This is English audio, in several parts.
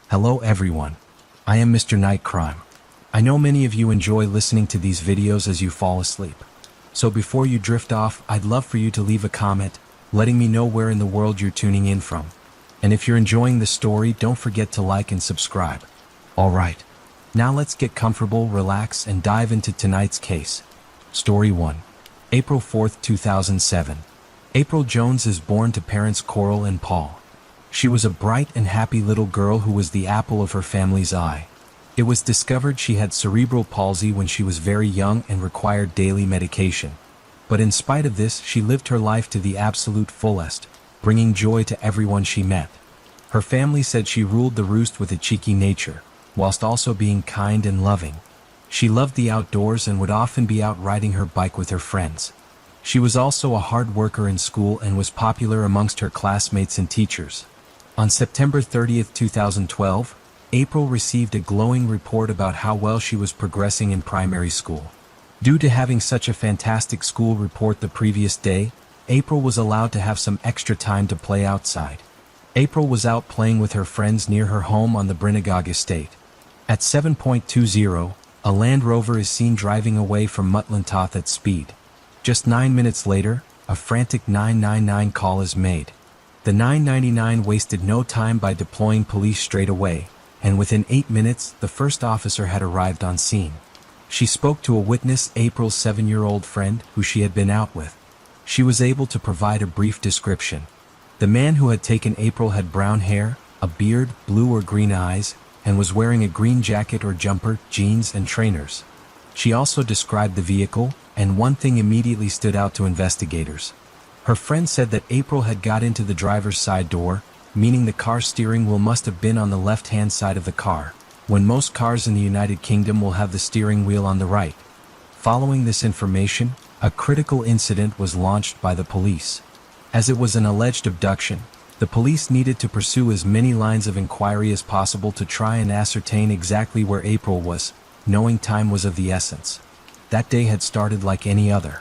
Hello everyone. I am Mr. Night Crime. I know many of you enjoy listening to these videos as you fall asleep. So before you drift off, I'd love for you to leave a comment, letting me know where in the world you're tuning in from. And if you're enjoying the story, don't forget to like and subscribe. Alright, now let's get comfortable, relax, and dive into tonight's case. Story 1. April 4th, 2007. April Jones is born to parents Coral and Paul. She was a bright and happy little girl who was the apple of her family's eye. It was discovered she had cerebral palsy when she was very young and required daily medication. But in spite of this, she lived her life to the absolute fullest, bringing joy to everyone she met. Her family said she ruled the roost with a cheeky nature, whilst also being kind and loving. She loved the outdoors and would often be out riding her bike with her friends. She was also a hard worker in school and was popular amongst her classmates and teachers. On September 30th, 2012, April received a glowing report about how well she was progressing in primary school. Due to having such a fantastic school report the previous day, April was allowed to have some extra time to play outside. April was out playing with her friends near her home on the Brinagog estate. At 7:20, a Land Rover is seen driving away from Mutlantoth at speed. Just 9 minutes later, a frantic 999 call is made. The 999 wasted no time by deploying police straight away, and within 8 minutes, the first officer had arrived on scene. She spoke to a witness, April's 7-year-old friend, who she had been out with. She was able to provide a brief description. The man who had taken April had brown hair, a beard, blue or green eyes, and was wearing a green jacket or jumper, jeans, and trainers. She also described the vehicle, and one thing immediately stood out to investigators. Her friend said that April had got into the driver's side door, meaning the car steering wheel must have been on the left-hand side of the car, when most cars in the United Kingdom will have the steering wheel on the right. Following this information, a critical incident was launched by the police. As it was an alleged abduction, the police needed to pursue as many lines of inquiry as possible to try and ascertain exactly where April was, knowing time was of the essence. That day had started like any other.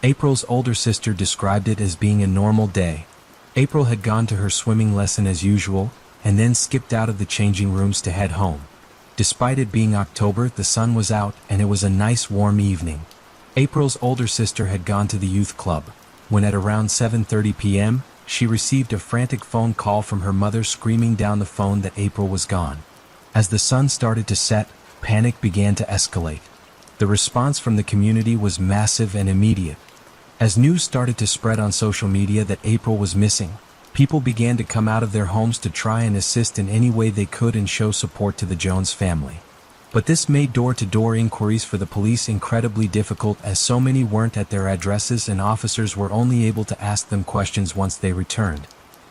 April's older sister described it as being a normal day. April had gone to her swimming lesson as usual, and then skipped out of the changing rooms to head home. Despite it being October, the sun was out and it was a nice warm evening. April's older sister had gone to the youth club, when at around 7:30 p.m., she received a frantic phone call from her mother screaming down the phone that April was gone. As the sun started to set, panic began to escalate. The response from the community was massive and immediate. As news started to spread on social media that April was missing, people began to come out of their homes to try and assist in any way they could and show support to the Jones family. But this made door-to-door inquiries for the police incredibly difficult, as so many weren't at their addresses and officers were only able to ask them questions once they returned.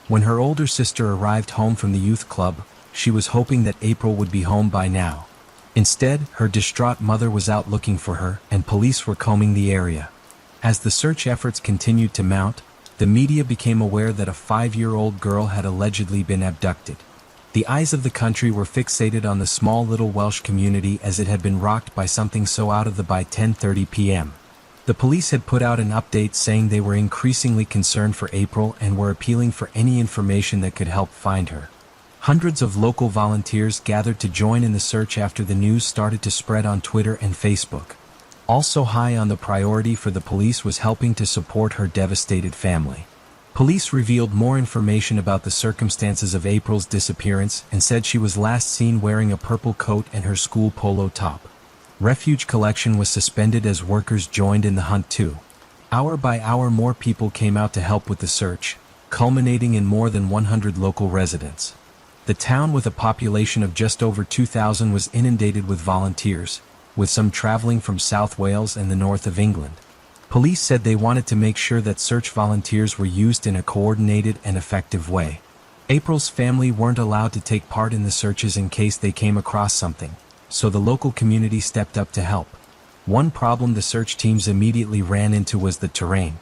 When her older sister arrived home from the youth club, she was hoping that April would be home by now. Instead, her distraught mother was out looking for her, and police were combing the area. As the search efforts continued to mount, the media became aware that a 5-year-old girl had allegedly been abducted. The eyes of the country were fixated on the small little Welsh community as it had been rocked by something so out of the by 10:30 p.m. The police had put out an update saying they were increasingly concerned for April and were appealing for any information that could help find her. Hundreds of local volunteers gathered to join in the search after the news started to spread on Twitter and Facebook. Also high on the priority for the police was helping to support her devastated family. Police revealed more information about the circumstances of April's disappearance and said she was last seen wearing a purple coat and her school polo top. Refuge collection was suspended as workers joined in the hunt too. Hour by hour more people came out to help with the search, culminating in more than 100 local residents. The town, with a population of just over 2,000, was inundated with volunteers, with some traveling from South Wales and the north of England. Police said they wanted to make sure that search volunteers were used in a coordinated and effective way. April's family weren't allowed to take part in the searches in case they came across something, so the local community stepped up to help. One problem the search teams immediately ran into was the terrain.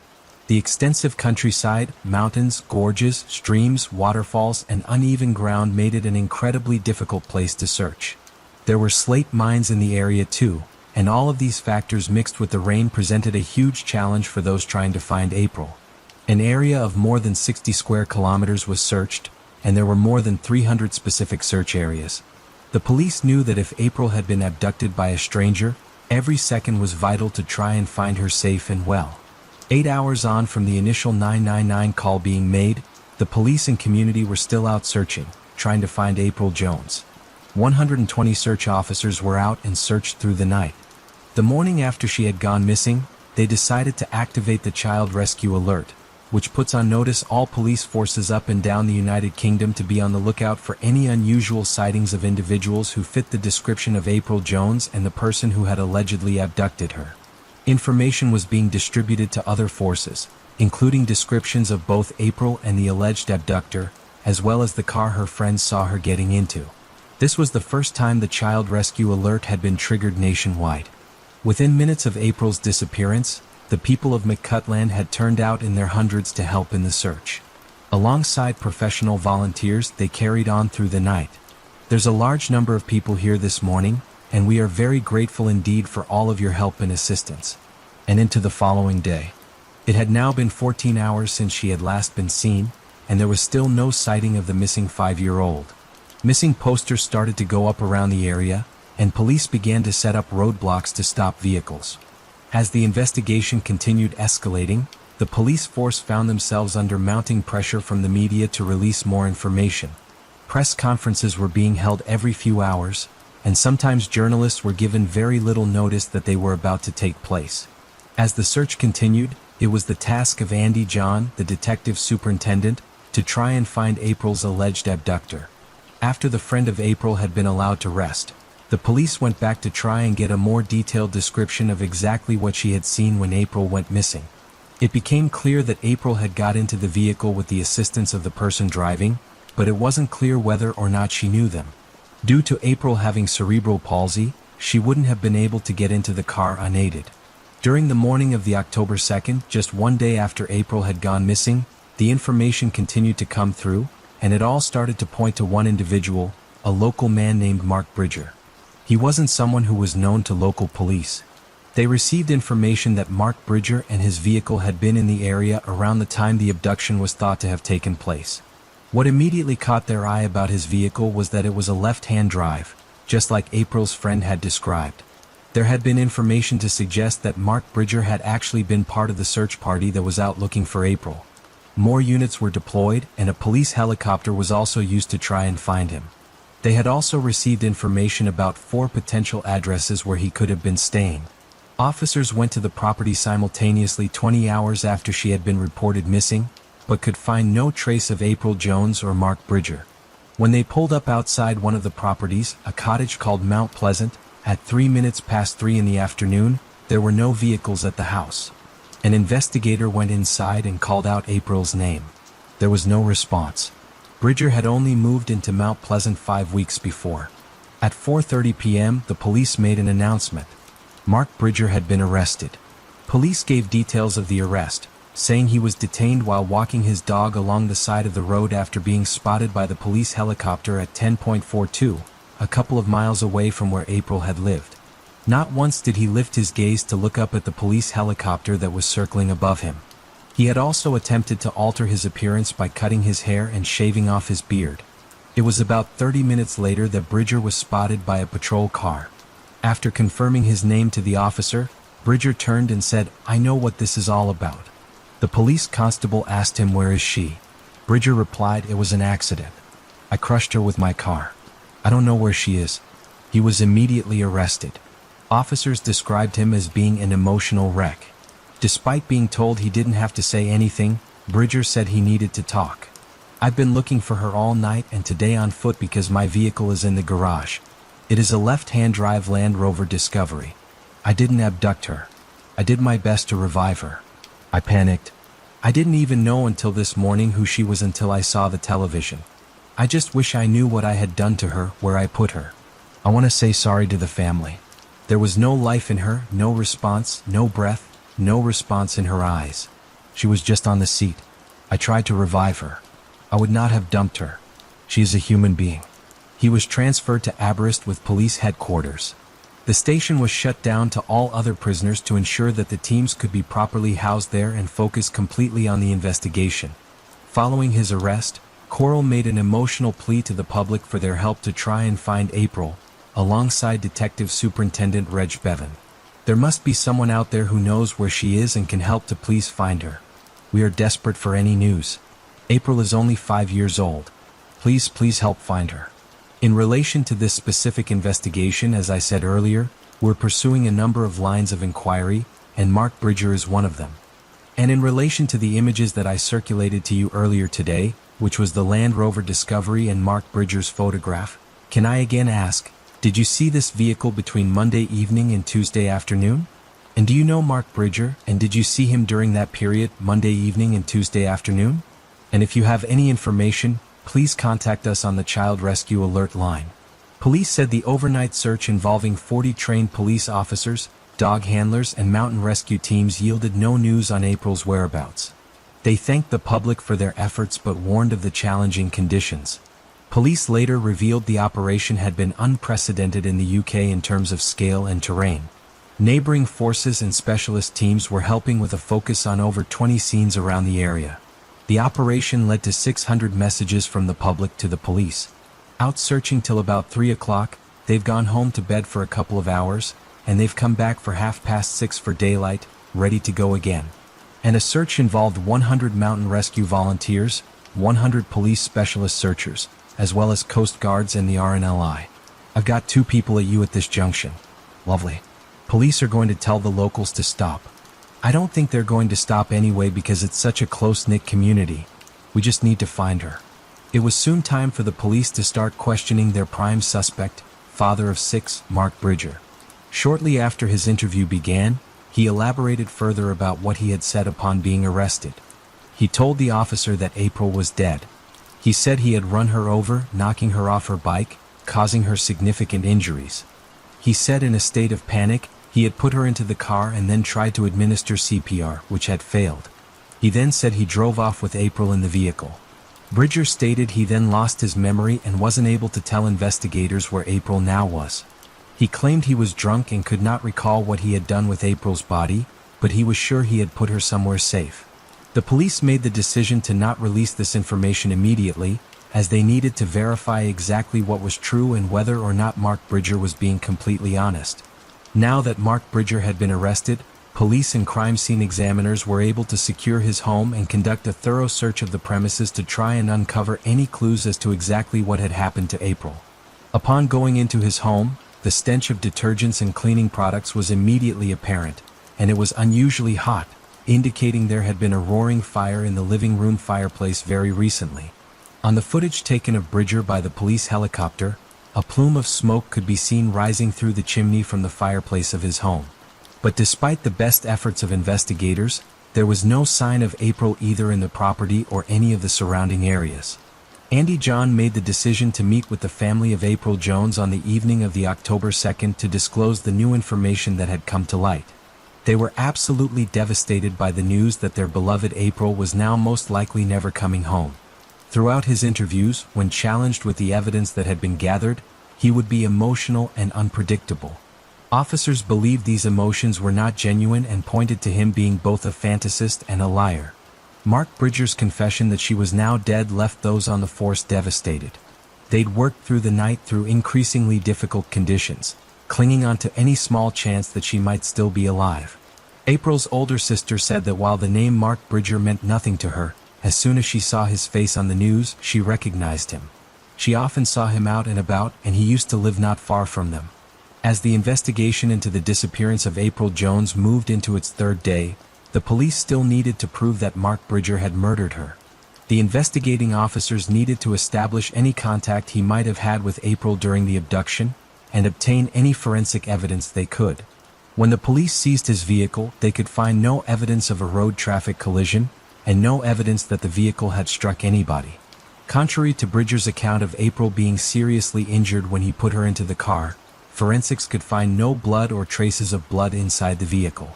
The extensive countryside, mountains, gorges, streams, waterfalls, and uneven ground made it an incredibly difficult place to search. There were slate mines in the area too, and all of these factors mixed with the rain presented a huge challenge for those trying to find April. An area of more than 60 square kilometers was searched, and there were more than 300 specific search areas. The police knew that if April had been abducted by a stranger, every second was vital to try and find her safe and well. 8 hours on from the initial 999 call being made, the police and community were still out searching, trying to find April Jones. 120 search officers were out and searched through the night. The morning after she had gone missing, they decided to activate the Child Rescue Alert, which puts on notice all police forces up and down the United Kingdom to be on the lookout for any unusual sightings of individuals who fit the description of April Jones and the person who had allegedly abducted her. Information was being distributed to other forces, including descriptions of both April and the alleged abductor, as well as the car her friends saw her getting into. This was the first time the Child Rescue Alert had been triggered nationwide. Within minutes of April's disappearance, the people of McCutland had turned out in their hundreds to help in the search. Alongside professional volunteers, they carried on through the night. There's a large number of people here this morning, and we are very grateful indeed for all of your help and assistance. And into the following day. It had now been 14 hours since she had last been seen, and there was still no sighting of the missing 5-year-old. Missing posters started to go up around the area, and police began to set up roadblocks to stop vehicles. As the investigation continued escalating, the police force found themselves under mounting pressure from the media to release more information. Press conferences were being held every few hours, and sometimes journalists were given very little notice that they were about to take place. As the search continued, it was the task of Andy John, the detective superintendent, to try and find April's alleged abductor. After the friend of April had been allowed to rest, the police went back to try and get a more detailed description of exactly what she had seen when April went missing. It became clear that April had got into the vehicle with the assistance of the person driving, but it wasn't clear whether or not she knew them. Due to April having cerebral palsy, she wouldn't have been able to get into the car unaided. During the morning of the October 2nd, just one day after April had gone missing, the information continued to come through, and it all started to point to one individual, a local man named Mark Bridger. He wasn't someone who was known to local police. They received information that Mark Bridger and his vehicle had been in the area around the time the abduction was thought to have taken place. What immediately caught their eye about his vehicle was that it was a left-hand drive, just like April's friend had described. There had been information to suggest that Mark Bridger had actually been part of the search party that was out looking for April. More units were deployed, and a police helicopter was also used to try and find him. They had also received information about 4 potential addresses where he could have been staying. Officers went to the property simultaneously 20 hours after she had been reported missing, but could find no trace of April Jones or Mark Bridger. When they pulled up outside one of the properties, a cottage called Mount Pleasant, at 3 minutes past 3 in the afternoon, there were no vehicles at the house. An investigator went inside and called out April's name. There was no response. Bridger had only moved into Mount Pleasant 5 weeks before. At 4:30 p.m., the police made an announcement. Mark Bridger had been arrested. Police gave details of the arrest, saying he was detained while walking his dog along the side of the road after being spotted by the police helicopter at 10:42, a couple of miles away from where April had lived. Not once did he lift his gaze to look up at the police helicopter that was circling above him. He had also attempted to alter his appearance by cutting his hair and shaving off his beard. It was about 30 minutes later that Bridger was spotted by a patrol car. After confirming his name to the officer, Bridger turned and said, "I know what this is all about." The police constable asked him, "Where is she?" Bridger replied, "It was an accident. I crushed her with my car. I don't know where she is." He was immediately arrested. Officers described him as being an emotional wreck. Despite being told he didn't have to say anything, Bridger said he needed to talk. "I've been looking for her all night and today on foot because my vehicle is in the garage. It is a left-hand drive Land Rover Discovery. I didn't abduct her. I did my best to revive her. I panicked. I didn't even know until this morning who she was until I saw the television. I just wish I knew what I had done to her, where I put her. I want to say sorry to the family. There was no life in her, no response, no breath, no response in her eyes. She was just on the seat. I tried to revive her. I would not have dumped her. She is a human being." He was transferred to Aberystwyth with police headquarters. The station was shut down to all other prisoners to ensure that the teams could be properly housed there and focus completely on the investigation. Following his arrest, Coral made an emotional plea to the public for their help to try and find April, alongside Detective Superintendent Reg Bevan. There must be someone out there who knows where she is and can help to please find her. We are desperate for any news. April is only 5 years old. Please help find her. In relation to this specific investigation, as I said earlier, we're pursuing a number of lines of inquiry, and Mark Bridger is one of them. And in relation to the images that I circulated to you earlier today, which was the Land Rover Discovery and Mark Bridger's photograph, can I again ask, did you see this vehicle between Monday evening and Tuesday afternoon? And do you know Mark Bridger, and did you see him during that period, Monday evening and Tuesday afternoon? And if you have any information, please contact us on the Child Rescue Alert line. Police said the overnight search involving 40 trained police officers, dog handlers and mountain rescue teams yielded no news on April's whereabouts. They thanked the public for their efforts but warned of the challenging conditions. Police later revealed the operation had been unprecedented in the UK in terms of scale and terrain. Neighboring forces and specialist teams were helping with a focus on over 20 scenes around the area. The operation led to 600 messages from the public to the police. Out searching till about 3 o'clock, they've gone home to bed for a couple of hours, and they've come back for 6:30 for daylight, ready to go again. And a search involved 100 mountain rescue volunteers, 100 police specialist searchers, as well as Coast Guards and the RNLI. I've got 2 people at you at this junction. Lovely. Police are going to tell the locals to stop. I don't think they're going to stop anyway because it's such a close-knit community. We just need to find her. It was soon time for the police to start questioning their prime suspect, father of 6, Mark Bridger. Shortly after his interview began, he elaborated further about what he had said upon being arrested. He told the officer that April was dead. He said he had run her over, knocking her off her bike, causing her significant injuries. He said in a state of panic, he had put her into the car and then tried to administer CPR, which had failed. He then said he drove off with April in the vehicle. Bridger stated he then lost his memory and wasn't able to tell investigators where April now was. He claimed he was drunk and could not recall what he had done with April's body, but he was sure he had put her somewhere safe. The police made the decision to not release this information immediately, as they needed to verify exactly what was true and whether or not Mark Bridger was being completely honest. Now that Mark Bridger had been arrested, police and crime scene examiners were able to secure his home and conduct a thorough search of the premises to try and uncover any clues as to exactly what had happened to April. Upon going into his home, the stench of detergents and cleaning products was immediately apparent, and it was unusually hot, indicating there had been a roaring fire in the living room fireplace very recently. On the footage taken of Bridger by the police helicopter, a plume of smoke could be seen rising through the chimney from the fireplace of his home. But despite the best efforts of investigators, there was no sign of April either in the property or any of the surrounding areas. Andy John made the decision to meet with the family of April Jones on the evening of the October 2nd to disclose the new information that had come to light. They were absolutely devastated by the news that their beloved April was now most likely never coming home. Throughout his interviews, when challenged with the evidence that had been gathered, he would be emotional and unpredictable. Officers believed these emotions were not genuine and pointed to him being both a fantasist and a liar. Mark Bridger's confession that she was now dead left those on the force devastated. They'd worked through the night through increasingly difficult conditions, clinging on to any small chance that she might still be alive. April's older sister said that while the name Mark Bridger meant nothing to her, as soon as she saw his face on the news, she recognized him. She often saw him out and about, and he used to live not far from them. As the investigation into the disappearance of April Jones moved into its 3rd day, the police still needed to prove that Mark Bridger had murdered her. The investigating officers needed to establish any contact he might have had with April during the abduction, and obtain any forensic evidence they could. When the police seized his vehicle, they could find no evidence of a road traffic collision, and no evidence that the vehicle had struck anybody. Contrary to Bridger's account of April being seriously injured when he put her into the car, forensics could find no blood or traces of blood inside the vehicle.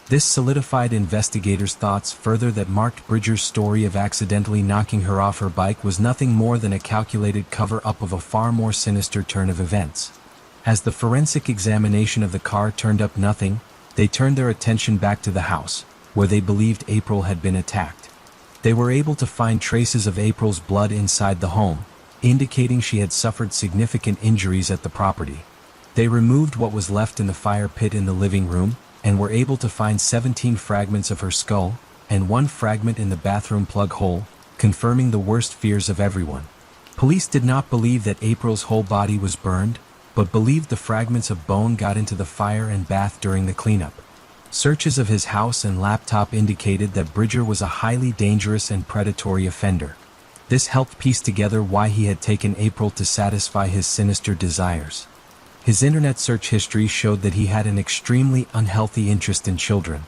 This solidified investigators' thoughts further that Mark Bridger's story of accidentally knocking her off her bike was nothing more than a calculated cover-up of a far more sinister turn of events. As the forensic examination of the car turned up nothing, they turned their attention back to the house, where they believed April had been attacked. They were able to find traces of April's blood inside the home, indicating she had suffered significant injuries at the property. They removed what was left in the fire pit in the living room, and were able to find 17 fragments of her skull, and 1 fragment in the bathroom plug hole, confirming the worst fears of everyone. Police did not believe that April's whole body was burned, but believed the fragments of bone got into the fire and bath during the cleanup. Searches of his house and laptop indicated that Bridger was a highly dangerous and predatory offender. This helped piece together why he had taken April to satisfy his sinister desires. His internet search history showed that he had an extremely unhealthy interest in children.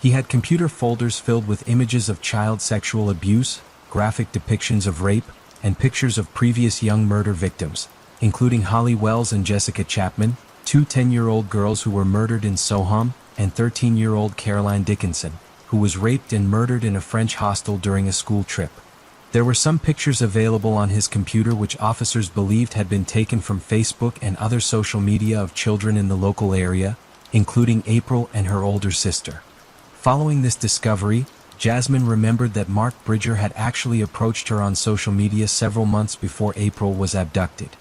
He had computer folders filled with images of child sexual abuse, graphic depictions of rape, and pictures of previous young murder victims, including Holly Wells and Jessica Chapman, 2 10-year-old girls who were murdered in Soham, and 13-year-old Caroline Dickinson, who was raped and murdered in a French hostel during a school trip. There were some pictures available on his computer which officers believed had been taken from Facebook and other social media of children in the local area, including April and her older sister. Following this discovery, Jasmine remembered that Mark Bridger had actually approached her on social media several months before April was abducted.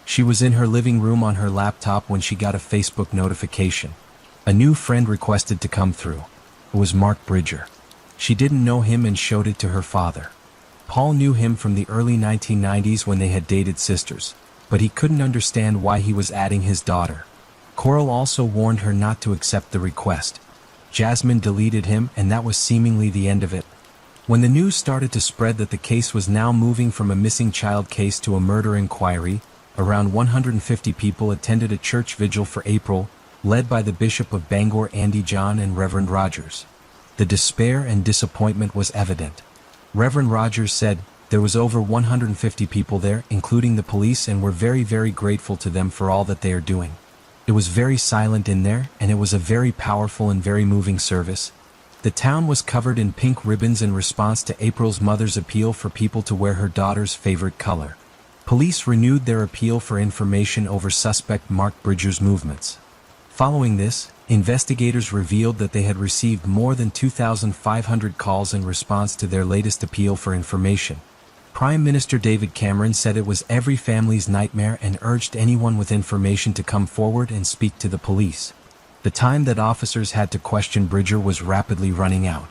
She was in her living room on her laptop when she got a Facebook notification. A new friend requested to come through. It was Mark Bridger. She didn't know him and showed it to her father. Paul knew him from the early 1990s when they had dated sisters, but he couldn't understand why he was adding his daughter. Coral also warned her not to accept the request. Jasmine deleted him, and that was seemingly the end of it. When the news started to spread that the case was now moving from a missing child case to a murder inquiry, around 150 people attended a church vigil for April, led by the Bishop of Bangor Andy John and Reverend Rogers. The despair and disappointment was evident. Reverend Rogers said, "There was over 150 people there, including the police, and we're very, very grateful to them for all that they are doing. It was very silent in there, and it was a very powerful and very moving service. The town was covered in pink ribbons in response to April's mother's appeal for people to wear her daughter's favorite color. Police renewed their appeal for information over suspect Mark Bridger's movements. Following this, investigators revealed that they had received more than 2,500 calls in response to their latest appeal for information. Prime Minister David Cameron said it was every family's nightmare and urged anyone with information to come forward and speak to the police. The time that officers had to question Bridger was rapidly running out.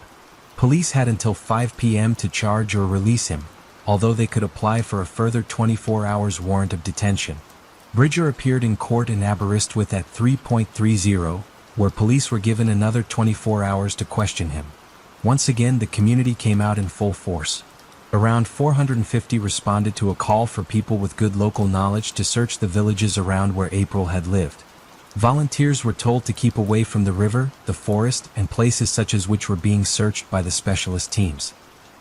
Police had until 5 p.m. to charge or release him, although they could apply for a further 24 hours warrant of detention. Bridger appeared in court in Aberystwyth at 3:30, where police were given another 24 hours to question him. Once again, the community came out in full force. Around 450 responded to a call for people with good local knowledge to search the villages around where April had lived. Volunteers were told to keep away from the river, the forest, and places such as which were being searched by the specialist teams.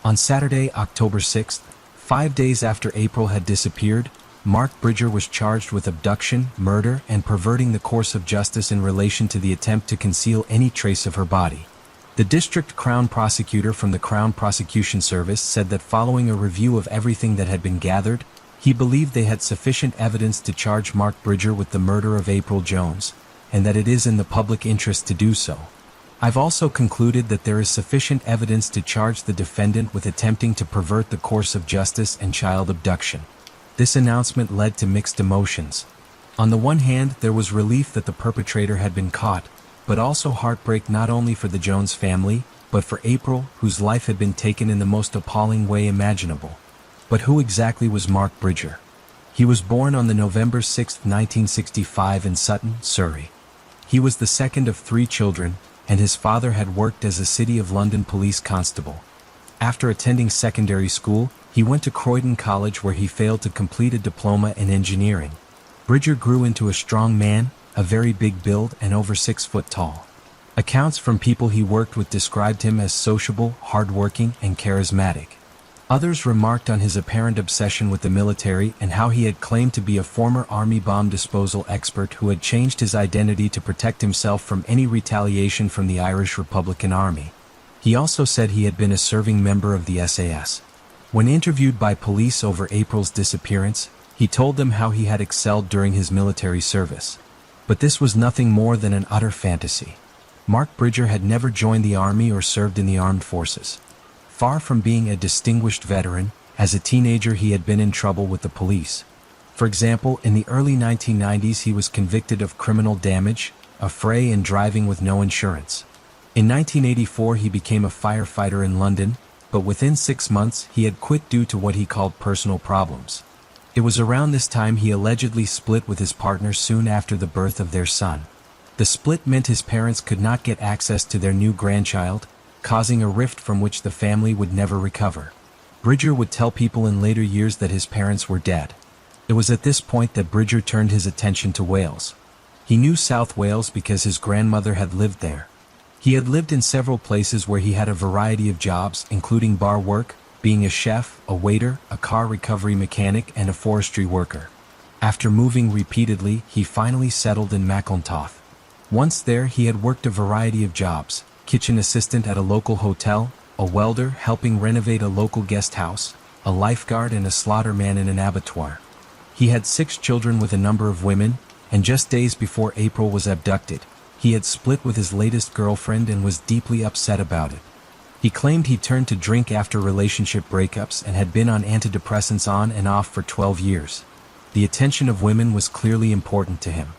On Saturday, October 6th, 5 days after April had disappeared, Mark Bridger was charged with abduction, murder, and perverting the course of justice in relation to the attempt to conceal any trace of her body. The district Crown prosecutor from the Crown Prosecution Service said that following a review of everything that had been gathered, he believed they had sufficient evidence to charge Mark Bridger with the murder of April Jones, and that it is in the public interest to do so. I've also concluded that there is sufficient evidence to charge the defendant with attempting to pervert the course of justice and child abduction. This announcement led to mixed emotions. On the one hand, there was relief that the perpetrator had been caught, but also heartbreak not only for the Jones family, but for April, whose life had been taken in the most appalling way imaginable. But who exactly was Mark Bridger? He was born on the November 6, 1965 in Sutton, Surrey. He was the second of 3 children, and his father had worked as a City of London police constable. After attending secondary school, he went to Croydon College where he failed to complete a diploma in engineering. Bridger grew into a strong man, a very big build and over 6 foot tall. Accounts from people he worked with described him as sociable, hardworking, and charismatic. Others remarked on his apparent obsession with the military and how he had claimed to be a former Army bomb disposal expert who had changed his identity to protect himself from any retaliation from the Irish Republican Army. He also said he had been a serving member of the SAS. When interviewed by police over April's disappearance, he told them how he had excelled during his military service. But this was nothing more than an utter fantasy. Mark Bridger had never joined the Army or served in the armed forces. Far from being a distinguished veteran, as a teenager he had been in trouble with the police. For example, in the early 1990s he was convicted of criminal damage, affray and driving with no insurance. In 1984 he became a firefighter in London, but within 6 months he had quit due to what he called personal problems. It was around this time he allegedly split with his partner soon after the birth of their son. The split meant his parents could not get access to their new grandchild, causing a rift from which the family would never recover. Bridger would tell people in later years that his parents were dead. It was at this point that Bridger turned his attention to Wales. He knew South Wales because his grandmother had lived there. He had lived in several places where he had a variety of jobs, including bar work, being a chef, a waiter, a car recovery mechanic, and a forestry worker. After moving repeatedly, he finally settled in Macklintoff. Once there, he had worked a variety of jobs: kitchen assistant at a local hotel, a welder helping renovate a local guest house, a lifeguard, and a slaughterman in an abattoir. He had 6 children with a number of women, and just days before April was abducted, he had split with his latest girlfriend and was deeply upset about it. He claimed he turned to drink after relationship breakups and had been on antidepressants on and off for 12 years. The attention of women was clearly important to him.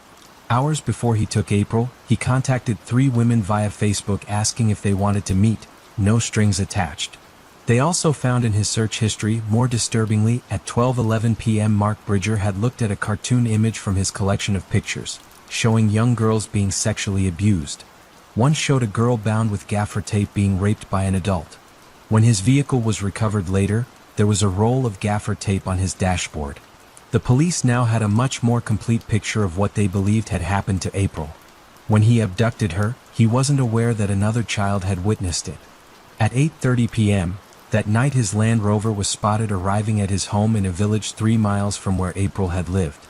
Hours before he took April, he contacted 3 women via Facebook asking if they wanted to meet, no strings attached. They also found in his search history, more disturbingly, at 12:11 p.m. Mark Bridger had looked at a cartoon image from his collection of pictures, showing young girls being sexually abused. One showed a girl bound with gaffer tape being raped by an adult. When his vehicle was recovered later, there was a roll of gaffer tape on his dashboard. The police now had a much more complete picture of what they believed had happened to April. When he abducted her, he wasn't aware that another child had witnessed it. At 8:30 p.m., that night his Land Rover was spotted arriving at his home in a village 3 miles from where April had lived.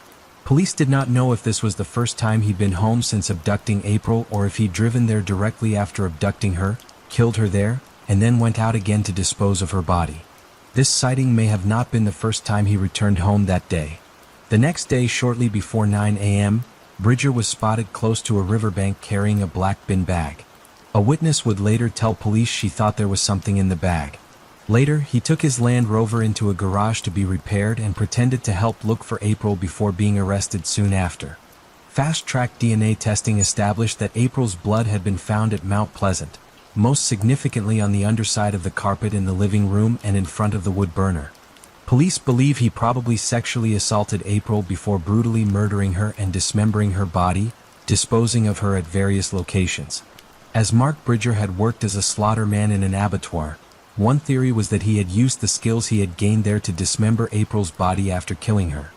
Police did not know if this was the first time he'd been home since abducting April or if he'd driven there directly after abducting her, killed her there, and then went out again to dispose of her body. This sighting may have not been the first time he returned home that day. The next day, shortly before 9 a.m., Bridger was spotted close to a riverbank carrying a black bin bag. A witness would later tell police she thought there was something in the bag. Later, he took his Land Rover into a garage to be repaired and pretended to help look for April before being arrested soon after. Fast-track DNA testing established that April's blood had been found at Mount Pleasant, most significantly on the underside of the carpet in the living room and in front of the wood burner. Police believe he probably sexually assaulted April before brutally murdering her and dismembering her body, disposing of her at various locations. As Mark Bridger had worked as a slaughterman in an abattoir, one theory was that he had used the skills he had gained there to dismember April's body after killing her.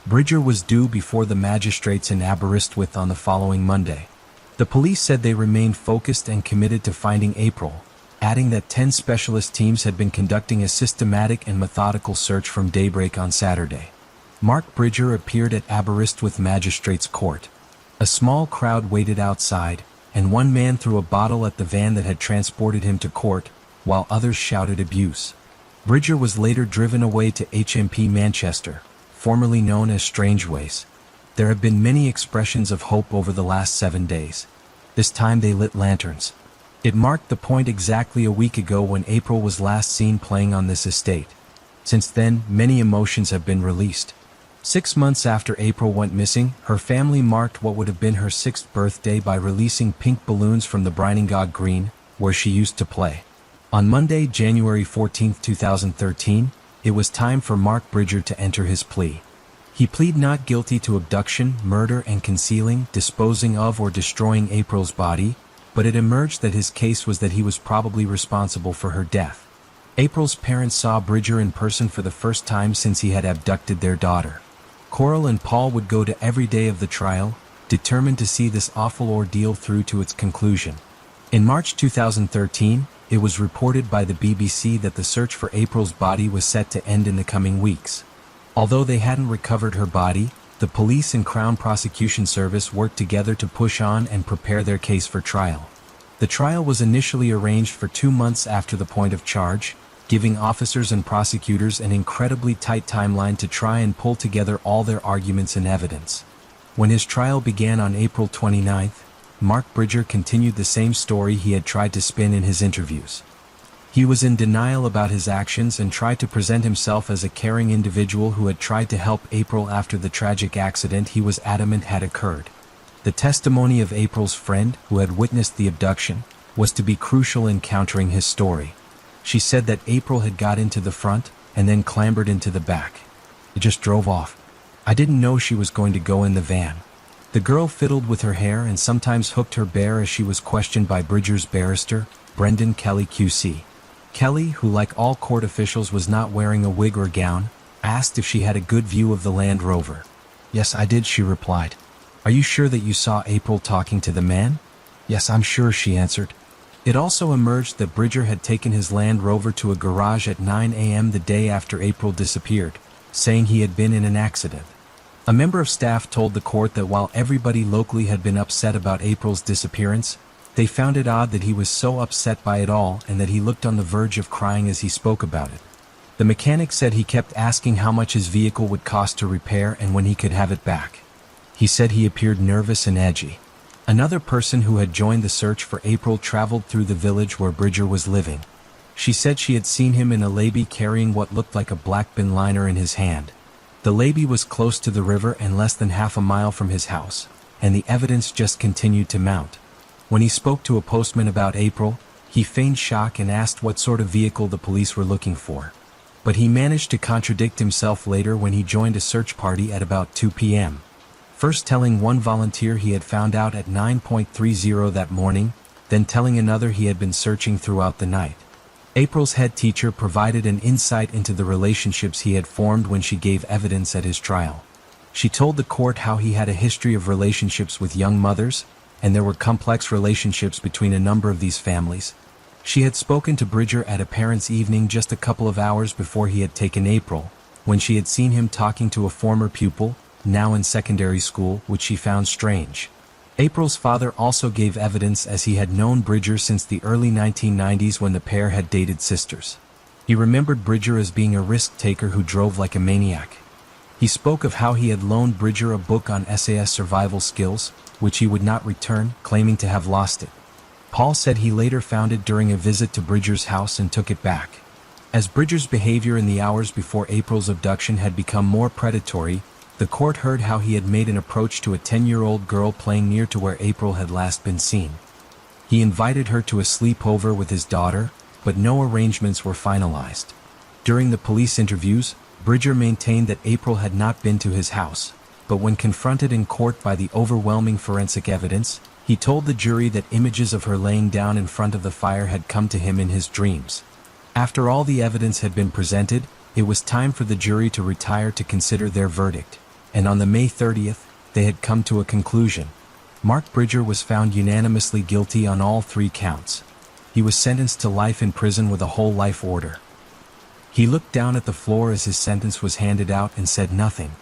Bridger was due before the magistrates in Aberystwyth on the following Monday. The police said they remained focused and committed to finding April, adding that 10 specialist teams had been conducting a systematic and methodical search from daybreak on Saturday. Mark Bridger appeared at Aberystwyth Magistrates Court. A small crowd waited outside, and one man threw a bottle at the van that had transported him to court, while others shouted abuse. Bridger was later driven away to HMP Manchester, formerly known as Strangeways. There have been many expressions of hope over the last 7 days. This time they lit lanterns. It marked the point exactly a week ago when April was last seen playing on this estate. Since then, many emotions have been released. 6 months after April went missing, her family marked what would have been her 6th birthday by releasing pink balloons from the Bryningog Green, where she used to play. On Monday, January 14, 2013, it was time for Mark Bridger to enter his plea. He pleaded not guilty to abduction, murder, and concealing, disposing of, or destroying April's body, but it emerged that his case was that he was probably responsible for her death. April's parents saw Bridger in person for the first time since he had abducted their daughter. Coral and Paul would go to every day of the trial, determined to see this awful ordeal through to its conclusion. In March 2013, it was reported by the BBC that the search for April's body was set to end in the coming weeks. Although they hadn't recovered her body, the police and Crown Prosecution Service worked together to push on and prepare their case for trial. The trial was initially arranged for 2 months after the point of charge, giving officers and prosecutors an incredibly tight timeline to try and pull together all their arguments and evidence. When his trial began on April 29th, Mark Bridger continued the same story he had tried to spin in his interviews. He was in denial about his actions and tried to present himself as a caring individual who had tried to help April after the tragic accident he was adamant had occurred. The testimony of April's friend, who had witnessed the abduction, was to be crucial in countering his story. She said that April had got into the front and then clambered into the back. It just drove off. I didn't know she was going to go in the van. The girl fiddled with her hair and sometimes hooked her bear as she was questioned by Bridger's barrister, Brendan Kelly QC. Kelly, who like all court officials was not wearing a wig or gown, asked if she had a good view of the Land Rover. "Yes, I did," she replied. "Are you sure that you saw April talking to the man?" "Yes, I'm sure," she answered. It also emerged that Bridger had taken his Land Rover to a garage at 9 a.m. the day after April disappeared, saying he had been in an accident. A member of staff told the court that while everybody locally had been upset about April's disappearance, they found it odd that he was so upset by it all and that he looked on the verge of crying as he spoke about it. The mechanic said he kept asking how much his vehicle would cost to repair and when he could have it back. He said he appeared nervous and edgy. Another person who had joined the search for April traveled through the village where Bridger was living. She said she had seen him in a labby carrying what looked like a black bin liner in his hand. The labby was close to the river and less than half a mile from his house, and the evidence just continued to mount. When he spoke to a postman about April, he feigned shock and asked what sort of vehicle the police were looking for. But he managed to contradict himself later when he joined a search party at about 2 p.m. First telling one volunteer he had found out at 9:30 that morning, then telling another he had been searching throughout the night. April's head teacher provided an insight into the relationships he had formed when she gave evidence at his trial. She told the court how he had a history of relationships with young mothers, and there were complex relationships between a number of these families. She had spoken to Bridger at a parents' evening just a couple of hours before he had taken April, when she had seen him talking to a former pupil, now in secondary school, which she found strange. April's father also gave evidence as he had known Bridger since the early 1990s when the pair had dated sisters. He remembered Bridger as being a risk-taker who drove like a maniac. He spoke of how he had loaned Bridger a book on SAS survival skills, which he would not return, claiming to have lost it. Paul said he later found it during a visit to Bridger's house and took it back. As Bridger's behavior in the hours before April's abduction had become more predatory, the court heard how he had made an approach to a 10-year-old girl playing near to where April had last been seen. He invited her to a sleepover with his daughter, but no arrangements were finalized. During the police interviews, Bridger maintained that April had not been to his house, but when confronted in court by the overwhelming forensic evidence, he told the jury that images of her laying down in front of the fire had come to him in his dreams. After all the evidence had been presented, it was time for the jury to retire to consider their verdict, and on the May 30th, they had come to a conclusion. Mark Bridger was found unanimously guilty on all 3 counts. He was sentenced to life in prison with a whole life order. He looked down at the floor as his sentence was handed out and said nothing.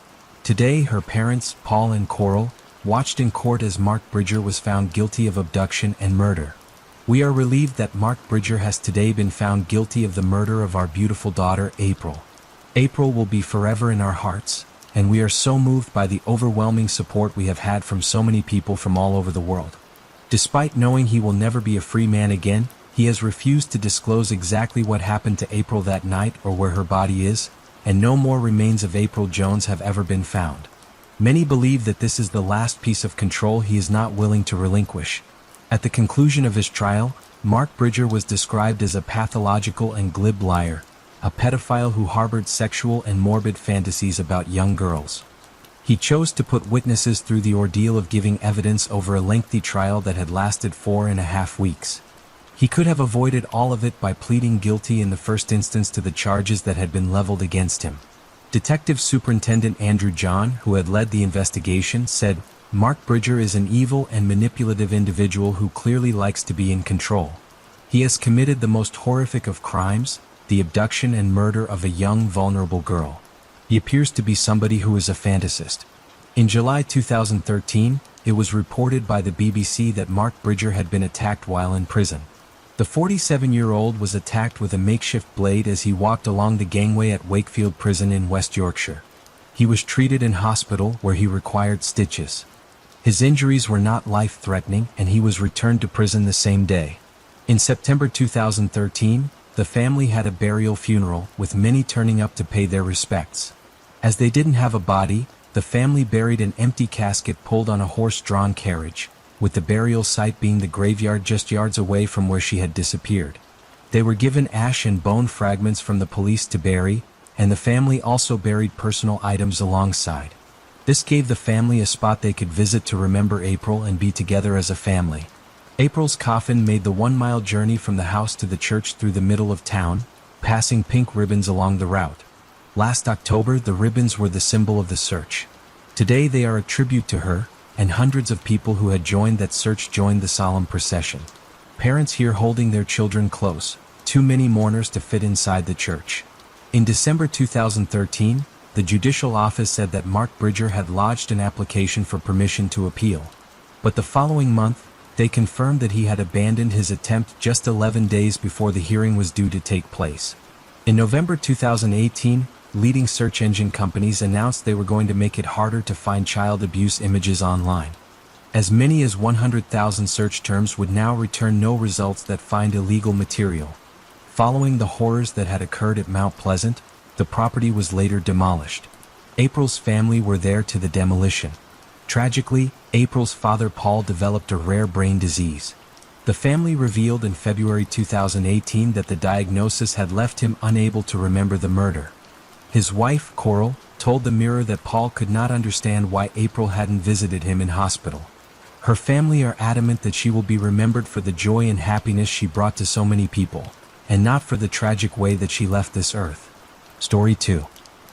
Today, her parents, Paul and Coral, watched in court as Mark Bridger was found guilty of abduction and murder. We are relieved that Mark Bridger has today been found guilty of the murder of our beautiful daughter, April. April will be forever in our hearts, and we are so moved by the overwhelming support we have had from so many people from all over the world. Despite knowing he will never be a free man again, he has refused to disclose exactly what happened to April that night or where her body is, and no more remains of April Jones have ever been found. Many believe that this is the last piece of control he is not willing to relinquish. At the conclusion of his trial, Mark Bridger was described as a pathological and glib liar, a pedophile who harbored sexual and morbid fantasies about young girls. He chose to put witnesses through the ordeal of giving evidence over a lengthy trial that had lasted 4.5 weeks. He could have avoided all of it by pleading guilty in the first instance to the charges that had been leveled against him. Detective Superintendent Andrew John, who had led the investigation, said, "Mark Bridger is an evil and manipulative individual who clearly likes to be in control. He has committed the most horrific of crimes, the abduction and murder of a young, vulnerable girl. He appears to be somebody who is a fantasist." In July 2013, it was reported by the BBC that Mark Bridger had been attacked while in prison. The 47-year-old was attacked with a makeshift blade as he walked along the gangway at Wakefield Prison in West Yorkshire. He was treated in hospital where he required stitches. His injuries were not life-threatening and he was returned to prison the same day. In September 2013, the family had a burial funeral, with many turning up to pay their respects. As they didn't have a body, the family buried an empty casket pulled on a horse-drawn carriage, with the burial site being the graveyard just yards away from where she had disappeared. They were given ash and bone fragments from the police to bury, and the family also buried personal items alongside. This gave the family a spot they could visit to remember April and be together as a family. April's coffin made the 1-mile journey from the house to the church through the middle of town, passing pink ribbons along the route. Last October, the ribbons were the symbol of the search. Today they are a tribute to her, and hundreds of people who had joined that search joined the solemn procession. Parents here holding their children close, too many mourners to fit inside the church. In December 2013, the judicial office said that Mark Bridger had lodged an application for permission to appeal. But the following month, they confirmed that he had abandoned his attempt just 11 days before the hearing was due to take place. In November 2018, leading search engine companies announced they were going to make it harder to find child abuse images online. As many as 100,000 search terms would now return no results that find illegal material. Following the horrors that had occurred at Mount Pleasant, the property was later demolished. April's family were there to the demolition. Tragically, April's father Paul developed a rare brain disease. The family revealed in February 2018 that the diagnosis had left him unable to remember the murder. His wife, Coral, told the Mirror that Paul could not understand why April hadn't visited him in hospital. Her family are adamant that she will be remembered for the joy and happiness she brought to so many people, and not for the tragic way that she left this earth. Story 2.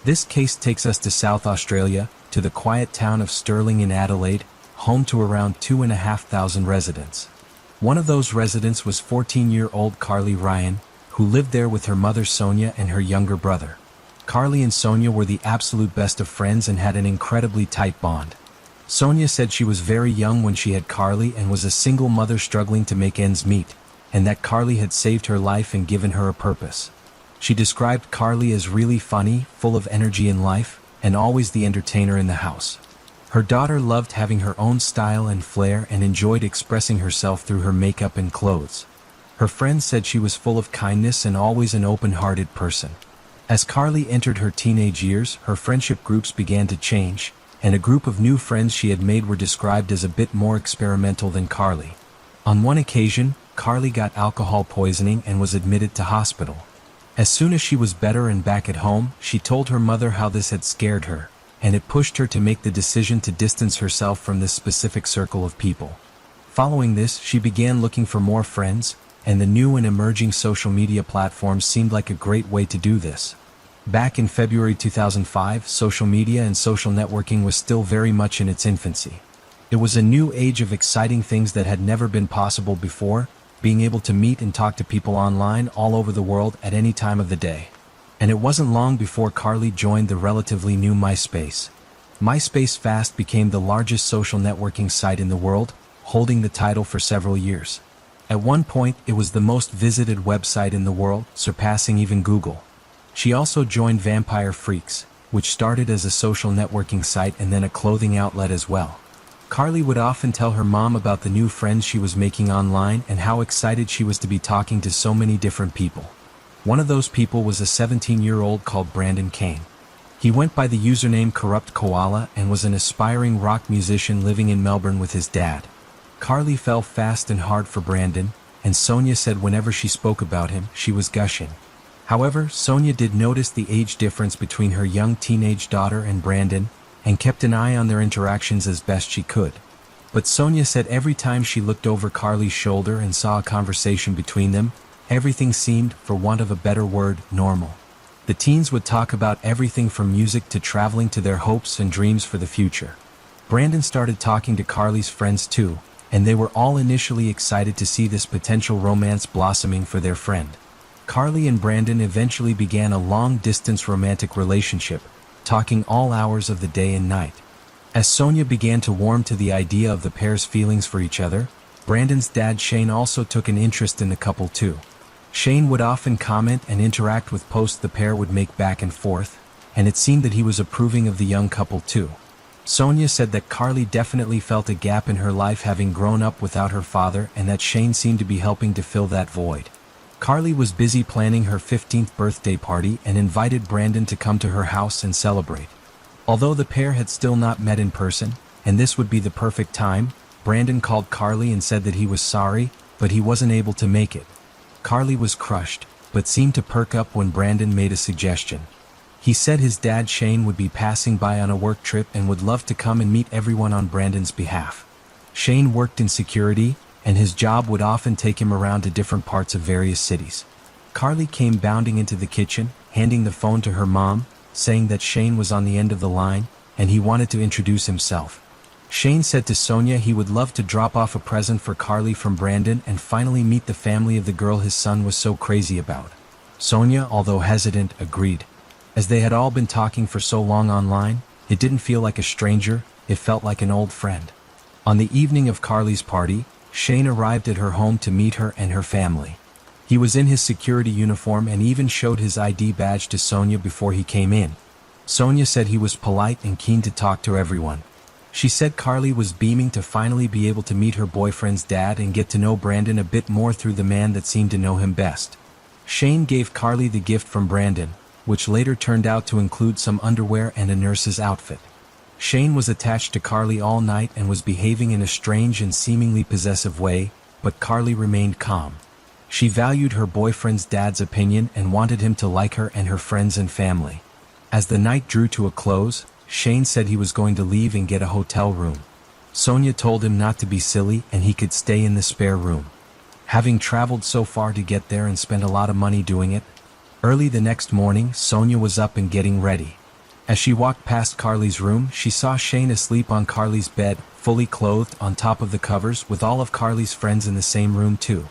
This case takes us to South Australia, to the quiet town of Stirling in Adelaide, home to around 2,500 residents. One of those residents was 14-year-old Carly Ryan, who lived there with her mother Sonia and her younger brother. Carly and Sonia were the absolute best of friends and had an incredibly tight bond. Sonia said she was very young when she had Carly and was a single mother struggling to make ends meet, and that Carly had saved her life and given her a purpose. She described Carly as really funny, full of energy in life, and always the entertainer in the house. Her daughter loved having her own style and flair and enjoyed expressing herself through her makeup and clothes. Her friends said she was full of kindness and always an open-hearted person. As Carly entered her teenage years, her friendship groups began to change, and a group of new friends she had made were described as a bit more experimental than Carly. On one occasion, Carly got alcohol poisoning and was admitted to hospital. As soon as she was better and back at home, she told her mother how this had scared her, and it pushed her to make the decision to distance herself from this specific circle of people. Following this, she began looking for more friends, and the new and emerging social media platforms seemed like a great way to do this. Back in February 2005, social media and social networking was still very much in its infancy. It was a new age of exciting things that had never been possible before, being able to meet and talk to people online all over the world at any time of the day. And it wasn't long before Carly joined the relatively new MySpace. MySpace fast became the largest social networking site in the world, holding the title for several years. At one point, it was the most visited website in the world, surpassing even Google. She also joined Vampire Freaks, which started as a social networking site and then a clothing outlet as well. Carly would often tell her mom about the new friends she was making online and how excited she was to be talking to so many different people. One of those people was a 17-year-old called Brandon Kane. He went by the username Corrupt Koala and was an aspiring rock musician living in Melbourne with his dad. Carly fell fast and hard for Brandon, and Sonia said whenever she spoke about him, she was gushing. However, Sonia did notice the age difference between her young teenage daughter and Brandon, and kept an eye on their interactions as best she could. But Sonia said every time she looked over Carly's shoulder and saw a conversation between them, everything seemed, for want of a better word, normal. The teens would talk about everything from music to traveling to their hopes and dreams for the future. Brandon started talking to Carly's friends too, and they were all initially excited to see this potential romance blossoming for their friend. Carly and Brandon eventually began a long-distance romantic relationship, talking all hours of the day and night. As Sonia began to warm to the idea of the pair's feelings for each other, Brandon's dad Shane also took an interest in the couple too. Shane would often comment and interact with posts the pair would make back and forth, and it seemed that he was approving of the young couple too. Sonia said that Carly definitely felt a gap in her life having grown up without her father and that Shane seemed to be helping to fill that void. Carly was busy planning her 15th birthday party and invited Brandon to come to her house and celebrate. Although the pair had still not met in person, and this would be the perfect time, Brandon called Carly and said that he was sorry, but he wasn't able to make it. Carly was crushed, but seemed to perk up when Brandon made a suggestion. He said his dad Shane would be passing by on a work trip and would love to come and meet everyone on Brandon's behalf. Shane worked in security, and his job would often take him around to different parts of various cities. Carly came bounding into the kitchen, handing the phone to her mom, saying that Shane was on the end of the line, and he wanted to introduce himself. Shane said to Sonia he would love to drop off a present for Carly from Brandon and finally meet the family of the girl his son was so crazy about. Sonia, although hesitant, agreed. As they had all been talking for so long online, it didn't feel like a stranger, it felt like an old friend. On the evening of Carly's party, Shane arrived at her home to meet her and her family. He was in his security uniform and even showed his ID badge to Sonia before he came in. Sonia said he was polite and keen to talk to everyone. She said Carly was beaming to finally be able to meet her boyfriend's dad and get to know Brandon a bit more through the man that seemed to know him best. Shane gave Carly the gift from Brandon, which later turned out to include some underwear and a nurse's outfit. Shane was attached to Carly all night and was behaving in a strange and seemingly possessive way, but Carly remained calm. She valued her boyfriend's dad's opinion and wanted him to like her and her friends and family. As the night drew to a close, Shane said he was going to leave and get a hotel room. Sonia told him not to be silly and he could stay in the spare room. Having traveled so far to get there and spent a lot of money doing it, early the next morning, Sonia was up and getting ready. As she walked past Carly's room, she saw Shane asleep on Carly's bed, fully clothed on top of the covers with all of Carly's friends in the same room too.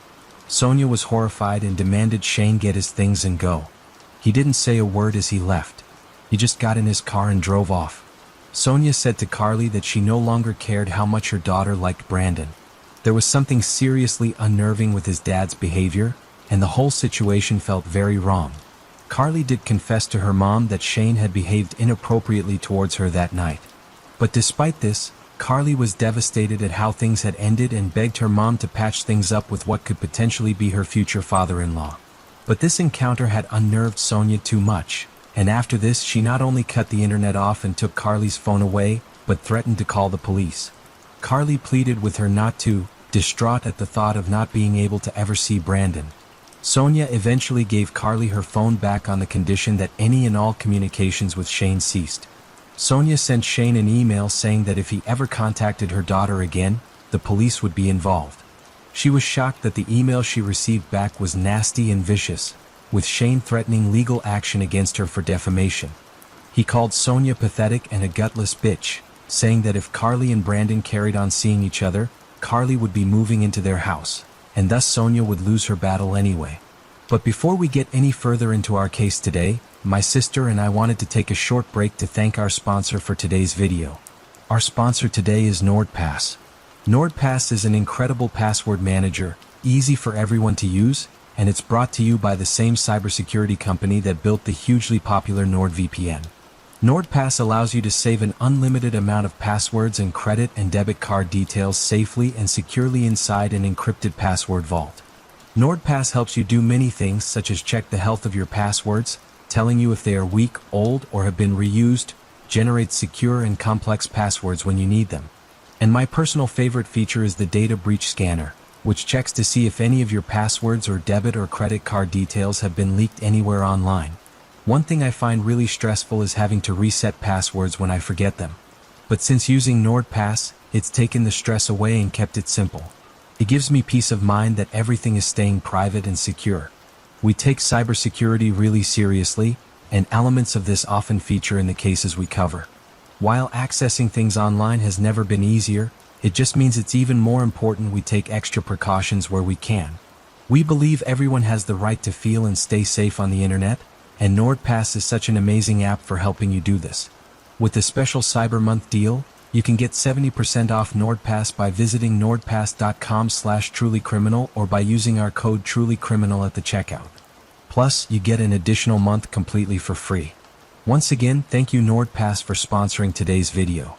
Sonia was horrified and demanded Shane get his things and go. He didn't say a word as he left. He just got in his car and drove off. Sonia said to Carly that she no longer cared how much her daughter liked Brandon. There was something seriously unnerving with his dad's behavior, and the whole situation felt very wrong. Carly did confess to her mom that Shane had behaved inappropriately towards her that night. But despite this, Carly was devastated at how things had ended and begged her mom to patch things up with what could potentially be her future father-in-law. But this encounter had unnerved Sonia too much, and after this she not only cut the internet off and took Carly's phone away, but threatened to call the police. Carly pleaded with her not to, distraught at the thought of not being able to ever see Brandon. Sonia eventually gave Carly her phone back on the condition that any and all communications with Shane ceased. Sonia sent Shane an email saying that if he ever contacted her daughter again, the police would be involved. She was shocked that the email she received back was nasty and vicious, with Shane threatening legal action against her for defamation. He called Sonia pathetic and a gutless bitch, saying that if Carly and Brandon carried on seeing each other, Carly would be moving into their house, and thus Sonia would lose her battle anyway. But before we get any further into our case today, my sister and I wanted to take a short break to thank our sponsor for today's video. Our sponsor today is NordPass. NordPass is an incredible password manager, easy for everyone to use, and it's brought to you by the same cybersecurity company that built the hugely popular NordVPN. NordPass allows you to save an unlimited amount of passwords and credit and debit card details safely and securely inside an encrypted password vault. NordPass helps you do many things such as check the health of your passwords, telling you if they are weak, old, or have been reused, generate secure and complex passwords when you need them. And my personal favorite feature is the data breach scanner, which checks to see if any of your passwords or debit or credit card details have been leaked anywhere online. One thing I find really stressful is having to reset passwords when I forget them. But since using NordPass, it's taken the stress away and kept it simple. It gives me peace of mind that everything is staying private and secure. We take cybersecurity really seriously, and elements of this often feature in the cases we cover. While accessing things online has never been easier, it just means it's even more important we take extra precautions where we can. We believe everyone has the right to feel and stay safe on the internet, and NordPass is such an amazing app for helping you do this. With the special Cyber Month deal, you can get 70% off NordPass by visiting nordpass.com/trulycriminal or by using our code trulycriminal at the checkout. Plus, you get an additional month completely for free. Once again, thank you NordPass for sponsoring today's video.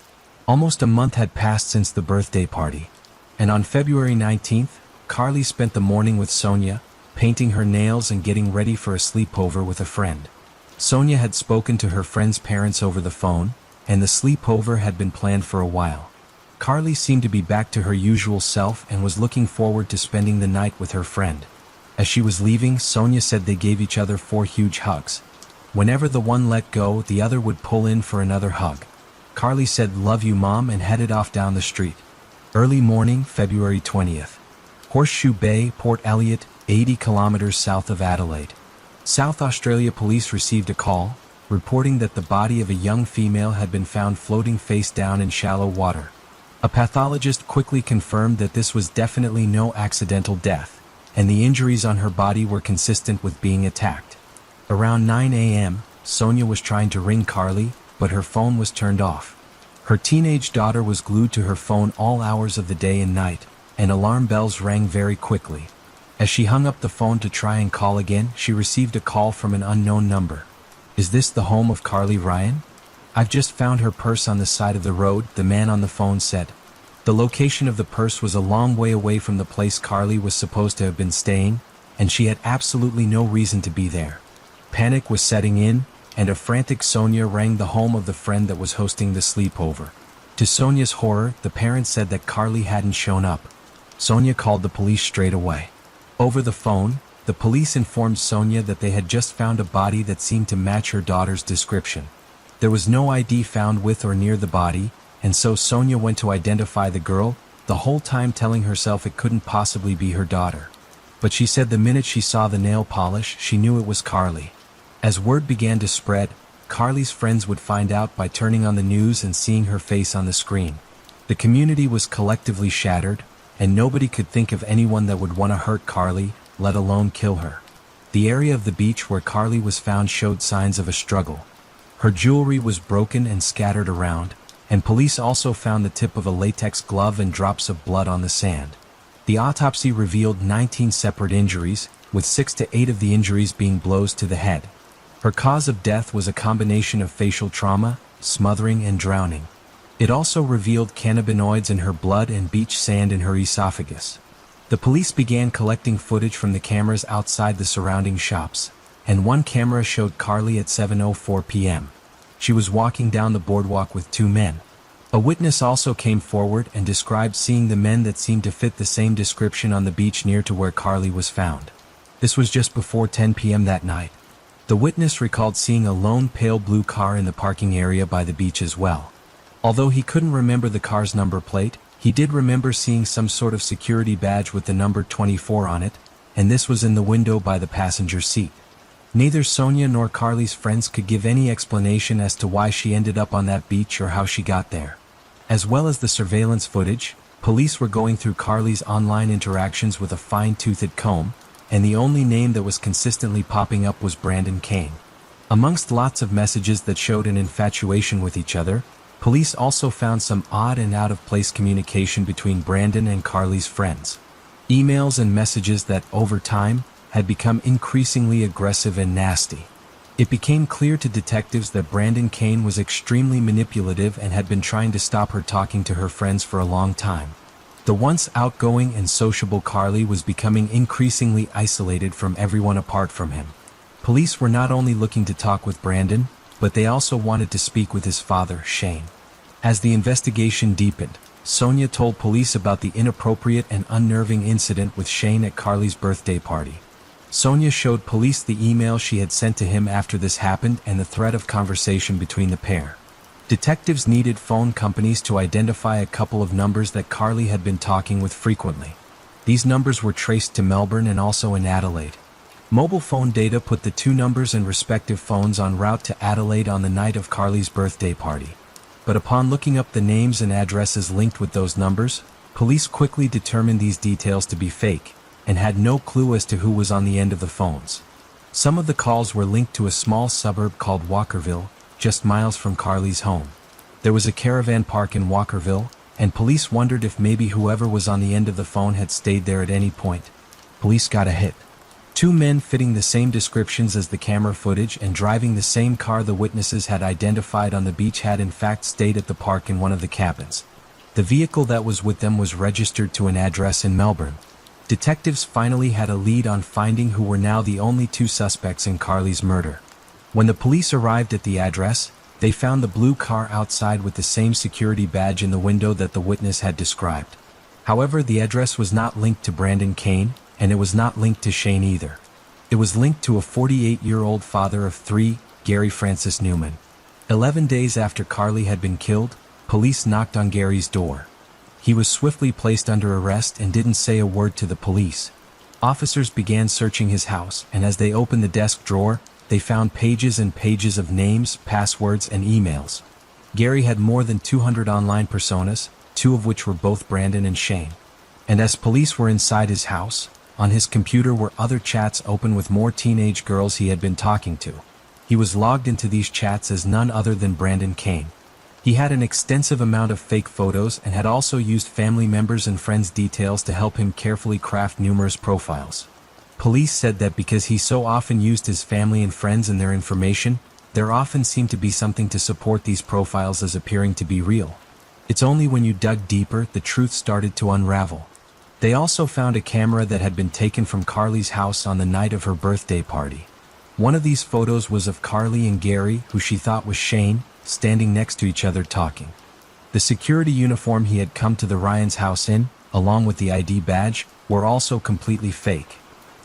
Almost a month had passed since the birthday party, and on February 19th, Carly spent the morning with Sonia, painting her nails and getting ready for a sleepover with a friend. Sonia had spoken to her friend's parents over the phone, and the sleepover had been planned for a while. Carly seemed to be back to her usual self and was looking forward to spending the night with her friend. As she was leaving, Sonia said they gave each other 4 huge hugs. Whenever the one let go, the other would pull in for another hug. Carly said, "Love you, Mom," and headed off down the street. Early morning, February 20th. Horseshoe Bay, Port Elliot, 80 kilometers south of Adelaide. South Australia police received a call, reporting that the body of a young female had been found floating face down in shallow water. A pathologist quickly confirmed that this was definitely no accidental death, and the injuries on her body were consistent with being attacked. Around 9 a.m., Sonia was trying to ring Carly, but her phone was turned off. Her teenage daughter was glued to her phone all hours of the day and night, and alarm bells rang very quickly. As she hung up the phone to try and call again, she received a call from an unknown number. "Is this the home of Carly Ryan? I've just found her purse on the side of the road," the man on the phone said. The location of the purse was a long way away from the place Carly was supposed to have been staying, and she had absolutely no reason to be there. Panic was setting in, and a frantic Sonia rang the home of the friend that was hosting the sleepover. To Sonia's horror, the parents said that Carly hadn't shown up. Sonia called the police straight away. Over the phone, the police informed Sonia that they had just found a body that seemed to match her daughter's description. There was no ID found with or near the body, and so Sonia went to identify the girl, the whole time telling herself it couldn't possibly be her daughter. But she said the minute she saw the nail polish, she knew it was Carly. As word began to spread, Carly's friends would find out by turning on the news and seeing her face on the screen. The community was collectively shattered, and nobody could think of anyone that would want to hurt Carly, let alone kill her. The area of the beach where Carly was found showed signs of a struggle. Her jewelry was broken and scattered around, and police also found the tip of a latex glove and drops of blood on the sand. The autopsy revealed 19 separate injuries, with 6 to 8 of the injuries being blows to the head. Her cause of death was a combination of facial trauma, smothering, and drowning. It also revealed cannabinoids in her blood and beach sand in her esophagus. The police began collecting footage from the cameras outside the surrounding shops, and one camera showed Carly at 7:04 p.m. She was walking down the boardwalk with 2 men. A witness also came forward and described seeing the men that seemed to fit the same description on the beach near to where Carly was found. This was just before 10 p.m. that night. The witness recalled seeing a lone pale blue car in the parking area by the beach as well. Although he couldn't remember the car's number plate, he did remember seeing some sort of security badge with the number 24 on it, and this was in the window by the passenger seat. Neither Sonia nor Carly's friends could give any explanation as to why she ended up on that beach or how she got there. As well as the surveillance footage, police were going through Carly's online interactions with a fine-toothed comb, and the only name that was consistently popping up was Brandon Kane. Amongst lots of messages that showed an infatuation with each other, police also found some odd and out-of-place communication between Brandon and Carly's friends. Emails and messages that, over time, had become increasingly aggressive and nasty. It became clear to detectives that Brandon Kane was extremely manipulative and had been trying to stop her talking to her friends for a long time. The once outgoing and sociable Carly was becoming increasingly isolated from everyone apart from him. Police were not only looking to talk with Brandon, but they also wanted to speak with his father, Shane. As the investigation deepened, Sonia told police about the inappropriate and unnerving incident with Shane at Carly's birthday party. Sonia showed police the email she had sent to him after this happened and the thread of conversation between the pair. Detectives needed phone companies to identify a couple of numbers that Carly had been talking with frequently. These numbers were traced to Melbourne and also in Adelaide. Mobile phone data put the 2 numbers and respective phones en route to Adelaide on the night of Carly's birthday party. But upon looking up the names and addresses linked with those numbers, police quickly determined these details to be fake, and had no clue as to who was on the end of the phones. Some of the calls were linked to a small suburb called Walkerville, just miles from Carly's home. There was a caravan park in Walkerville, and police wondered if maybe whoever was on the end of the phone had stayed there at any point. Police got a hit. 2 men fitting the same descriptions as the camera footage and driving the same car the witnesses had identified on the beach had in fact stayed at the park in one of the cabins. The vehicle that was with them was registered to an address in Melbourne. Detectives finally had a lead on finding who were now the only two suspects in Carly's murder. When the police arrived at the address, they found the blue car outside with the same security badge in the window that the witness had described. However, the address was not linked to Brandon Kane, and it was not linked to Shane either. It was linked to a 48-year-old father of three, Gary Francis Newman. 11 days after Carly had been killed, police knocked on Gary's door. He was swiftly placed under arrest and didn't say a word to the police. Officers began searching his house, and as they opened the desk drawer, they found pages and pages of names, passwords, and emails. Gary had more than 200 online personas, two of which were both Brandon and Shane. And as police were inside his house, on his computer were other chats open with more teenage girls he had been talking to. He was logged into these chats as none other than Brandon Kane. He had an extensive amount of fake photos and had also used family members' and friends' details to help him carefully craft numerous profiles. Police said that because he so often used his family and friends and their information, there often seemed to be something to support these profiles as appearing to be real. It's only when you dug deeper the truth started to unravel. They also found a camera that had been taken from Carly's house on the night of her birthday party. One of these photos was of Carly and Gary, who she thought was Shane, standing next to each other talking. The security uniform he had come to the Ryans' house in, along with the ID badge, were also completely fake.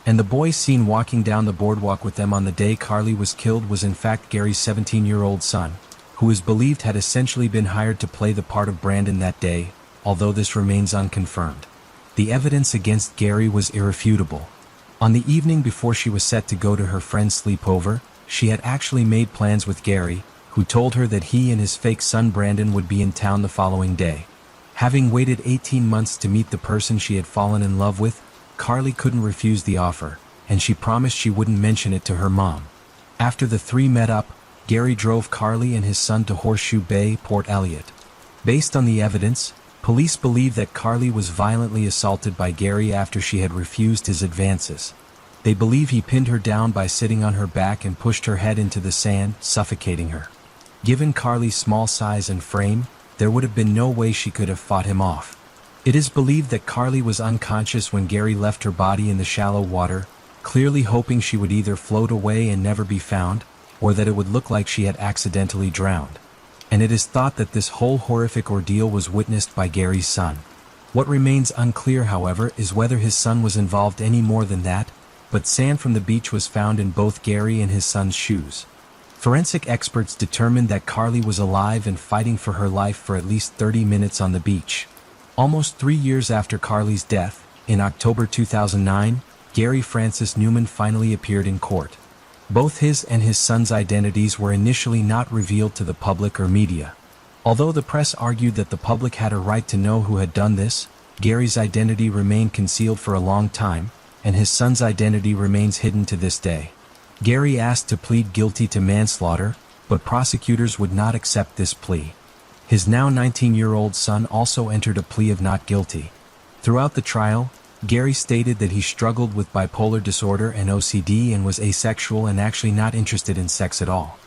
And the boy seen walking down the boardwalk with them on the day Carly was killed was in fact Gary's 17-year-old son, who is believed had essentially been hired to play the part of Brandon that day, although this remains unconfirmed. The evidence against Gary was irrefutable. On the evening before she was set to go to her friend's sleepover, she had actually made plans with Gary, who told her that he and his fake son Brandon would be in town the following day. Having waited 18 months to meet the person she had fallen in love with, Carly couldn't refuse the offer, and she promised she wouldn't mention it to her mom. After the three met up, Gary drove Carly and his son to Horseshoe Bay, Port Elliot. Based on the evidence, police believe that Carly was violently assaulted by Gary after she had refused his advances. They believe he pinned her down by sitting on her back and pushed her head into the sand, suffocating her. Given Carly's small size and frame, there would have been no way she could have fought him off. It is believed that Carly was unconscious when Gary left her body in the shallow water, clearly hoping she would either float away and never be found, or that it would look like she had accidentally drowned. And it is thought that this whole horrific ordeal was witnessed by Gary's son. What remains unclear, however, is whether his son was involved any more than that, but sand from the beach was found in both Gary and his son's shoes. Forensic experts determined that Carly was alive and fighting for her life for at least 30 minutes on the beach. Almost 3 years after Carly's death, in October 2009, Gary Francis Newman finally appeared in court. Both his and his son's identities were initially not revealed to the public or media. Although the press argued that the public had a right to know who had done this, Gary's identity remained concealed for a long time, and his son's identity remains hidden to this day. Gary asked to plead guilty to manslaughter, but prosecutors would not accept this plea. His now 19-year-old son also entered a plea of not guilty. Throughout the trial, Gary stated that he struggled with bipolar disorder and OCD and was asexual and actually not interested in sex at all.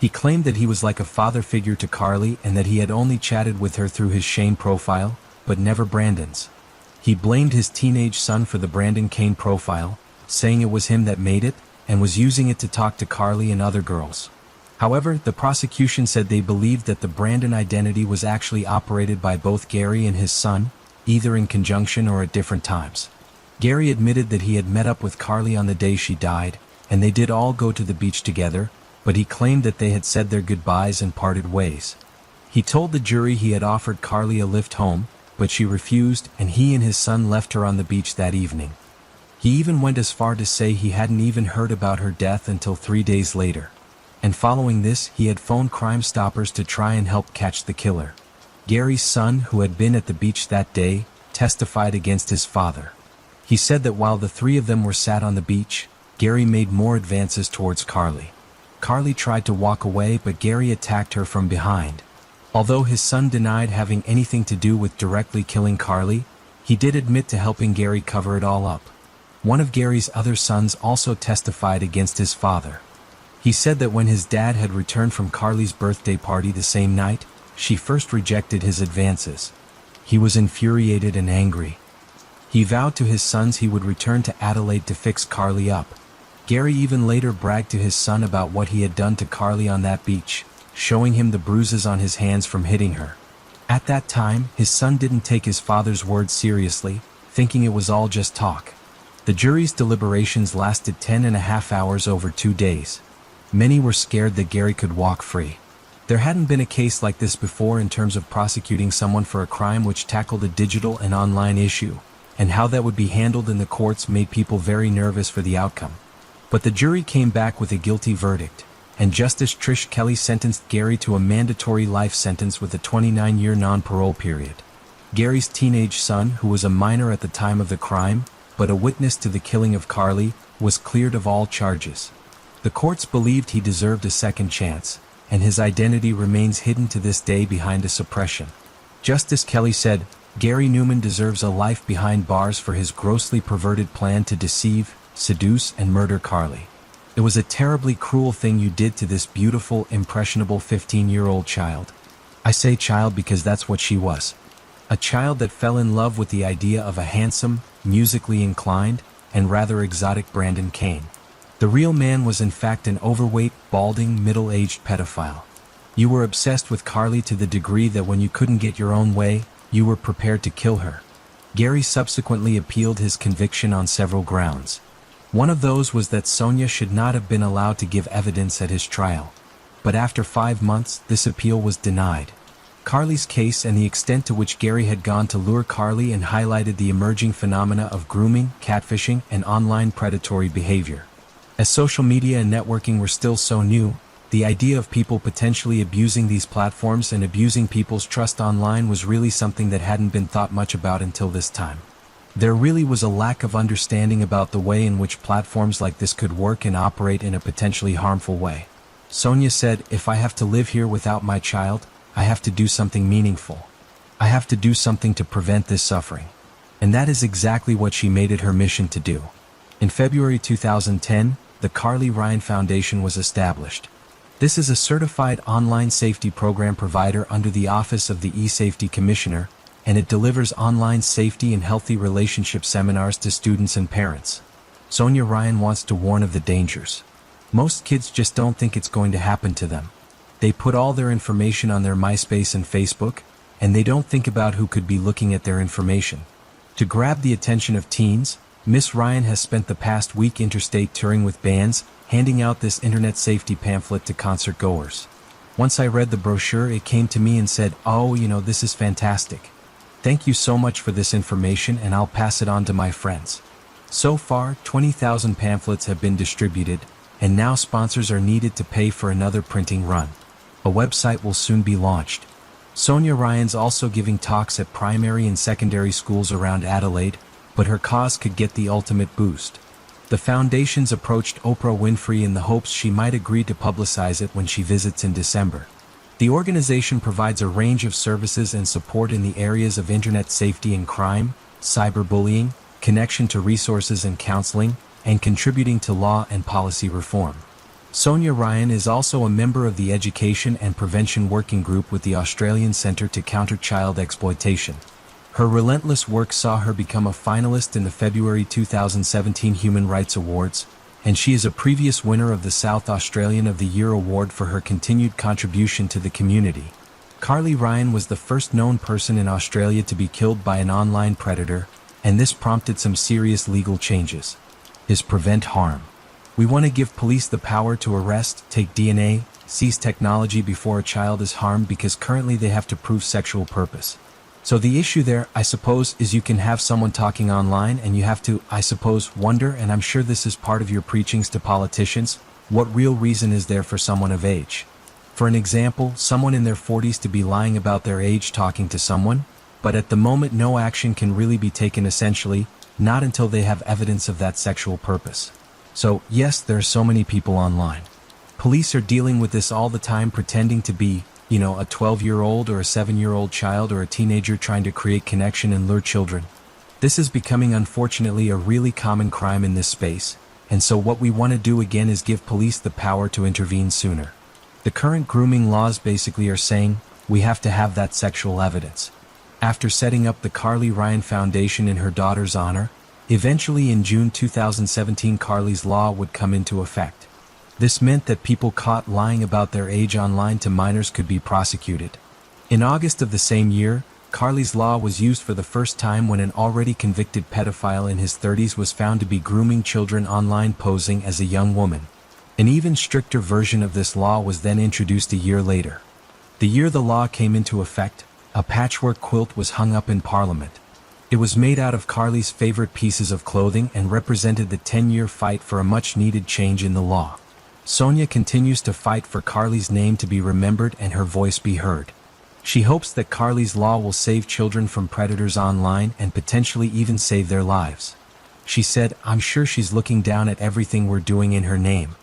He claimed that he was like a father figure to Carly and that he had only chatted with her through his Shane profile, but never Brandon's. He blamed his teenage son for the Brandon Kane profile, saying it was him that made it, and was using it to talk to Carly and other girls. However, the prosecution said they believed that the Brandon identity was actually operated by both Gary and his son, either in conjunction or at different times. Gary admitted that he had met up with Carly on the day she died, and they did all go to the beach together, but he claimed that they had said their goodbyes and parted ways. He told the jury he had offered Carly a lift home, but she refused, and he and his son left her on the beach that evening. He even went as far to say he hadn't even heard about her death until 3 days later. And following this, he had phoned Crime Stoppers to try and help catch the killer. Gary's son, who had been at the beach that day, testified against his father. He said that while the three of them were sat on the beach, Gary made more advances towards Carly. Carly tried to walk away, but Gary attacked her from behind. Although his son denied having anything to do with directly killing Carly, he did admit to helping Gary cover it all up. One of Gary's other sons also testified against his father. He said that when his dad had returned from Carly's birthday party the same night, she first rejected his advances. He was infuriated and angry. He vowed to his sons he would return to Adelaide to fix Carly up. Gary even later bragged to his son about what he had done to Carly on that beach, showing him the bruises on his hands from hitting her. At that time, his son didn't take his father's words seriously, thinking it was all just talk. The jury's deliberations lasted 10.5 hours over 2 days. Many were scared that Gary could walk free. There hadn't been a case like this before in terms of prosecuting someone for a crime which tackled a digital and online issue, and how that would be handled in the courts made people very nervous for the outcome. But the jury came back with a guilty verdict, and Justice Trish Kelly sentenced Gary to a mandatory life sentence with a 29-year non-parole period. Gary's teenage son, who was a minor at the time of the crime, but a witness to the killing of Carly, was cleared of all charges. The courts believed he deserved a second chance, and his identity remains hidden to this day behind a suppression. Justice Kelly said, "Gary Newman deserves a life behind bars for his grossly perverted plan to deceive, seduce, and murder Carly. It was a terribly cruel thing you did to this beautiful, impressionable 15-year-old child." I say child because that's what she was. A child that fell in love with the idea of a handsome, musically inclined, and rather exotic Brandon Kane. The real man was in fact an overweight, balding, middle-aged pedophile. You were obsessed with Carly to the degree that when you couldn't get your own way, you were prepared to kill her. Gary subsequently appealed his conviction on several grounds. One of those was that Sonia should not have been allowed to give evidence at his trial. But after 5 months, this appeal was denied. Carly's case and the extent to which Gary had gone to lure Carly and highlighted the emerging phenomena of grooming, catfishing, and online predatory behavior. As social media and networking were still so new, the idea of people potentially abusing these platforms and abusing people's trust online was really something that hadn't been thought much about until this time. There really was a lack of understanding about the way in which platforms like this could work and operate in a potentially harmful way. Sonia said, "If I have to live here without my child, I have to do something meaningful. I have to do something to prevent this suffering." And that is exactly what she made it her mission to do. In February 2010, the Carly Ryan Foundation was established. This is a certified online safety program provider under the Office of the E-Safety Commissioner, and it delivers online safety and healthy relationship seminars to students and parents. Sonia Ryan wants to warn of the dangers. Most kids just don't think it's going to happen to them. They put all their information on their MySpace and Facebook, and they don't think about who could be looking at their information. To grab the attention of teens, Miss Ryan has spent the past week interstate touring with bands, handing out this internet safety pamphlet to concert goers. Once I read the brochure, it came to me and said, "Oh, this is fantastic. Thank you so much for this information, and I'll pass it on to my friends." So far, 20,000 pamphlets have been distributed, and now sponsors are needed to pay for another printing run. A website will soon be launched. Sonia Ryan's also giving talks at primary and secondary schools around Adelaide, but her cause could get the ultimate boost. The foundation's approached Oprah Winfrey in the hopes she might agree to publicize it when she visits in December. The organization provides a range of services and support in the areas of internet safety and crime, cyberbullying, connection to resources and counseling, and contributing to law and policy reform. Sonia Ryan is also a member of the Education and Prevention Working Group with the Australian Centre to Counter Child Exploitation. Her relentless work saw her become a finalist in the February 2017 Human Rights Awards, and she is a previous winner of the South Australian of the Year Award for her continued contribution to the community. Carly Ryan was the first known person in Australia to be killed by an online predator, and this prompted some serious legal changes. Is prevent harm. We want to give police the power to arrest, take DNA, seize technology before a child is harmed because currently they have to prove sexual purpose. So the issue there, I suppose, is you can have someone talking online and you have to, I suppose, wonder, and I'm sure this is part of your preachings to politicians, what real reason is there for someone of age? For an example, someone in their 40s to be lying about their age talking to someone, but at the moment no action can really be taken essentially, not until they have evidence of that sexual purpose. So, yes, there are so many people online. Police are dealing with this all the time, pretending to be, a 12-year-old or a 7-year-old child or a teenager trying to create connection and lure children. This is becoming, unfortunately, a really common crime in this space, and so what we want to do again is give police the power to intervene sooner. The current grooming laws basically are saying, we have to have that sexual evidence. after setting up the Carly Ryan Foundation in her daughter's honor. Eventually in June 2017, Carly's law would come into effect. This meant that people caught lying about their age online to minors could be prosecuted. In August of the same year, Carly's law was used for the first time when an already convicted pedophile in his 30s was found to be grooming children online posing as a young woman. An even stricter version of this law was then introduced a year later. The year the law came into effect, a patchwork quilt was hung up in Parliament. It was made out of Carly's favorite pieces of clothing and represented the 10-year fight for a much-needed change in the law. Sonia continues to fight for Carly's name to be remembered and her voice be heard. She hopes that Carly's law will save children from predators online and potentially even save their lives. She said, "I'm sure she's looking down at everything we're doing in her name.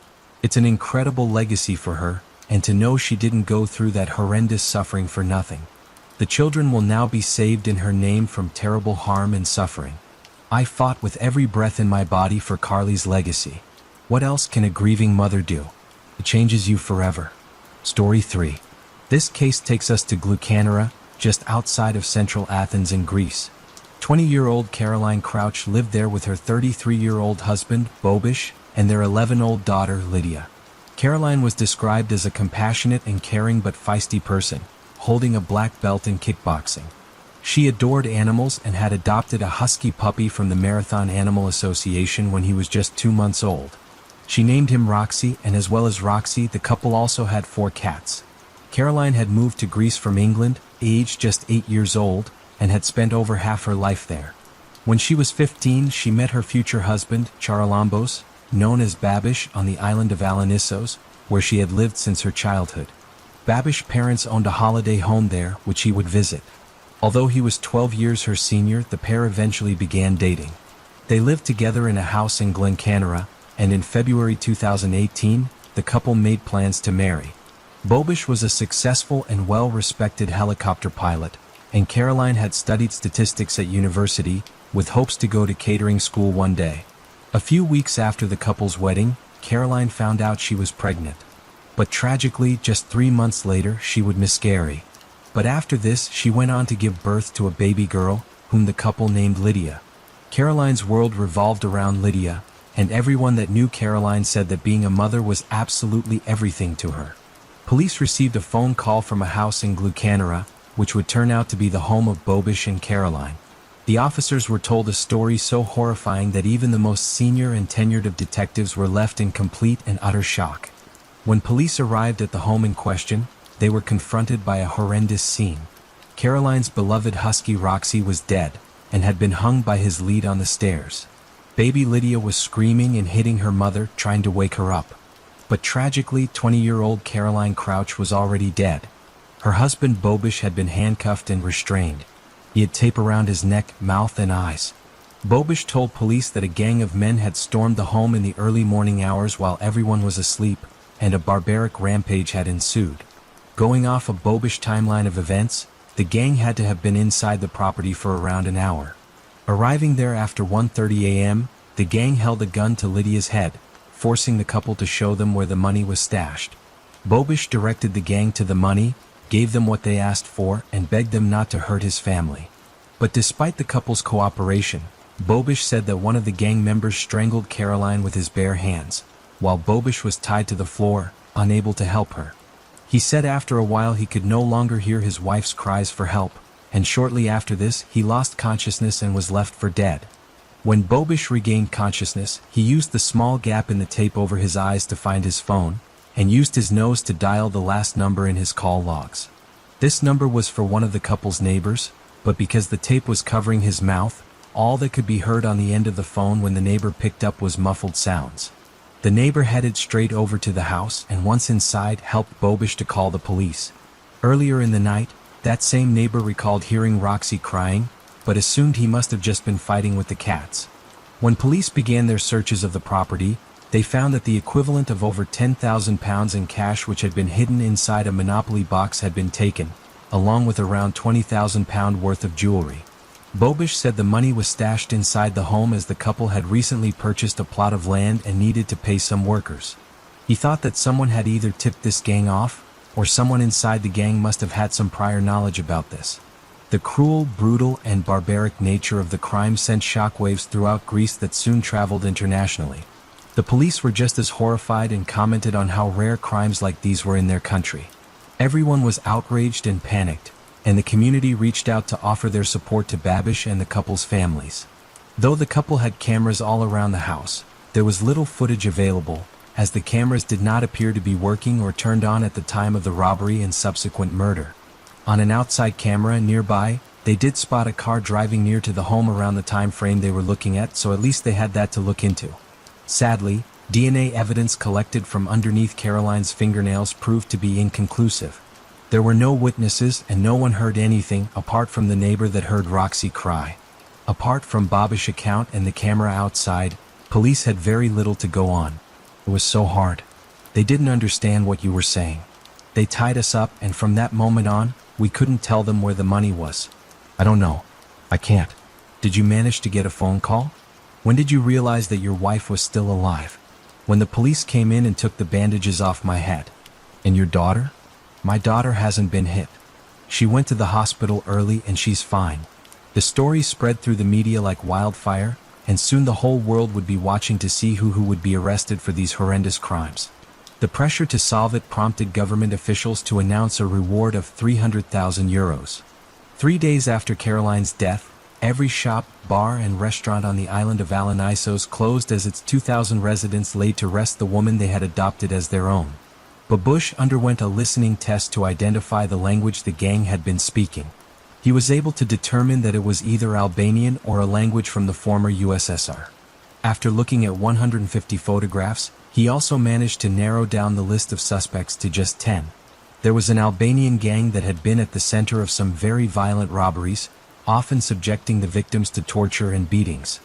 It's an incredible legacy for her, and to know she didn't go through that horrendous suffering for nothing. The children will now be saved in her name from terrible harm and suffering. I fought with every breath in my body for Carly's legacy. What else can a grieving mother do? It changes you forever." Story 3. This case takes us to Glucanera, just outside of central Athens in Greece. 20-year-old Caroline Crouch lived there with her 33-year-old husband, Bobish, and their 11-year-old daughter, Lydia. Caroline was described as a compassionate and caring but feisty person, holding a black belt in kickboxing. She adored animals and had adopted a husky puppy from the Marathon Animal Association when he was just 2 months old. She named him Roxy, and as well as Roxy, the couple also had 4 cats. Caroline had moved to Greece from England, aged just 8 years old, and had spent over half her life there. When she was 15, she met her future husband, Charalambos, known as Babish, on the island of Alonissos, where she had lived since her childhood. Babish's parents owned a holiday home there, which he would visit. Although he was 12 years her senior, the pair eventually began dating. They lived together in a house in Glencanera, and in February 2018, the couple made plans to marry. Bobish was a successful and well-respected helicopter pilot, and Caroline had studied statistics at university, with hopes to go to catering school one day. A few weeks after the couple's wedding, Caroline found out she was pregnant. But tragically, just 3 months later, she would miscarry. But after this, she went on to give birth to a baby girl, whom the couple named Lydia. Caroline's world revolved around Lydia, and everyone that knew Caroline said that being a mother was absolutely everything to her. Police received a phone call from a house in Glucanera, which would turn out to be the home of Bobish and Caroline. The officers were told a story so horrifying that even the most senior and tenured of detectives were left in complete and utter shock. When police arrived at the home in question, they were confronted by a horrendous scene. Caroline's beloved husky Roxy was dead, and had been hung by his lead on the stairs. Baby Lydia was screaming and hitting her mother, trying to wake her up. But tragically, 20-year-old Caroline Crouch was already dead. Her husband Bobish had been handcuffed and restrained. He had tape around his neck, mouth, and eyes. Bobish told police that a gang of men had stormed the home in the early morning hours while everyone was asleep, and a barbaric rampage had ensued. Going off a Bobish timeline of events, the gang had to have been inside the property for around an hour. Arriving there after 1:30 a.m., the gang held a gun to Lydia's head, forcing the couple to show them where the money was stashed. Bobish directed the gang to the money, gave them what they asked for, and begged them not to hurt his family. But despite the couple's cooperation, Bobish said that one of the gang members strangled Caroline with his bare hands, while Bobish was tied to the floor, unable to help her. He said after a while he could no longer hear his wife's cries for help, and shortly after this he lost consciousness and was left for dead. When Bobish regained consciousness, he used the small gap in the tape over his eyes to find his phone, and used his nose to dial the last number in his call logs. This number was for one of the couple's neighbors, but because the tape was covering his mouth, all that could be heard on the end of the phone when the neighbor picked up was muffled sounds. The neighbor headed straight over to the house and once inside helped Bobish to call the police. Earlier in the night, that same neighbor recalled hearing Roxy crying, but assumed he must have just been fighting with the cats. When police began their searches of the property, they found that the equivalent of over £10,000 in cash which had been hidden inside a Monopoly box had been taken, along with around £20,000 worth of jewelry. Bobish said the money was stashed inside the home as the couple had recently purchased a plot of land and needed to pay some workers. He thought that someone had either tipped this gang off, or someone inside the gang must have had some prior knowledge about this. The cruel, brutal, and barbaric nature of the crime sent shockwaves throughout Greece that soon traveled internationally. The police were just as horrified and commented on how rare crimes like these were in their country. Everyone was outraged and panicked, and the community reached out to offer their support to Babiš and the couple's families. Though the couple had cameras all around the house, there was little footage available, as the cameras did not appear to be working or turned on at the time of the robbery and subsequent murder. On an outside camera nearby, they did spot a car driving near to the home around the time frame they were looking at, so at least they had that to look into. Sadly, DNA evidence collected from underneath Caroline's fingernails proved to be inconclusive. There were no witnesses and no one heard anything apart from the neighbor that heard Roxy cry. Apart from Babiš's account and the camera outside, police had very little to go on. It was so hard. They didn't understand what you were saying. They tied us up, and from that moment on, we couldn't tell them where the money was. I don't know. I can't. Did you manage to get a phone call? When did you realize that your wife was still alive? When the police came in and took the bandages off my head. And your daughter? My daughter hasn't been hit. She went to the hospital early and she's fine. The story spread through the media like wildfire, and soon the whole world would be watching to see who would be arrested for these horrendous crimes. The pressure to solve it prompted government officials to announce a reward of €300,000. 3 days after Caroline's death, every shop, bar, and restaurant on the island of Alanisos closed as its 2,000 residents laid to rest the woman they had adopted as their own. Babiš underwent a listening test to identify the language the gang had been speaking. He was able to determine that it was either Albanian or a language from the former USSR. After looking at 150 photographs, he also managed to narrow down the list of suspects to just 10. There was an Albanian gang that had been at the center of some very violent robberies, often subjecting the victims to torture and beatings.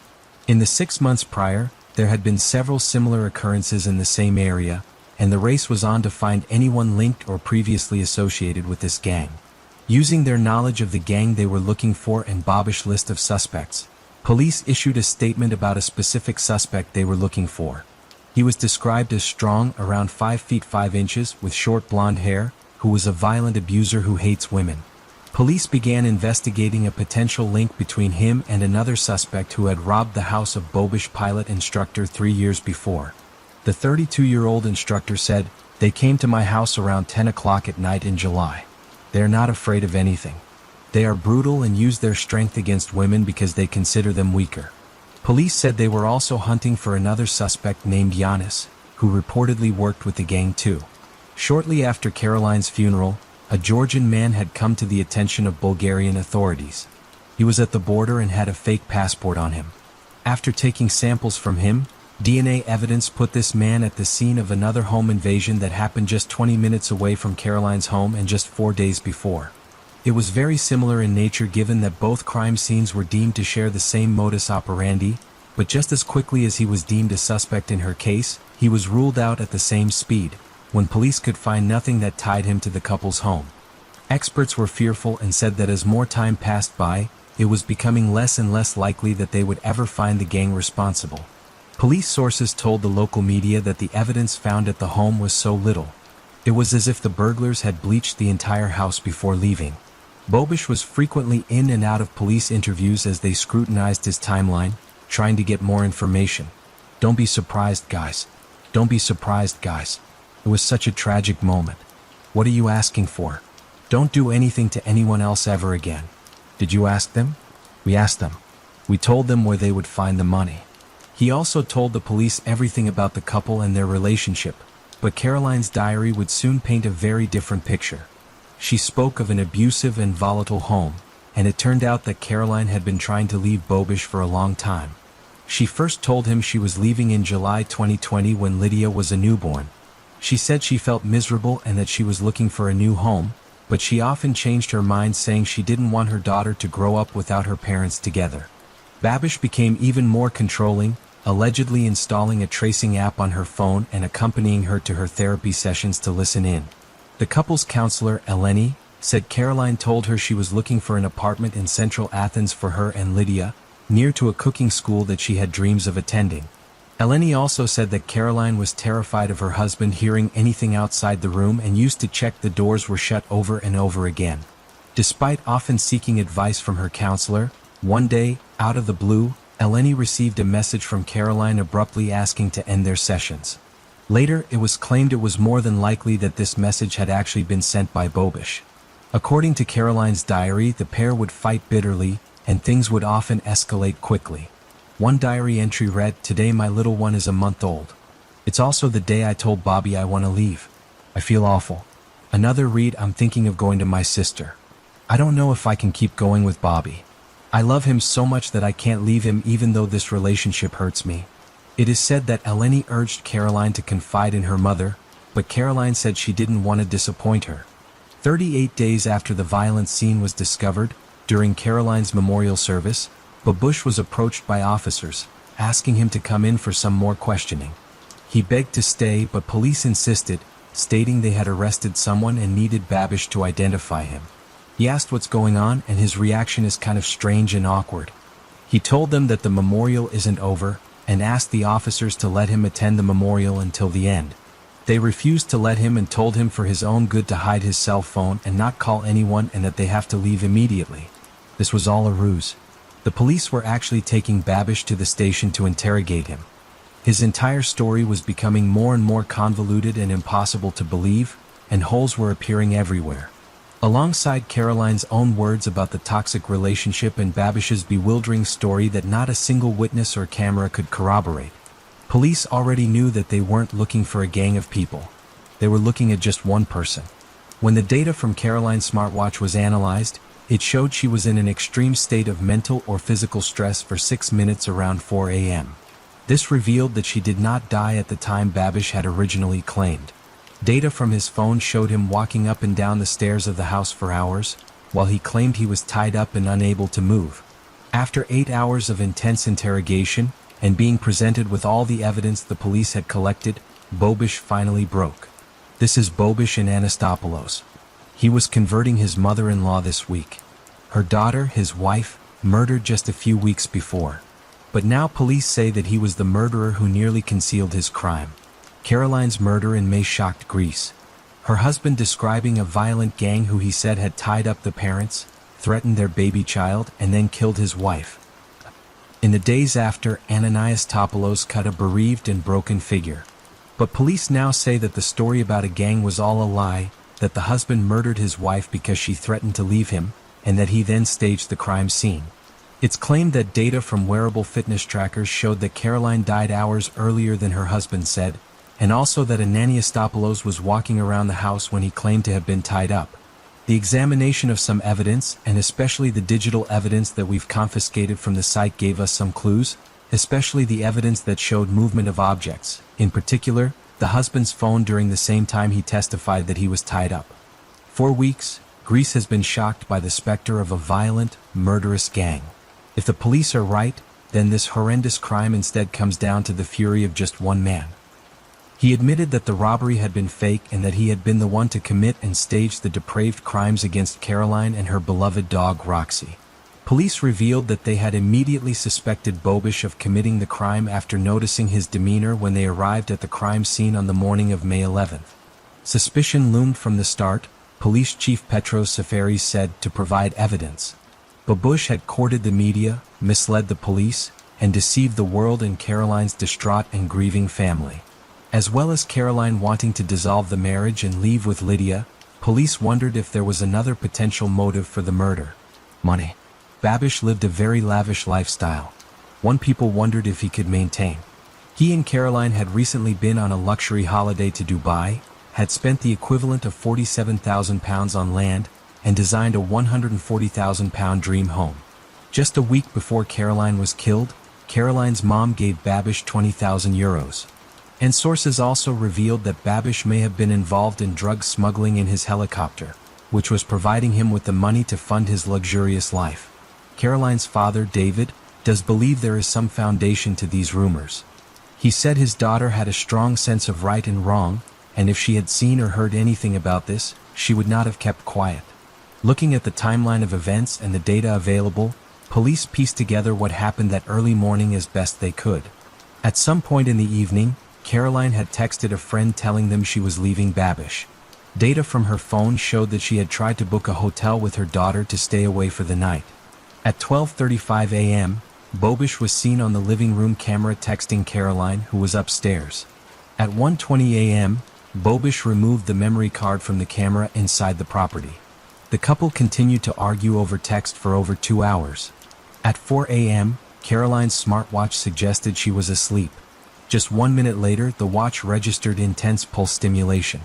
In the 6 months prior, there had been several similar occurrences in the same area, and the race was on to find anyone linked or previously associated with this gang. Using their knowledge of the gang they were looking for and Babiš's list of suspects, police issued a statement about a specific suspect they were looking for. He was described as strong, around 5 feet 5 inches, with short blonde hair, who was a violent abuser who hates women. Police began investigating a potential link between him and another suspect who had robbed the house of Babiš pilot instructor 3 years before. The 32-year-old instructor said, "They came to my house around 10 o'clock at night in July. They are not afraid of anything. They are brutal and use their strength against women because they consider them weaker." Police said they were also hunting for another suspect named Yanis, who reportedly worked with the gang too. Shortly after Caroline's funeral, a Georgian man had come to the attention of Bulgarian authorities. He was at the border and had a fake passport on him. After taking samples from him, DNA evidence put this man at the scene of another home invasion that happened just 20 minutes away from Caroline's home and just 4 days before. It was very similar in nature given that both crime scenes were deemed to share the same modus operandi, but just as quickly as he was deemed a suspect in her case, he was ruled out at the same speed, when police could find nothing that tied him to the couple's home. Experts were fearful and said that as more time passed by, it was becoming less and less likely that they would ever find the gang responsible. Police sources told the local media that the evidence found at the home was so little. It was as if the burglars had bleached the entire house before leaving. Babiš was frequently in and out of police interviews as they scrutinized his timeline, trying to get more information. Don't be surprised, guys. Don't be surprised, guys. It was such a tragic moment. What are you asking for? Don't do anything to anyone else ever again. Did you ask them? We asked them. We told them where they would find the money. He also told the police everything about the couple and their relationship, but Caroline's diary would soon paint a very different picture. She spoke of an abusive and volatile home, and it turned out that Caroline had been trying to leave Babiš for a long time. She first told him she was leaving in July 2020 when Lydia was a newborn. She said she felt miserable and that she was looking for a new home, but she often changed her mind, saying she didn't want her daughter to grow up without her parents together. Babiš became even more controlling, allegedly installing a tracing app on her phone and accompanying her to her therapy sessions to listen in. The couple's counselor, Eleni, said Caroline told her she was looking for an apartment in central Athens for her and Lydia, near to a cooking school that she had dreams of attending. Eleni also said that Caroline was terrified of her husband hearing anything outside the room and used to check the doors were shut over and over again. Despite often seeking advice from her counselor, one day, out of the blue, Eleni received a message from Caroline abruptly asking to end their sessions. Later, it was claimed it was more than likely that this message had actually been sent by Bobish. According to Caroline's diary, the pair would fight bitterly, and things would often escalate quickly. One diary entry read, "Today my little one is a month old. It's also the day I told Bobby I want to leave. I feel awful." Another read, "I'm thinking of going to my sister. I don't know if I can keep going with Bobby. I love him so much that I can't leave him even though this relationship hurts me." It is said that Eleni urged Caroline to confide in her mother, but Caroline said she didn't want to disappoint her. 38 days after the violent scene was discovered, during Caroline's memorial service, Bobish was approached by officers, asking him to come in for some more questioning. He begged to stay, but police insisted, stating they had arrested someone and needed Babish to identify him. He asked what's going on, and his reaction is kind of strange and awkward. He told them that the memorial isn't over, and asked the officers to let him attend the memorial until the end. They refused to let him and told him for his own good to hide his cell phone and not call anyone, and that they have to leave immediately. This was all a ruse. The police were actually taking Babish to the station to interrogate him. His entire story was becoming more and more convoluted and impossible to believe, and holes were appearing everywhere. Alongside Caroline's own words about the toxic relationship and Babish's bewildering story that not a single witness or camera could corroborate, police already knew that they weren't looking for a gang of people. They were looking at just one person. When the data from Caroline's smartwatch was analyzed, it showed she was in an extreme state of mental or physical stress for 6 minutes around 4 a.m. This revealed that she did not die at the time Babish had originally claimed. Data from his phone showed him walking up and down the stairs of the house for hours, while he claimed he was tied up and unable to move. After 8 hours of intense interrogation, and being presented with all the evidence the police had collected, Bobish finally broke. This is Bobish and Anastopoulos. He was converting his mother-in-law this week. Her daughter, his wife, murdered just a few weeks before. But now police say that he was the murderer who nearly concealed his crime. Caroline's murder in May shocked Greece. Her husband describing a violent gang who he said had tied up the parents, threatened their baby child, and then killed his wife. In the days after, Anastopoulos cut a bereaved and broken figure. But police now say that the story about a gang was all a lie, that the husband murdered his wife because she threatened to leave him, and that he then staged the crime scene. It's claimed that data from wearable fitness trackers showed that Caroline died hours earlier than her husband said, and also that Anastopoulos was walking around the house when he claimed to have been tied up. The examination of some evidence, and especially the digital evidence that we've confiscated from the site, gave us some clues, especially the evidence that showed movement of objects, in particular, the husband's phone during the same time he testified that he was tied up. For weeks, Greece has been shocked by the specter of a violent, murderous gang. If the police are right, then this horrendous crime instead comes down to the fury of just one man. He admitted that the robbery had been fake and that he had been the one to commit and stage the depraved crimes against Caroline and her beloved dog Roxy. Police revealed that they had immediately suspected Bobish of committing the crime after noticing his demeanor when they arrived at the crime scene on the morning of May 11th. Suspicion loomed from the start, Police Chief Petros Safaris said, to provide evidence. Bobish had courted the media, misled the police, and deceived the world in Caroline's distraught and grieving family. As well as Caroline wanting to dissolve the marriage and leave with Lydia, police wondered if there was another potential motive for the murder. Money. Babish lived a very lavish lifestyle. One people wondered if he could maintain. He and Caroline had recently been on a luxury holiday to Dubai, had spent the equivalent of £47,000 on land, and designed a £140,000 dream home. Just a week before Caroline was killed, Caroline's mom gave Babish €20,000. And sources also revealed that Babish may have been involved in drug smuggling in his helicopter, which was providing him with the money to fund his luxurious life. Caroline's father, David, does believe there is some foundation to these rumors. He said his daughter had a strong sense of right and wrong, and if she had seen or heard anything about this, she would not have kept quiet. Looking at the timeline of events and the data available, police pieced together what happened that early morning as best they could. At some point in the evening, Caroline had texted a friend telling them she was leaving Babish. Data from her phone showed that she had tried to book a hotel with her daughter to stay away for the night. At 12:35 a.m., Bobish was seen on the living room camera texting Caroline, who was upstairs. At 1:20 a.m., Bobish removed the memory card from the camera inside the property. The couple continued to argue over text for over 2 hours. At 4 a.m., Caroline's smartwatch suggested she was asleep. Just 1 minute later, the watch registered intense pulse stimulation.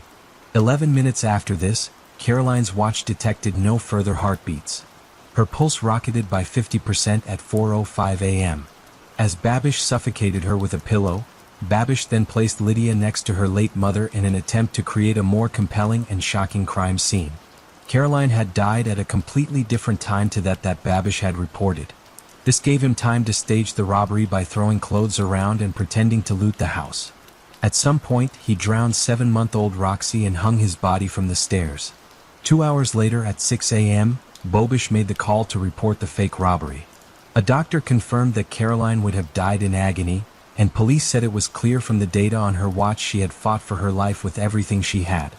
11 minutes after this, Caroline's watch detected no further heartbeats. Her pulse rocketed by 50% at 4:05 a.m. As Babish suffocated her with a pillow, Babish then placed Lydia next to her late mother in an attempt to create a more compelling and shocking crime scene. Caroline had died at a completely different time to that Babish had reported. This gave him time to stage the robbery by throwing clothes around and pretending to loot the house. At some point, he drowned 7-month-old Roxy and hung his body from the stairs. 2 hours later at 6 a.m., Bobish made the call to report the fake robbery. A doctor confirmed that Caroline would have died in agony, and police said it was clear from the data on her watch she had fought for her life with everything she had.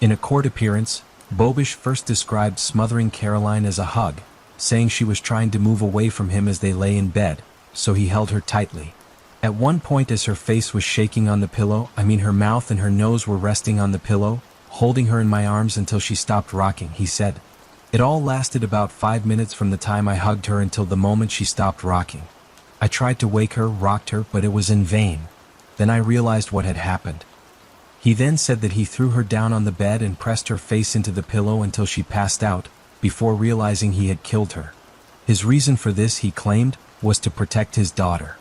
In a court appearance, Bobish first described smothering Caroline as a hug, saying she was trying to move away from him as they lay in bed, so he held her tightly. At one point, as her face was shaking on the pillow, her mouth and her nose were resting on the pillow, holding her in my arms until she stopped rocking, he said. It all lasted about 5 minutes from the time I hugged her until the moment she stopped rocking. I tried to wake her, rocked her, but it was in vain. Then I realized what had happened. He then said that he threw her down on the bed and pressed her face into the pillow until she passed out, before realizing he had killed her. His reason for this, he claimed, was to protect his daughter.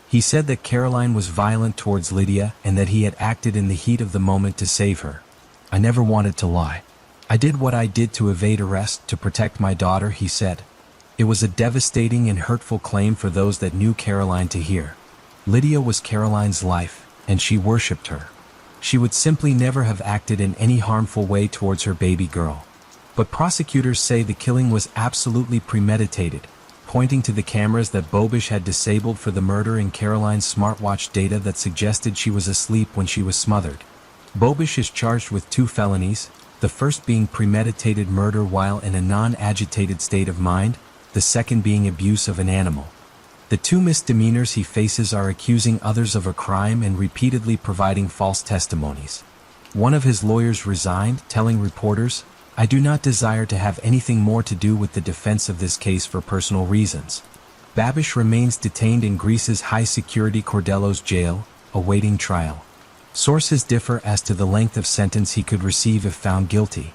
He said that Caroline was violent towards Lydia and that he had acted in the heat of the moment to save her. I never wanted to lie. I did what I did to evade arrest, to protect my daughter, he said. It was a devastating and hurtful claim for those that knew Caroline to hear. Lydia was Caroline's life, and she worshipped her. She would simply never have acted in any harmful way towards her baby girl. But prosecutors say the killing was absolutely premeditated, pointing to the cameras that Bobish had disabled for the murder in Caroline's smartwatch data that suggested she was asleep when she was smothered. Bobish is charged with 2 felonies, the first being premeditated murder while in a non-agitated state of mind, the second being abuse of an animal. The 2 misdemeanors he faces are accusing others of a crime and repeatedly providing false testimonies. One of his lawyers resigned, telling reporters, "I do not desire to have anything more to do with the defense of this case for personal reasons." Babish remains detained in Greece's high-security Kordelos jail, awaiting trial. Sources differ as to the length of sentence he could receive if found guilty,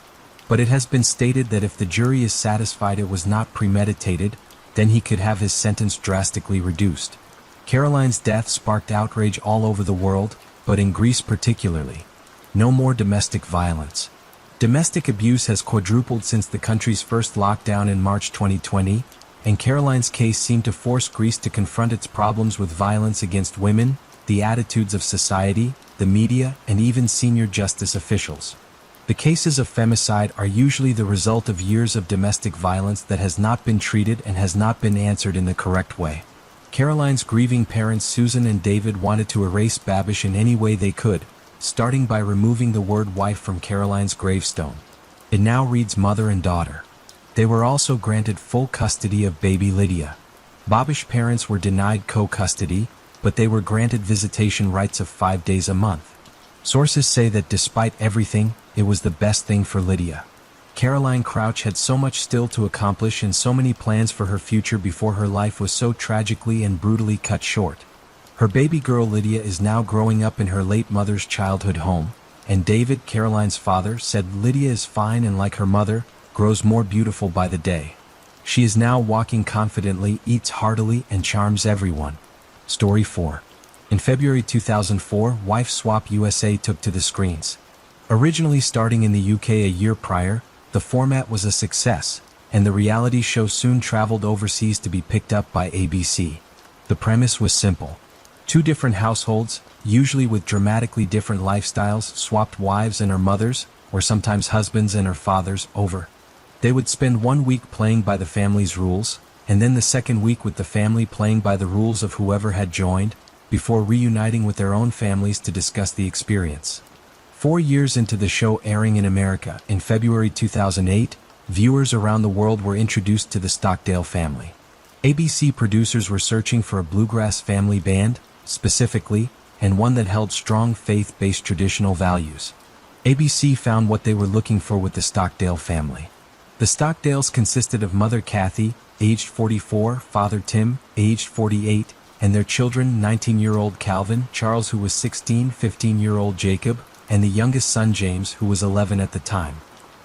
but it has been stated that if the jury is satisfied it was not premeditated, then he could have his sentence drastically reduced. Caroline's death sparked outrage all over the world, but in Greece particularly. No more domestic violence. Domestic abuse has quadrupled since the country's first lockdown in March 2020, and Caroline's case seemed to force Greece to confront its problems with violence against women, the attitudes of society, the media, and even senior justice officials. The cases of femicide are usually the result of years of domestic violence that has not been treated and has not been answered in the correct way. Caroline's grieving parents Susan and David wanted to erase Babish in any way they could, starting by removing the word wife from Caroline's gravestone. It now reads mother and daughter. They were also granted full custody of baby Lydia. Babish parents were denied co-custody, but they were granted visitation rights of 5 days a month. Sources say that despite everything, it was the best thing for Lydia. Caroline Crouch had so much still to accomplish and so many plans for her future before her life was so tragically and brutally cut short. Her baby girl Lydia is now growing up in her late mother's childhood home, and David, Caroline's father, said Lydia is fine and, like her mother, grows more beautiful by the day. She is now walking confidently, eats heartily, and charms everyone. Story 4. In February 2004, Wife Swap USA took to the screens. Originally starting in the UK a year prior, the format was a success, and the reality show soon traveled overseas to be picked up by ABC. The premise was simple. 2 different households, usually with dramatically different lifestyles, swapped wives and her mothers, or sometimes husbands and her fathers, over. They would spend 1 week playing by the family's rules, and then the second week with the family playing by the rules of whoever had joined, before reuniting with their own families to discuss the experience. 4 years into the show airing in America, in February 2008, viewers around the world were introduced to the Stockdale family. ABC producers were searching for a bluegrass family band, specifically, and one that held strong faith-based traditional values. ABC found what they were looking for with the Stockdale family. The Stockdales consisted of Mother Kathy, aged 44, Father Tim, aged 48, and their children 19-year-old Calvin, Charles who was 16, 15-year-old Jacob, and the youngest son James who was 11 at the time.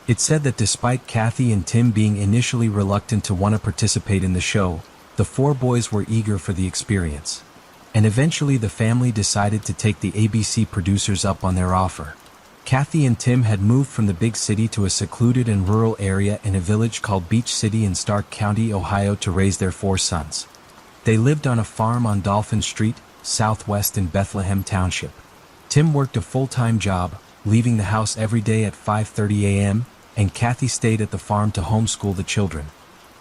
It's said that despite Kathy and Tim being initially reluctant to want to participate in the show, the four boys were eager for the experience. And eventually the family decided to take the ABC producers up on their offer. Kathy and Tim had moved from the big city to a secluded and rural area in a village called Beach City in Stark County, Ohio to raise their four sons. They lived on a farm on Dolphin Street, southwest in Bethlehem Township. Tim worked a full-time job, leaving the house every day at 5:30 a.m., and Kathy stayed at the farm to homeschool the children.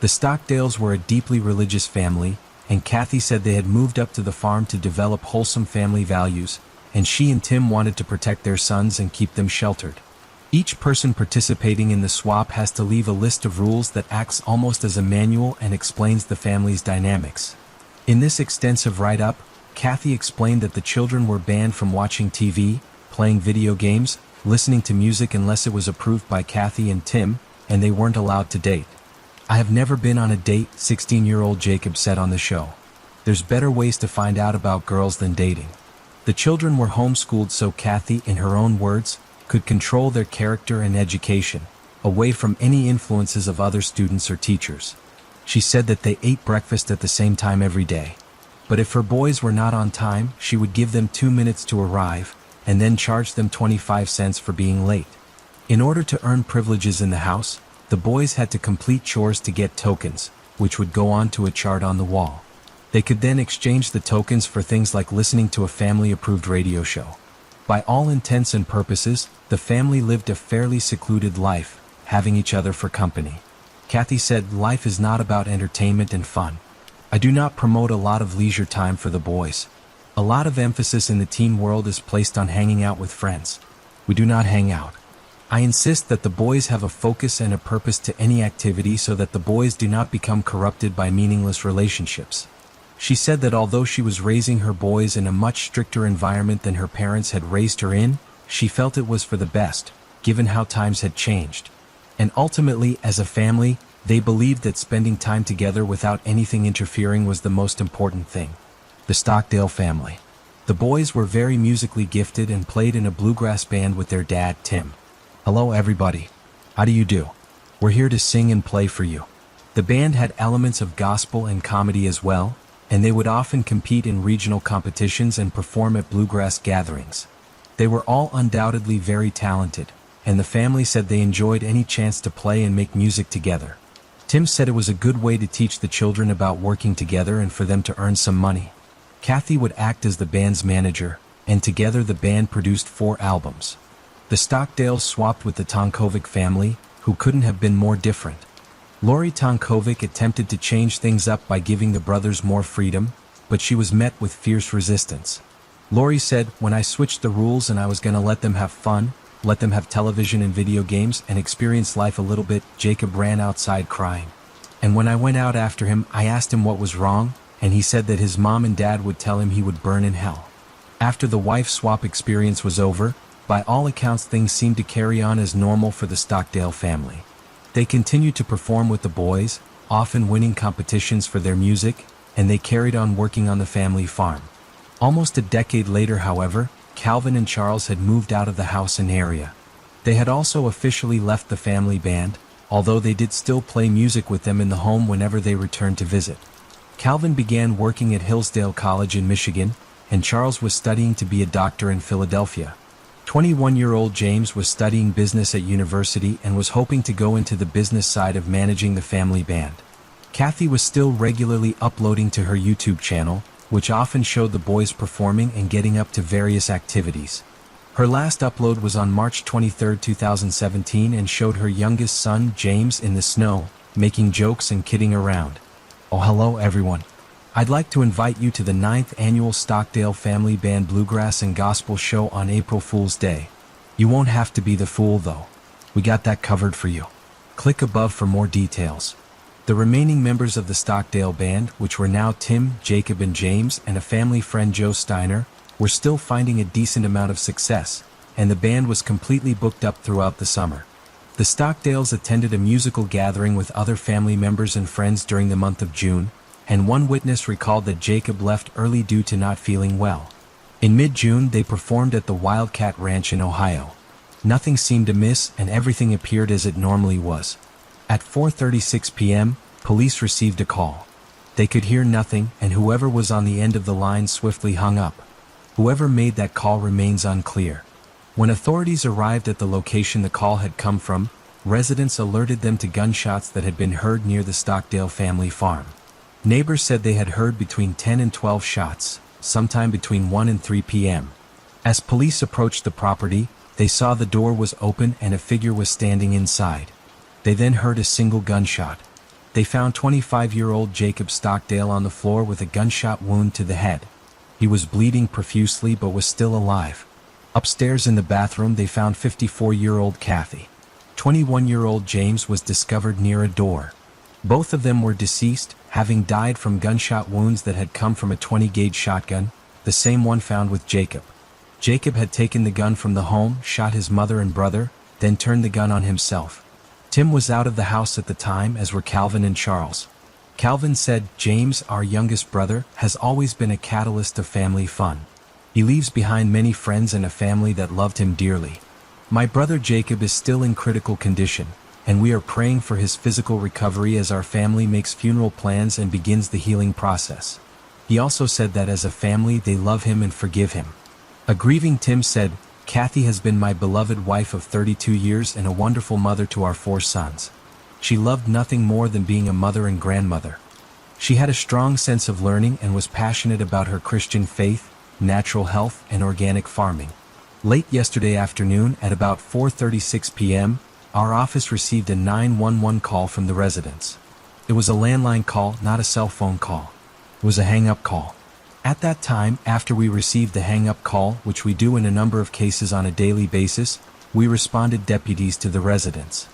The Stockdales were a deeply religious family, and Kathy said they had moved up to the farm to develop wholesome family values, and she and Tim wanted to protect their sons and keep them sheltered. Each person participating in the swap has to leave a list of rules that acts almost as a manual and explains the family's dynamics. In this extensive write-up, Kathy explained that the children were banned from watching TV, playing video games, listening to music unless it was approved by Kathy and Tim, and they weren't allowed to date. "I have never been on a date," 16-year-old Jacob said on the show. "There's better ways to find out about girls than dating." The children were homeschooled so Kathy, in her own words, could control their character and education, away from any influences of other students or teachers. She said that they ate breakfast at the same time every day. But if her boys were not on time, she would give them 2 minutes to arrive, and then charge them 25 cents for being late. In order to earn privileges in the house, the boys had to complete chores to get tokens, which would go onto a chart on the wall. They could then exchange the tokens for things like listening to a family-approved radio show. By all intents and purposes, the family lived a fairly secluded life, having each other for company. Kathy said, "Life is not about entertainment and fun. I do not promote a lot of leisure time for the boys. A lot of emphasis in the teen world is placed on hanging out with friends. We do not hang out. I insist that the boys have a focus and a purpose to any activity so that the boys do not become corrupted by meaningless relationships." She said that although she was raising her boys in a much stricter environment than her parents had raised her in, she felt it was for the best, given how times had changed. And ultimately, as a family, they believed that spending time together without anything interfering was the most important thing. The Stockdale family. The boys were very musically gifted and played in a bluegrass band with their dad, Tim. "Hello everybody. How do you do? We're here to sing and play for you." The band had elements of gospel and comedy as well, and they would often compete in regional competitions and perform at bluegrass gatherings. They were all undoubtedly very talented, and the family said they enjoyed any chance to play and make music together. Tim said it was a good way to teach the children about working together and for them to earn some money. Kathy would act as the band's manager, and together the band produced 4 albums. The Stockdales swapped with the Tonkovic family, who couldn't have been more different. Lori Tonkovic attempted to change things up by giving the brothers more freedom, but she was met with fierce resistance. Lori said, "When I switched the rules and I was going to let them have fun, let them have television and video games and experience life a little bit," Jacob ran outside crying. "And when I went out after him, I asked him what was wrong, and he said that his mom and dad would tell him he would burn in hell." After the wife swap experience was over, by all accounts things seemed to carry on as normal for the Stockdale family. They continued to perform with the boys, often winning competitions for their music, and they carried on working on the family farm. Almost a decade later, however, Calvin and Charles had moved out of the house and area. They had also officially left the family band, although they did still play music with them in the home whenever they returned to visit. Calvin began working at Hillsdale College in Michigan, and Charles was studying to be a doctor in Philadelphia. 21-year-old James was studying business at university and was hoping to go into the business side of managing the family band. Kathy was still regularly uploading to her YouTube channel, which often showed the boys performing and getting up to various activities. Her last upload was on March 23, 2017 and showed her youngest son, James, in the snow, making jokes and kidding around. "Oh, hello everyone. I'd like to invite you to the 9th annual Stockdale Family Band Bluegrass and Gospel Show on April Fool's Day. You won't have to be the fool though. We got that covered for you. Click above for more details. The remaining members of the Stockdale band, which were now Tim, Jacob and James, and a family friend Joe Steiner, were still finding a decent amount of success, and the band was completely booked up throughout the summer. The Stockdales attended a musical gathering with other family members and friends during the month of June, and one witness recalled that Jacob left early due to not feeling well. In mid-June, they performed at the Wildcat Ranch in Ohio. Nothing seemed amiss and everything appeared as it normally was. At 4:36 p.m., police received a call. They could hear nothing, and whoever was on the end of the line swiftly hung up. Whoever made that call remains unclear. When authorities arrived at the location the call had come from, residents alerted them to gunshots that had been heard near the Stockdale family farm. Neighbors said they had heard between 10 and 12 shots, sometime between 1 and 3 p.m. As police approached the property, they saw the door was open and a figure was standing inside. They then heard a single gunshot. They found 25-year-old Jacob Stockdale on the floor with a gunshot wound to the head. He was bleeding profusely but was still alive. Upstairs in the bathroom they found 54-year-old Kathy. 21-year-old James was discovered near a door. Both of them were deceased, having died from gunshot wounds that had come from a 20-gauge shotgun, the same one found with Jacob. Jacob had taken the gun from the home, shot his mother and brother, then turned the gun on himself. Tim was out of the house at the time, as were Calvin and Charles. Calvin said, "James, our youngest brother, has always been a catalyst of family fun. He leaves behind many friends and a family that loved him dearly. My brother Jacob is still in critical condition, and we are praying for his physical recovery as our family makes funeral plans and begins the healing process." He also said that as a family they love him and forgive him. A grieving Tim said, "Kathy has been my beloved wife of 32 years and a wonderful mother to our 4 sons. She loved nothing more than being a mother and grandmother. She had a strong sense of learning and was passionate about her Christian faith, natural health, and organic farming." Late yesterday afternoon at about 4:36 p.m., our office received a 911 call from the residents. It was a landline call, not a cell phone call. It was a hang-up call. At that time, after we received the hang-up call, which we do in a number of cases on a daily basis, we responded deputies to the residence.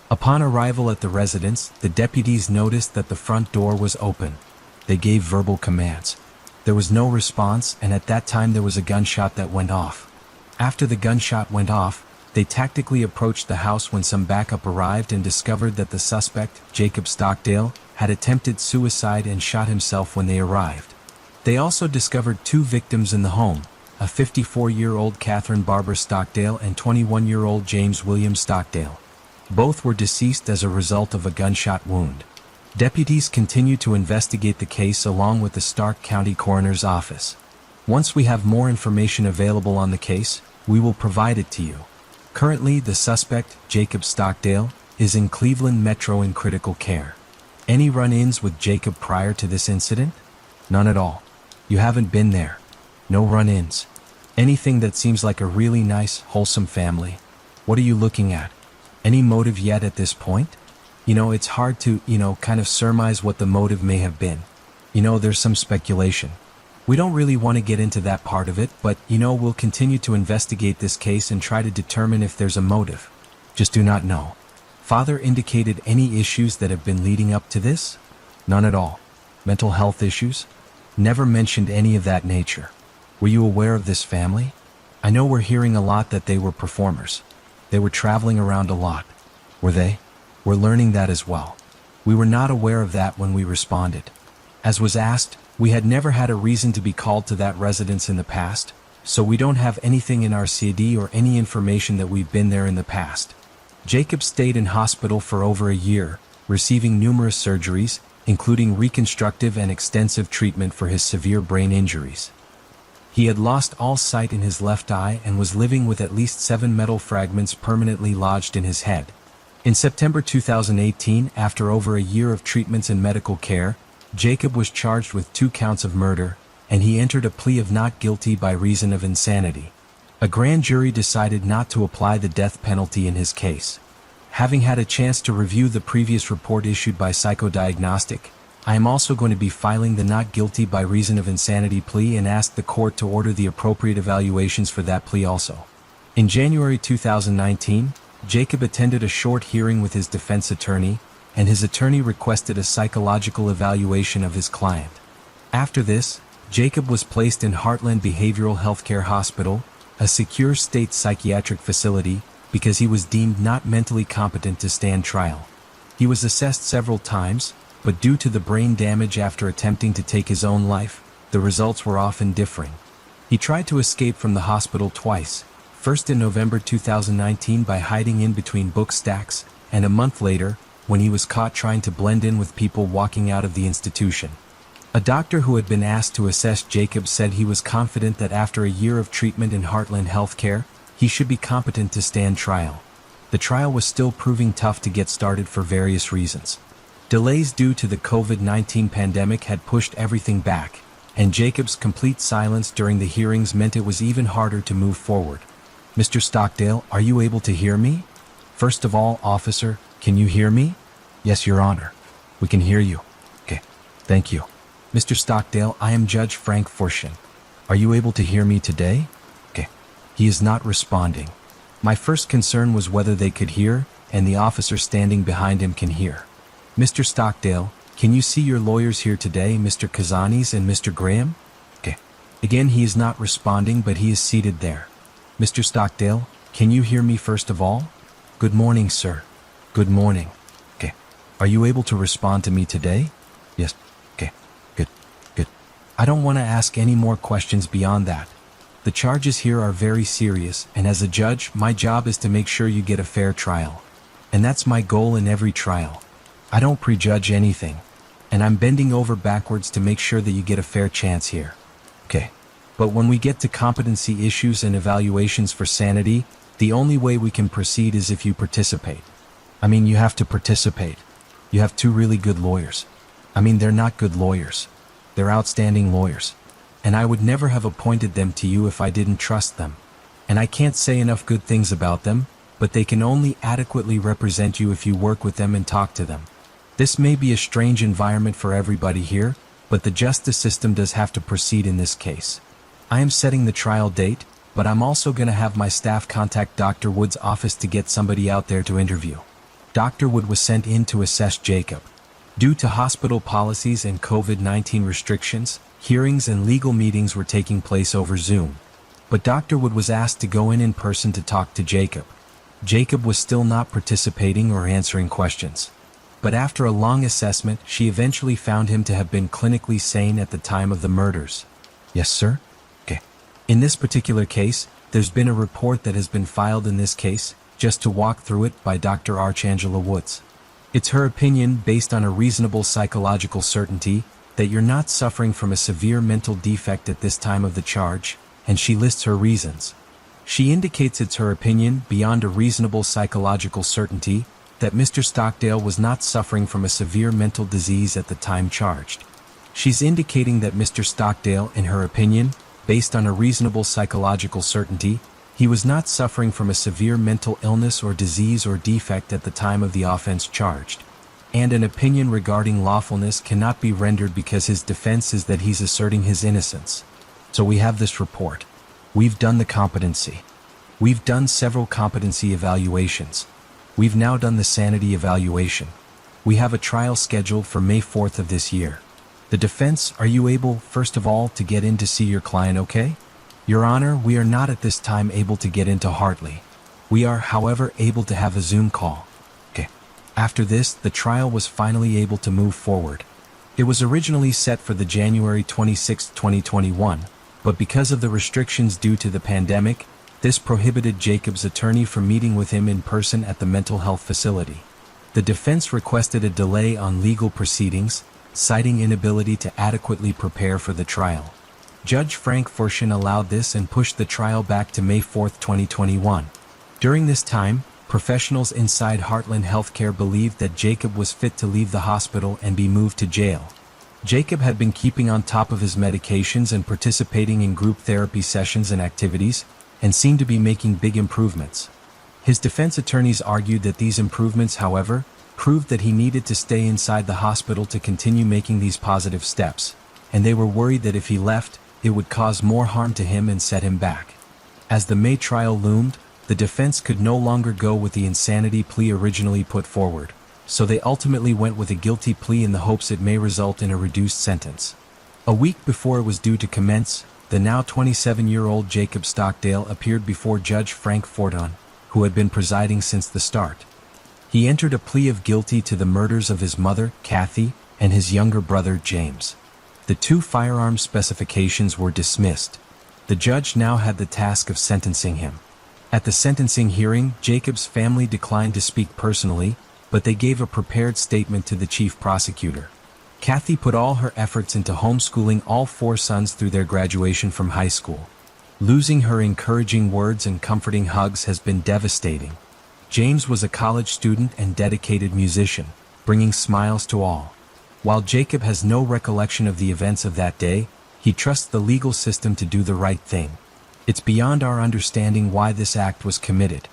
Upon arrival at the residence, the deputies noticed that the front door was open. They gave verbal commands. There was no response, and at that time there was a gunshot that went off. After the gunshot went off, they tactically approached the house when some backup arrived and discovered that the suspect, Jacob Stockdale, had attempted suicide and shot himself when they arrived. They also discovered 2 victims in the home, a 54-year-old Catherine Barbara Stockdale and 21-year-old James William Stockdale. Both were deceased as a result of a gunshot wound. Deputies continue to investigate the case along with the Stark County Coroner's Office. Once we have more information available on the case, we will provide it to you. Currently, the suspect, Jacob Stockdale, is in Cleveland Metro in critical care. Any run-ins with Jacob prior to this incident? None at all. You haven't been there. No run-ins. Anything that seems like a really nice, wholesome family. What are you looking at? Any motive yet at this point? It's hard to, kind of surmise what the motive may have been. There's some speculation. We don't really want to get into that part of it, but, we'll continue to investigate this case and try to determine if there's a motive. Just do not know. Father indicated any issues that have been leading up to this? None at all. Mental health issues? Never mentioned any of that nature. Were you aware of this family? I know we're hearing a lot that they were performers. They were traveling around a lot. Were they? We're learning that as well. We were not aware of that when we responded. As was asked, we had never had a reason to be called to that residence in the past, so we don't have anything in our CD or any information that we've been there in the past. Jacob stayed in hospital for over a year, receiving numerous surgeries, including reconstructive and extensive treatment for his severe brain injuries. He had lost all sight in his left eye and was living with at least 7 metal fragments permanently lodged in his head. In September 2018, after over a year of treatments and medical care, Jacob was charged with 2 counts of murder, and he entered a plea of not guilty by reason of insanity. A grand jury decided not to apply the death penalty in his case. Having had a chance to review the previous report issued by Psychodiagnostic, I am also going to be filing the not guilty by reason of insanity plea and ask the court to order the appropriate evaluations for that plea also. In January 2019, Jacob attended a short hearing with his defense attorney, and his attorney requested a psychological evaluation of his client. After this, Jacob was placed in Heartland Behavioral Healthcare Hospital, a secure state psychiatric facility, because he was deemed not mentally competent to stand trial. He was assessed several times, but due to the brain damage after attempting to take his own life, the results were often differing. He tried to escape from the hospital twice, first in November 2019 by hiding in between book stacks, and a month later, when he was caught trying to blend in with people walking out of the institution. A doctor who had been asked to assess Jacob said he was confident that after a year of treatment in Heartland Healthcare, he should be competent to stand trial. The trial was still proving tough to get started for various reasons. Delays due to the COVID-19 pandemic had pushed everything back, and Jacob's complete silence during the hearings meant it was even harder to move forward. Mr. Stockdale, are you able to hear me? First of all, officer, can you hear me? Yes, Your Honor. We can hear you. Okay, thank you. Mr. Stockdale, I am Judge Frank Forshin. Are you able to hear me today? Okay. He is not responding. My first concern was whether they could hear, and the officer standing behind him can hear. Mr. Stockdale, can you see your lawyers here today, Mr. Kazanis and Mr. Graham? Okay. Again, he is not responding, but he is seated there. Mr. Stockdale, can you hear me first of all? Good morning, sir. Good morning. Okay. Are you able to respond to me today? Yes. Okay. Good. Good. I don't want to ask any more questions beyond that. The charges here are very serious, and as a judge, my job is to make sure you get a fair trial. And that's my goal in every trial. I don't prejudge anything, and I'm bending over backwards to make sure that you get a fair chance here. Okay. But when we get to competency issues and evaluations for sanity, the only way we can proceed is if you participate. I mean, you have to participate. You have two really good lawyers. I mean, they're not good lawyers. They're outstanding lawyers. And I would never have appointed them to you if I didn't trust them. And I can't say enough good things about them, but they can only adequately represent you if you work with them and talk to them. This may be a strange environment for everybody here, but the justice system does have to proceed in this case. I am setting the trial date, but I'm also going to have my staff contact Dr. Wood's office to get somebody out there to interview. Dr. Wood was sent in to assess Jacob. Due to hospital policies and COVID-19 restrictions, hearings and legal meetings were taking place over Zoom. But Dr. Wood was asked to go in person to talk to Jacob. Jacob was still not participating or answering questions. But after a long assessment, she eventually found him to have been clinically sane at the time of the murders. Yes, sir? Okay. In this particular case, there's been a report that has been filed in this case, just to walk through it, by Dr. Archangela Woods. It's her opinion, based on a reasonable psychological certainty, that you're not suffering from a severe mental defect at this time of the charge, and she lists her reasons. She indicates it's her opinion, beyond a reasonable psychological certainty, that Mr. Stockdale was not suffering from a severe mental disease at the time charged. She's indicating that Mr. Stockdale, in her opinion, based on a reasonable psychological certainty, he was not suffering from a severe mental illness or disease or defect at the time of the offense charged. And an opinion regarding lawfulness cannot be rendered because his defense is that he's asserting his innocence. So we have this report. We've done the competency. We've done several competency evaluations. We've now done the sanity evaluation. We have a trial scheduled for May 4th of this year. The defense, are you able, first of all, to get in to see your client, okay? Your Honor, we are not at this time able to get into Hartley. We are, however, able to have a Zoom call. Okay. After this, the trial was finally able to move forward. It was originally set for the January 26, 2021, but because of the restrictions due to the pandemic, this prohibited Jacob's attorney from meeting with him in person at the mental health facility. The defense requested a delay on legal proceedings, citing inability to adequately prepare for the trial. Judge Frank Forshin allowed this and pushed the trial back to May 4, 2021. During this time, professionals inside Heartland Healthcare believed that Jacob was fit to leave the hospital and be moved to jail. Jacob had been keeping on top of his medications and participating in group therapy sessions and activities, and seemed to be making big improvements. His defense attorneys argued that these improvements, however, proved that he needed to stay inside the hospital to continue making these positive steps, and they were worried that if he left, it would cause more harm to him and set him back. As the May trial loomed, the defense could no longer go with the insanity plea originally put forward, so they ultimately went with a guilty plea in the hopes it may result in a reduced sentence. A week before it was due to commence, the now 27-year-old Jacob Stockdale appeared before Judge Frank Forton, who had been presiding since the start. He entered a plea of guilty to the murders of his mother, Kathy, and his younger brother, James. The 2 firearm specifications were dismissed. The judge now had the task of sentencing him. At the sentencing hearing, Jacob's family declined to speak personally, but they gave a prepared statement to the chief prosecutor. Kathy put all her efforts into homeschooling all 4 sons through their graduation from high school. Losing her encouraging words and comforting hugs has been devastating. James was a college student and dedicated musician, bringing smiles to all. While Jacob has no recollection of the events of that day, he trusts the legal system to do the right thing. It's beyond our understanding why this act was committed.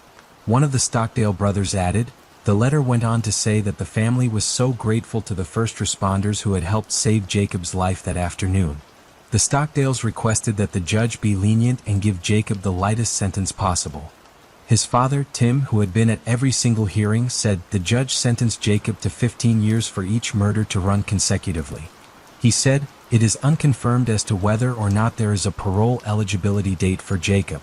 One of the Stockdale brothers added, the letter went on to say that the family was so grateful to the first responders who had helped save Jacob's life that afternoon. The Stockdales requested that the judge be lenient and give Jacob the lightest sentence possible. His father, Tim, who had been at every single hearing, said the judge sentenced Jacob to 15 years for each murder to run consecutively. He said, it is unconfirmed as to whether or not there is a parole eligibility date for Jacob.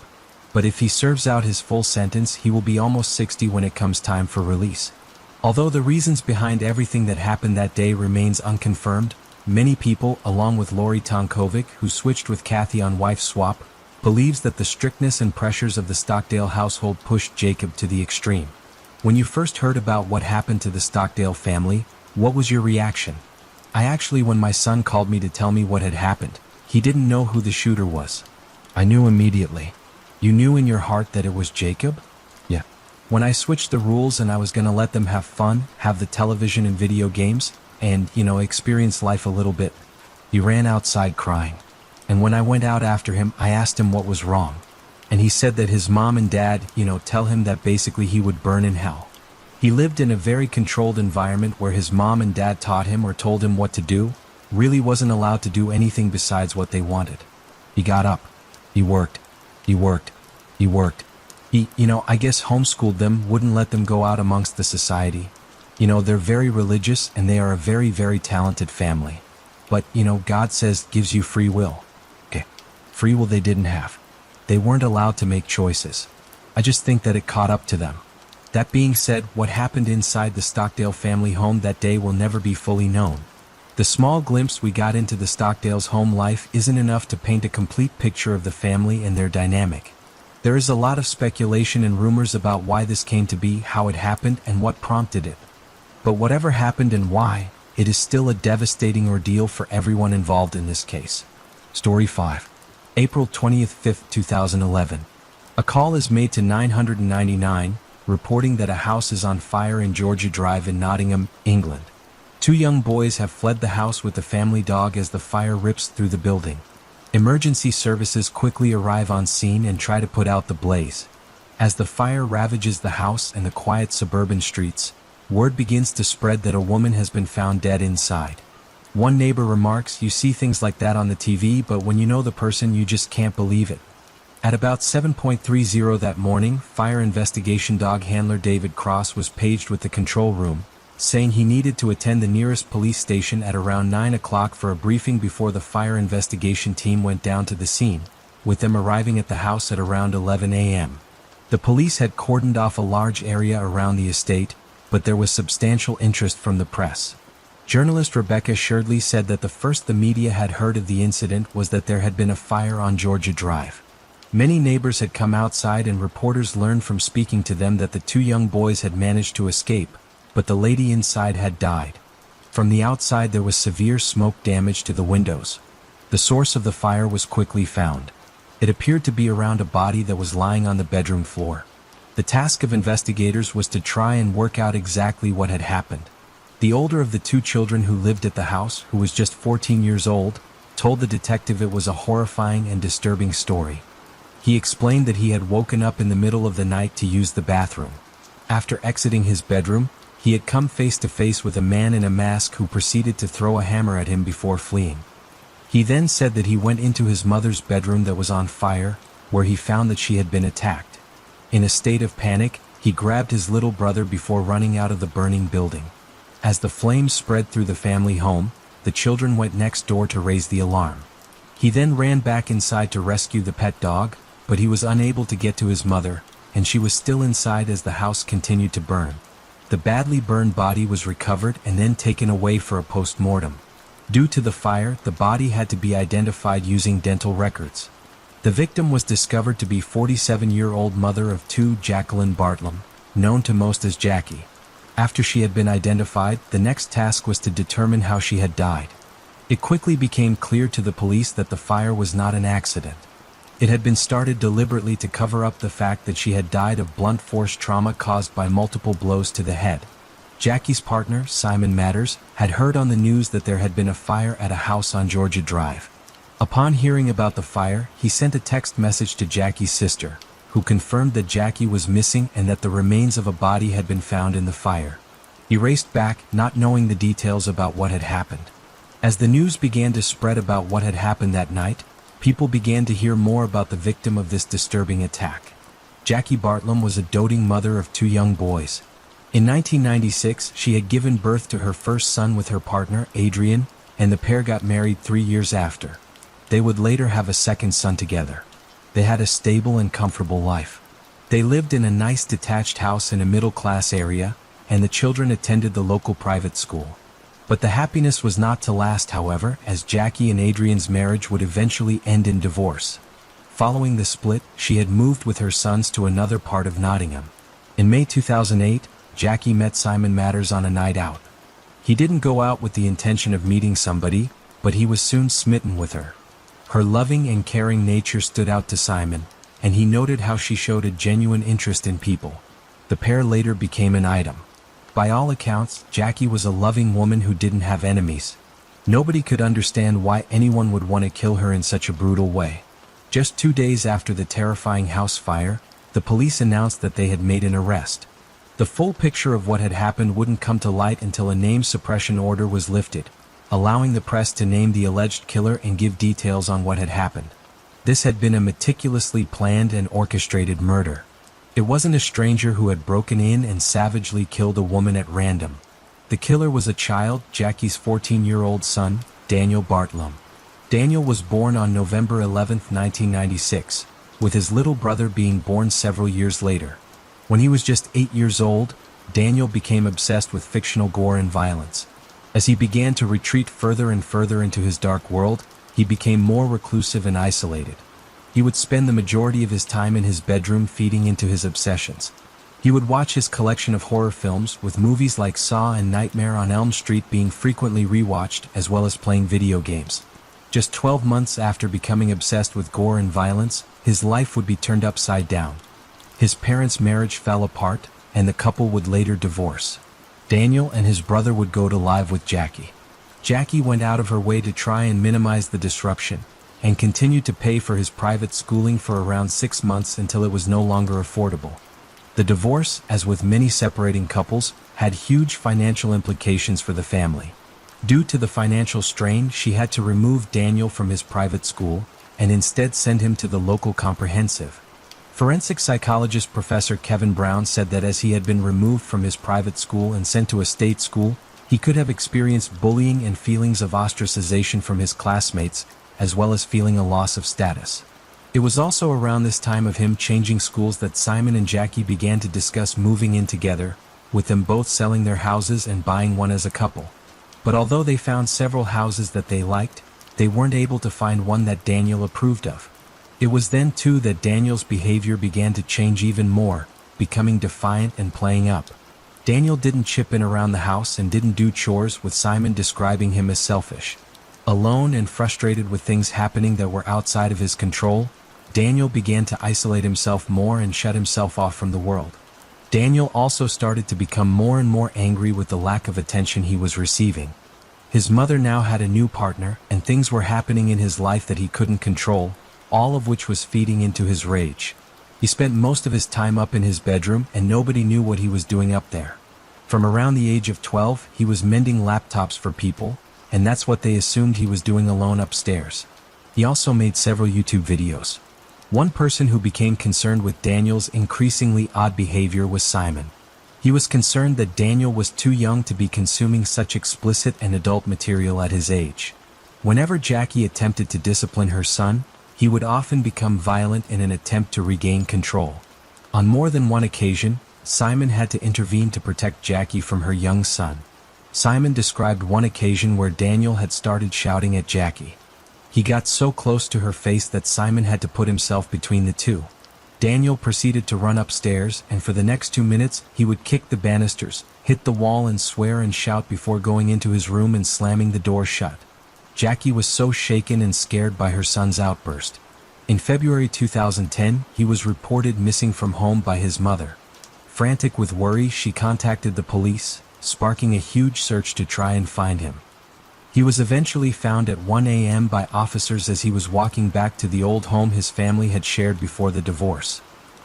But if he serves out his full sentence, he will be almost 60 when it comes time for release. Although the reasons behind everything that happened that day remains unconfirmed, many people, along with Lori Tonkovic, who switched with Kathy on wife swap, believes that the strictness and pressures of the Stockdale household pushed Jacob to the extreme. When you first heard about what happened to the Stockdale family, what was your reaction? When my son called me to tell me what had happened, he didn't know who the shooter was. I knew immediately. You knew in your heart that it was Jacob? Yeah. When I switched the rules and I was gonna let them have fun, have the television and video games, and, experience life a little bit, he ran outside crying. And when I went out after him, I asked him what was wrong. And he said that his mom and dad, tell him that basically he would burn in hell. He lived in a very controlled environment where his mom and dad taught him or told him what to do, really wasn't allowed to do anything besides what they wanted. He got up. He worked. He worked. He worked. I guess homeschooled them, wouldn't let them go out amongst the society. They're very religious and they are a very, very talented family. But, God says gives you free will. Okay. Free will they didn't have. They weren't allowed to make choices. I just think that it caught up to them. That being said, what happened inside the Stockdale family home that day will never be fully known. The small glimpse we got into the Stockdales' home life isn't enough to paint a complete picture of the family and their dynamic. There is a lot of speculation and rumors about why this came to be, how it happened, and what prompted it. But whatever happened and why, it is still a devastating ordeal for everyone involved in this case. Story 5. April 25, 2011. A call is made to 999, reporting that a house is on fire in Georgia Drive in Nottingham, England. 2 young boys have fled the house with the family dog as the fire rips through the building. Emergency services quickly arrive on scene and try to put out the blaze. As the fire ravages the house and the quiet suburban streets, word begins to spread that a woman has been found dead inside. One neighbor remarks, "You see things like that on the TV, but when you know the person, you just can't believe it." At about 7:30 that morning, fire investigation dog handler David Cross was paged with the control room, saying he needed to attend the nearest police station at around 9 o'clock for a briefing before the fire investigation team went down to the scene, with them arriving at the house at around 11 a.m. The police had cordoned off a large area around the estate, but there was substantial interest from the press. Journalist Rebecca Sherdley said that the first the media had heard of the incident was that there had been a fire on Georgia Drive. Many neighbors had come outside and reporters learned from speaking to them that the 2 young boys had managed to escape, but the lady inside had died. From the outside there was severe smoke damage to the windows. The source of the fire was quickly found. It appeared to be around a body that was lying on the bedroom floor. The task of investigators was to try and work out exactly what had happened. The older of the 2 children who lived at the house, who was just 14 years old, told the detective it was a horrifying and disturbing story. He explained that he had woken up in the middle of the night to use the bathroom. After exiting his bedroom, he had come face to face with a man in a mask who proceeded to throw a hammer at him before fleeing. He then said that he went into his mother's bedroom that was on fire, where he found that she had been attacked. In a state of panic, he grabbed his little brother before running out of the burning building. As the flames spread through the family home, the children went next door to raise the alarm. He then ran back inside to rescue the pet dog, but he was unable to get to his mother, and she was still inside as the house continued to burn. The badly burned body was recovered and then taken away for a post-mortem. Due to the fire, the body had to be identified using dental records. The victim was discovered to be 47-year-old mother of two, Jacqueline Bartlam, known to most as Jackie. After she had been identified, the next task was to determine how she had died. It quickly became clear to the police that the fire was not an accident. It had been started deliberately to cover up the fact that she had died of blunt force trauma caused by multiple blows to the head. Jackie's partner, Simon Matters, had heard on the news that there had been a fire at a house on Georgia Drive. Upon hearing about the fire, he sent a text message to Jackie's sister, who confirmed that Jackie was missing and that the remains of a body had been found in the fire. He raced back, not knowing the details about what had happened. As the news began to spread about what had happened that night, people began to hear more about the victim of this disturbing attack. Jackie Bartlam was a doting mother of two young boys. In 1996, she had given birth to her first son with her partner, Adrian, and the pair got married 3 years after. They would later have a second son together. They had a stable and comfortable life. They lived in a nice detached house in a middle-class area, and the children attended the local private school. But the happiness was not to last, however, as Jackie and Adrian's marriage would eventually end in divorce. Following the split, she had moved with her sons to another part of Nottingham. In May 2008, Jackie met Simon Matters on a night out. He didn't go out with the intention of meeting somebody, but he was soon smitten with her. Her loving and caring nature stood out to Simon, and he noted how she showed a genuine interest in people. The pair later became an item. By all accounts, Jackie was a loving woman who didn't have enemies. Nobody could understand why anyone would want to kill her in such a brutal way. Just 2 days after the terrifying house fire, the police announced that they had made an arrest. The full picture of what had happened wouldn't come to light until a name suppression order was lifted, allowing the press to name the alleged killer and give details on what had happened. This had been a meticulously planned and orchestrated murder. It wasn't a stranger who had broken in and savagely killed a woman at random. The killer was a child, Jackie's 14-year-old son, Daniel Bartlam. Daniel was born on November 11, 1996, with his little brother being born several years later. When he was just 8 years old, Daniel became obsessed with fictional gore and violence. As he began to retreat further and further into his dark world, he became more reclusive and isolated. He would spend the majority of his time in his bedroom feeding into his obsessions. He would watch his collection of horror films, with movies like Saw and Nightmare on Elm Street being frequently rewatched, as well as playing video games. Just 12 months after becoming obsessed with gore and violence, his life would be turned upside down. His parents' marriage fell apart, and the couple would later divorce. Daniel and his brother would go to live with Jackie. Jackie went out of her way to try and minimize the disruption, and continued to pay for his private schooling for around 6 months until it was no longer affordable. The divorce, as with many separating couples, had huge financial implications for the family. Due to the financial strain, she had to remove Daniel from his private school, and instead send him to the local comprehensive. Forensic psychologist Professor Kevin Brown said that as he had been removed from his private school and sent to a state school, he could have experienced bullying and feelings of ostracization from his classmates, as well as feeling a loss of status. It was also around this time of him changing schools that Simon and Jackie began to discuss moving in together, with them both selling their houses and buying one as a couple. But although they found several houses that they liked, they weren't able to find one that Daniel approved of. It was then too that Daniel's behavior began to change even more, becoming defiant and playing up. Daniel didn't chip in around the house and didn't do chores, with Simon describing him as selfish. Alone and frustrated with things happening that were outside of his control, Daniel began to isolate himself more and shut himself off from the world. Daniel also started to become more and more angry with the lack of attention he was receiving. His mother now had a new partner, and things were happening in his life that he couldn't control, all of which was feeding into his rage. He spent most of his time up in his bedroom, and nobody knew what he was doing up there. From around the age of 12, he was mending laptops for people, and that's what they assumed he was doing alone upstairs. He also made several YouTube videos. One person who became concerned with Daniel's increasingly odd behavior was Simon. He was concerned that Daniel was too young to be consuming such explicit and adult material at his age. Whenever Jackie attempted to discipline her son, he would often become violent in an attempt to regain control. On more than one occasion, Simon had to intervene to protect Jackie from her young son. Simon described one occasion where Daniel had started shouting at Jackie. He got so close to her face that Simon had to put himself between the two. Daniel proceeded to run upstairs, and for the next 2 minutes, he would kick the banisters, hit the wall and swear and shout before going into his room and slamming the door shut. Jackie was so shaken and scared by her son's outburst. In February 2010, he was reported missing from home by his mother. Frantic with worry, she contacted the police, sparking a huge search to try and find him. He was eventually found at 1 a.m. by officers as he was walking back to the old home his family had shared before the divorce.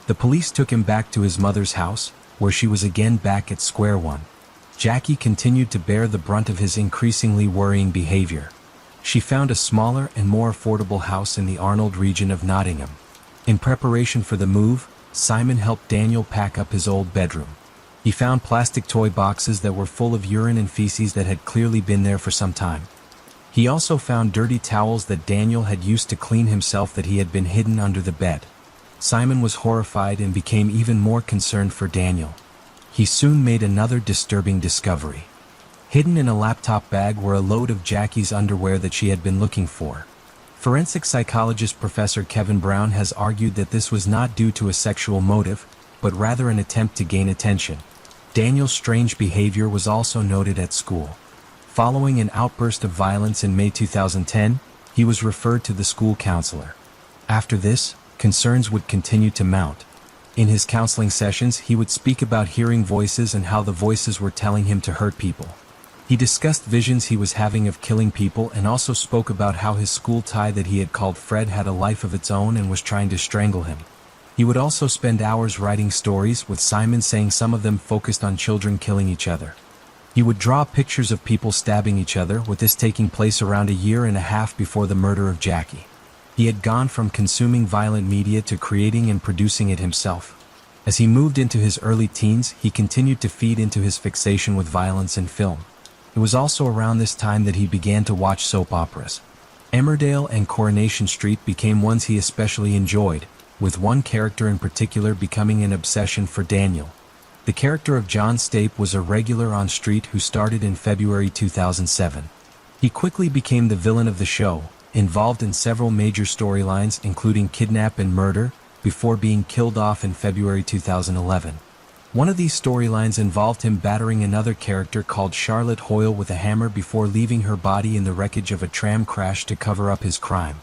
The police took him back to his mother's house, where she was again back at square one. Jackie continued to bear the brunt of his increasingly worrying behavior. She found a smaller and more affordable house in the Arnold region of Nottingham. In preparation for the move, Simon helped Daniel pack up his old bedroom. He found plastic toy boxes that were full of urine and feces that had clearly been there for some time. He also found dirty towels that Daniel had used to clean himself that he had been hidden under the bed. Simon was horrified and became even more concerned for Daniel. He soon made another disturbing discovery. Hidden in a laptop bag were a load of Jackie's underwear that she had been looking for. Forensic psychologist Professor Kevin Brown has argued that this was not due to a sexual motive, but rather an attempt to gain attention. Daniel's strange behavior was also noted at school. Following an outburst of violence in May 2010, he was referred to the school counselor. After this, concerns would continue to mount. In his counseling sessions, he would speak about hearing voices and how the voices were telling him to hurt people. He discussed visions he was having of killing people and also spoke about how his school tie that he had called Fred had a life of its own and was trying to strangle him. He would also spend hours writing stories, with Simon saying some of them focused on children killing each other. He would draw pictures of people stabbing each other, with this taking place around a year and a half before the murder of Jackie. He had gone from consuming violent media to creating and producing it himself. As he moved into his early teens, he continued to feed into his fixation with violence and film. It was also around this time that he began to watch soap operas. Emmerdale and Coronation Street became ones he especially enjoyed, with one character in particular becoming an obsession for Daniel. The character of John Stape was a regular on Street who started in February 2007. He quickly became the villain of the show, involved in several major storylines including kidnap and murder, before being killed off in February 2011. One of these storylines involved him battering another character called Charlotte Hoyle with a hammer before leaving her body in the wreckage of a tram crash to cover up his crime.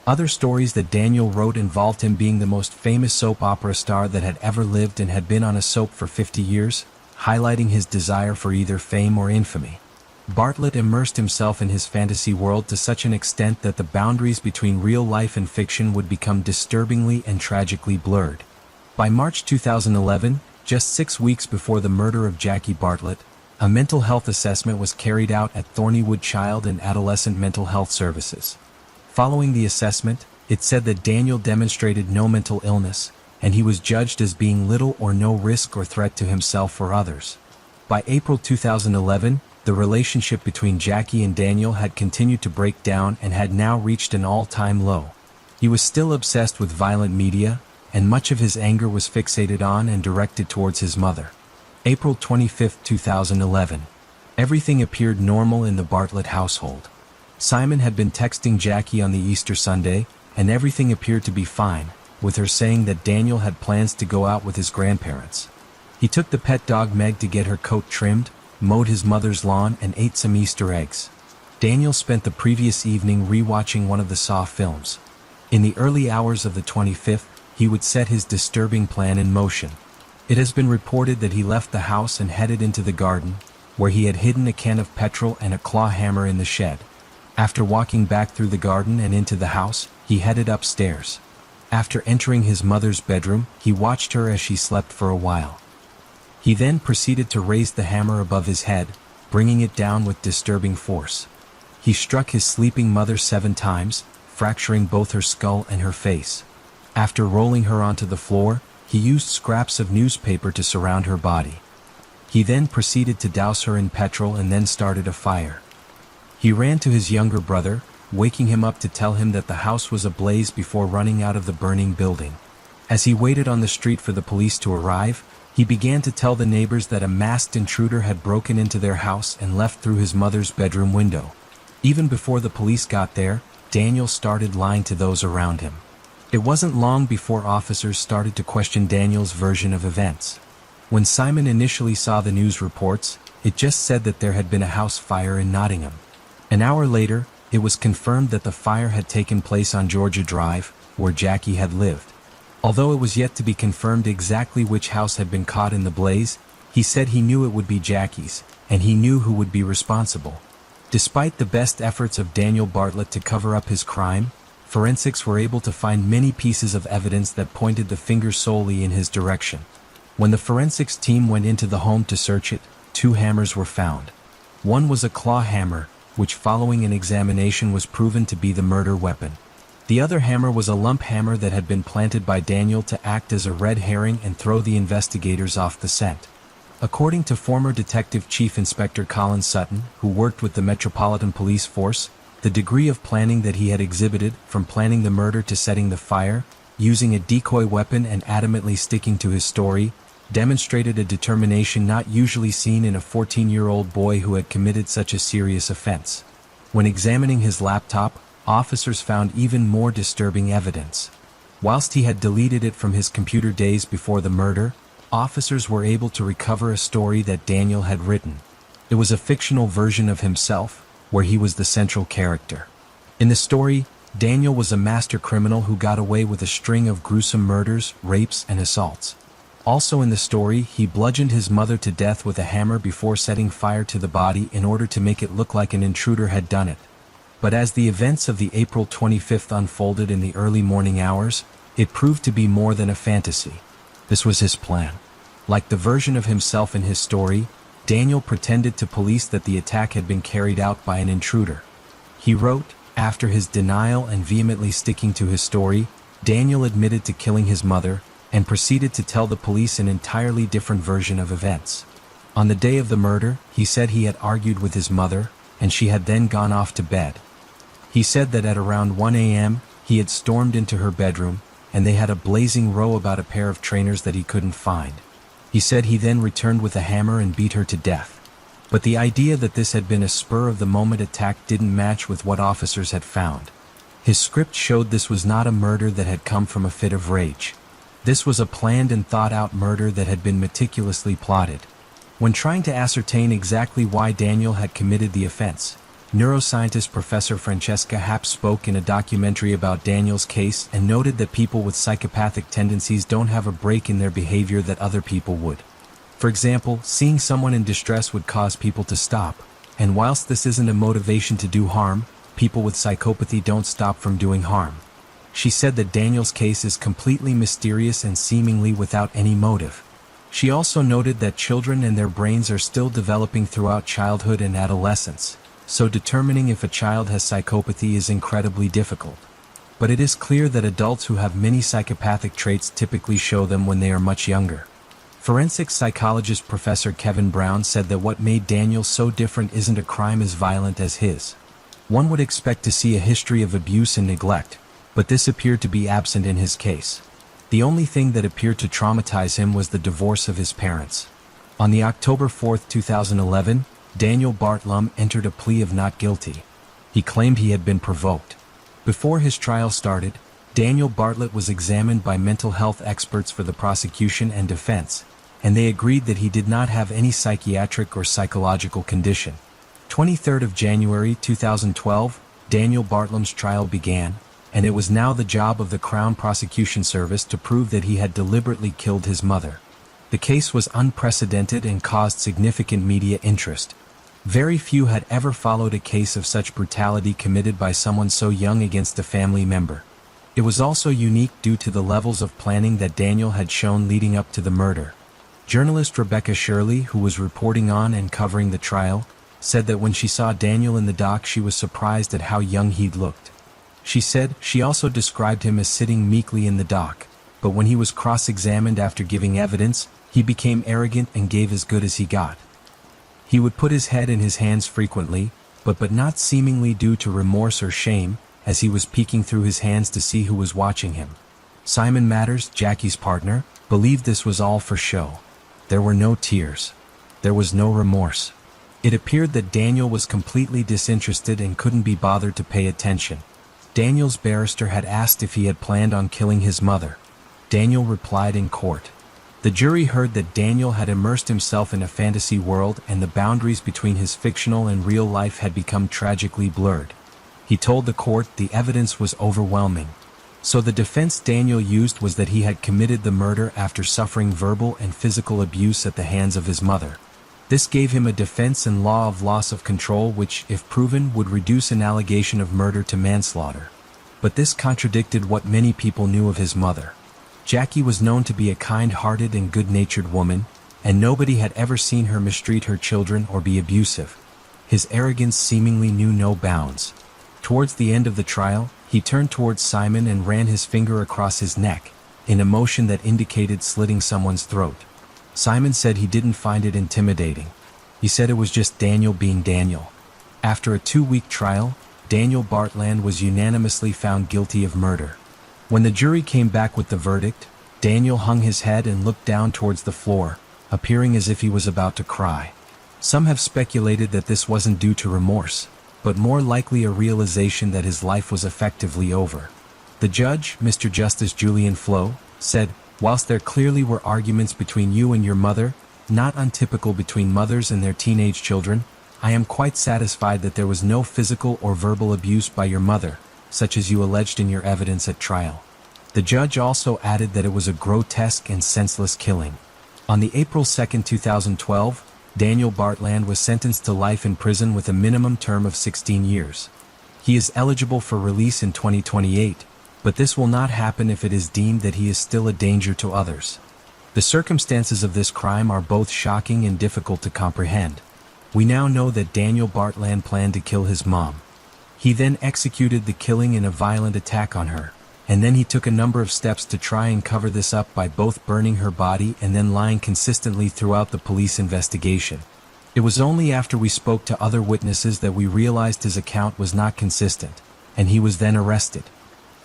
Other stories that Daniel wrote involved him being the most famous soap opera star that had ever lived and had been on a soap for 50 years, highlighting his desire for either fame or infamy. Bartlett immersed himself in his fantasy world to such an extent that the boundaries between real life and fiction would become disturbingly and tragically blurred. By March 2011, just 6 weeks before the murder of Jackie Bartlett, a mental health assessment was carried out at Thornywood Child and Adolescent Mental Health Services. Following the assessment, it said that Daniel demonstrated no mental illness, and he was judged as being little or no risk or threat to himself or others. By April 2011, the relationship between Jackie and Daniel had continued to break down and had now reached an all-time low. He was still obsessed with violent media, and much of his anger was fixated on and directed towards his mother. April 25, 2011. Everything appeared normal in the Bartlett household. Simon had been texting Jackie on the Easter Sunday, and everything appeared to be fine, with her saying that Daniel had plans to go out with his grandparents. He took the pet dog Meg to get her coat trimmed, mowed his mother's lawn, and ate some Easter eggs. Daniel spent the previous evening re-watching one of the Saw films. In the early hours of the 25th, he would set his disturbing plan in motion. It has been reported that he left the house and headed into the garden, where he had hidden a can of petrol and a claw hammer in the shed. After walking back through the garden and into the house, he headed upstairs. After entering his mother's bedroom, he watched her as she slept for a while. He then proceeded to raise the hammer above his head, bringing it down with disturbing force. He struck his sleeping mother 7 times, fracturing both her skull and her face. After rolling her onto the floor, he used scraps of newspaper to surround her body. He then proceeded to douse her in petrol and then started a fire. He ran to his younger brother, waking him up to tell him that the house was ablaze before running out of the burning building. As he waited on the street for the police to arrive, he began to tell the neighbors that a masked intruder had broken into their house and left through his mother's bedroom window. Even before the police got there, Daniel started lying to those around him. It wasn't long before officers started to question Daniel's version of events. When Simon initially saw the news reports, it just said that there had been a house fire in Nottingham. An hour later, it was confirmed that the fire had taken place on Georgia Drive, where Jackie had lived. Although it was yet to be confirmed exactly which house had been caught in the blaze, he said he knew it would be Jackie's, and he knew who would be responsible. Despite the best efforts of Daniel Bartlett to cover up his crime, forensics were able to find many pieces of evidence that pointed the finger solely in his direction. When the forensics team went into the home to search it, 2 hammers were found. One was a claw hammer, which following an examination was proven to be the murder weapon. The other hammer was a lump hammer that had been planted by Daniel to act as a red herring and throw the investigators off the scent. According to former Detective Chief Inspector Colin Sutton, who worked with the Metropolitan Police Force, the degree of planning that he had exhibited, from planning the murder to setting the fire, using a decoy weapon and adamantly sticking to his story, demonstrated a determination not usually seen in a 14-year-old boy who had committed such a serious offense. When examining his laptop, officers found even more disturbing evidence. Whilst he had deleted it from his computer days before the murder, officers were able to recover a story that Daniel had written. It was a fictional version of himself, where he was the central character. In the story, Daniel was a master criminal who got away with a string of gruesome murders, rapes, and assaults. Also in the story, he bludgeoned his mother to death with a hammer before setting fire to the body in order to make it look like an intruder had done it. But as the events of the April 25th unfolded in the early morning hours, it proved to be more than a fantasy. This was his plan. Like the version of himself in his story, Daniel pretended to police that the attack had been carried out by an intruder. He wrote, after his denial and vehemently sticking to his story, Daniel admitted to killing his mother, and proceeded to tell the police an entirely different version of events. On the day of the murder, he said he had argued with his mother, and she had then gone off to bed. He said that at around 1 a.m., he had stormed into her bedroom, and they had a blazing row about a pair of trainers that he couldn't find. He said he then returned with a hammer and beat her to death. But the idea that this had been a spur-of-the-moment attack didn't match with what officers had found. His script showed this was not a murder that had come from a fit of rage. This was a planned and thought-out murder that had been meticulously plotted. When trying to ascertain exactly why Daniel had committed the offense, neuroscientist Professor Francesca Happ spoke in a documentary about Daniel's case and noted that people with psychopathic tendencies don't have a break in their behavior that other people would. For example, seeing someone in distress would cause people to stop, and whilst this isn't a motivation to do harm, people with psychopathy don't stop from doing harm. She said that Daniel's case is completely mysterious and seemingly without any motive. She also noted that children and their brains are still developing throughout childhood and adolescence, so determining if a child has psychopathy is incredibly difficult. But it is clear that adults who have many psychopathic traits typically show them when they are much younger. Forensic psychologist Professor Kevin Brown said that what made Daniel so different isn't a crime as violent as his. One would expect to see a history of abuse and neglect, but this appeared to be absent in his case. The only thing that appeared to traumatize him was the divorce of his parents. On the October 4, 2011, Daniel Bartlett entered a plea of not guilty. He claimed he had been provoked. Before his trial started, Daniel Bartlett was examined by mental health experts for the prosecution and defense, and they agreed that he did not have any psychiatric or psychological condition. 23rd of January 2012, Daniel Bartlett's trial began, and it was now the job of the Crown Prosecution Service to prove that he had deliberately killed his mother. The case was unprecedented and caused significant media interest. Very few had ever followed a case of such brutality committed by someone so young against a family member. It was also unique due to the levels of planning that Daniel had shown leading up to the murder. Journalist Rebecca Shirley, who was reporting on and covering the trial, said that when she saw Daniel in the dock she was surprised at how young he'd looked. She said she also described him as sitting meekly in the dock, but when he was cross-examined after giving evidence, he became arrogant and gave as good as he got. He would put his head in his hands frequently, but not seemingly due to remorse or shame, as he was peeking through his hands to see who was watching him. Simon Matters, Jackie's partner, believed this was all for show. There were no tears. There was no remorse. It appeared that Daniel was completely disinterested and couldn't be bothered to pay attention. Daniel's barrister had asked if he had planned on killing his mother. Daniel replied in court. The jury heard that Daniel had immersed himself in a fantasy world and the boundaries between his fictional and real life had become tragically blurred. He told the court the evidence was overwhelming. So the defense Daniel used was that he had committed the murder after suffering verbal and physical abuse at the hands of his mother. This gave him a defense and law of loss of control which, if proven, would reduce an allegation of murder to manslaughter. But this contradicted what many people knew of his mother. Jackie was known to be a kind-hearted and good-natured woman, and nobody had ever seen her mistreat her children or be abusive. His arrogance seemingly knew no bounds. Towards the end of the trial, he turned towards Simon and ran his finger across his neck, in a motion that indicated slitting someone's throat. Simon said he didn't find it intimidating. He said it was just Daniel being Daniel. After a 2-week trial, Daniel Bartland was unanimously found guilty of murder. When the jury came back with the verdict, Daniel hung his head and looked down towards the floor, appearing as if he was about to cry. Some have speculated that this wasn't due to remorse, but more likely a realization that his life was effectively over. The judge, Mr. Justice Julian Flo, said, "Whilst there clearly were arguments between you and your mother, not untypical between mothers and their teenage children, I am quite satisfied that there was no physical or verbal abuse by your mother, such as you alleged in your evidence at trial." The judge also added that it was a grotesque and senseless killing. On the April 2, 2012, Daniel Bartland was sentenced to life in prison with a minimum term of 16 years. He is eligible for release in 2028, but this will not happen if it is deemed that he is still a danger to others. The circumstances of this crime are both shocking and difficult to comprehend. We now know that Daniel Bartland planned to kill his mom. He then executed the killing in a violent attack on her, and then he took a number of steps to try and cover this up by both burning her body and then lying consistently throughout the police investigation. It was only after we spoke to other witnesses that we realized his account was not consistent, and he was then arrested.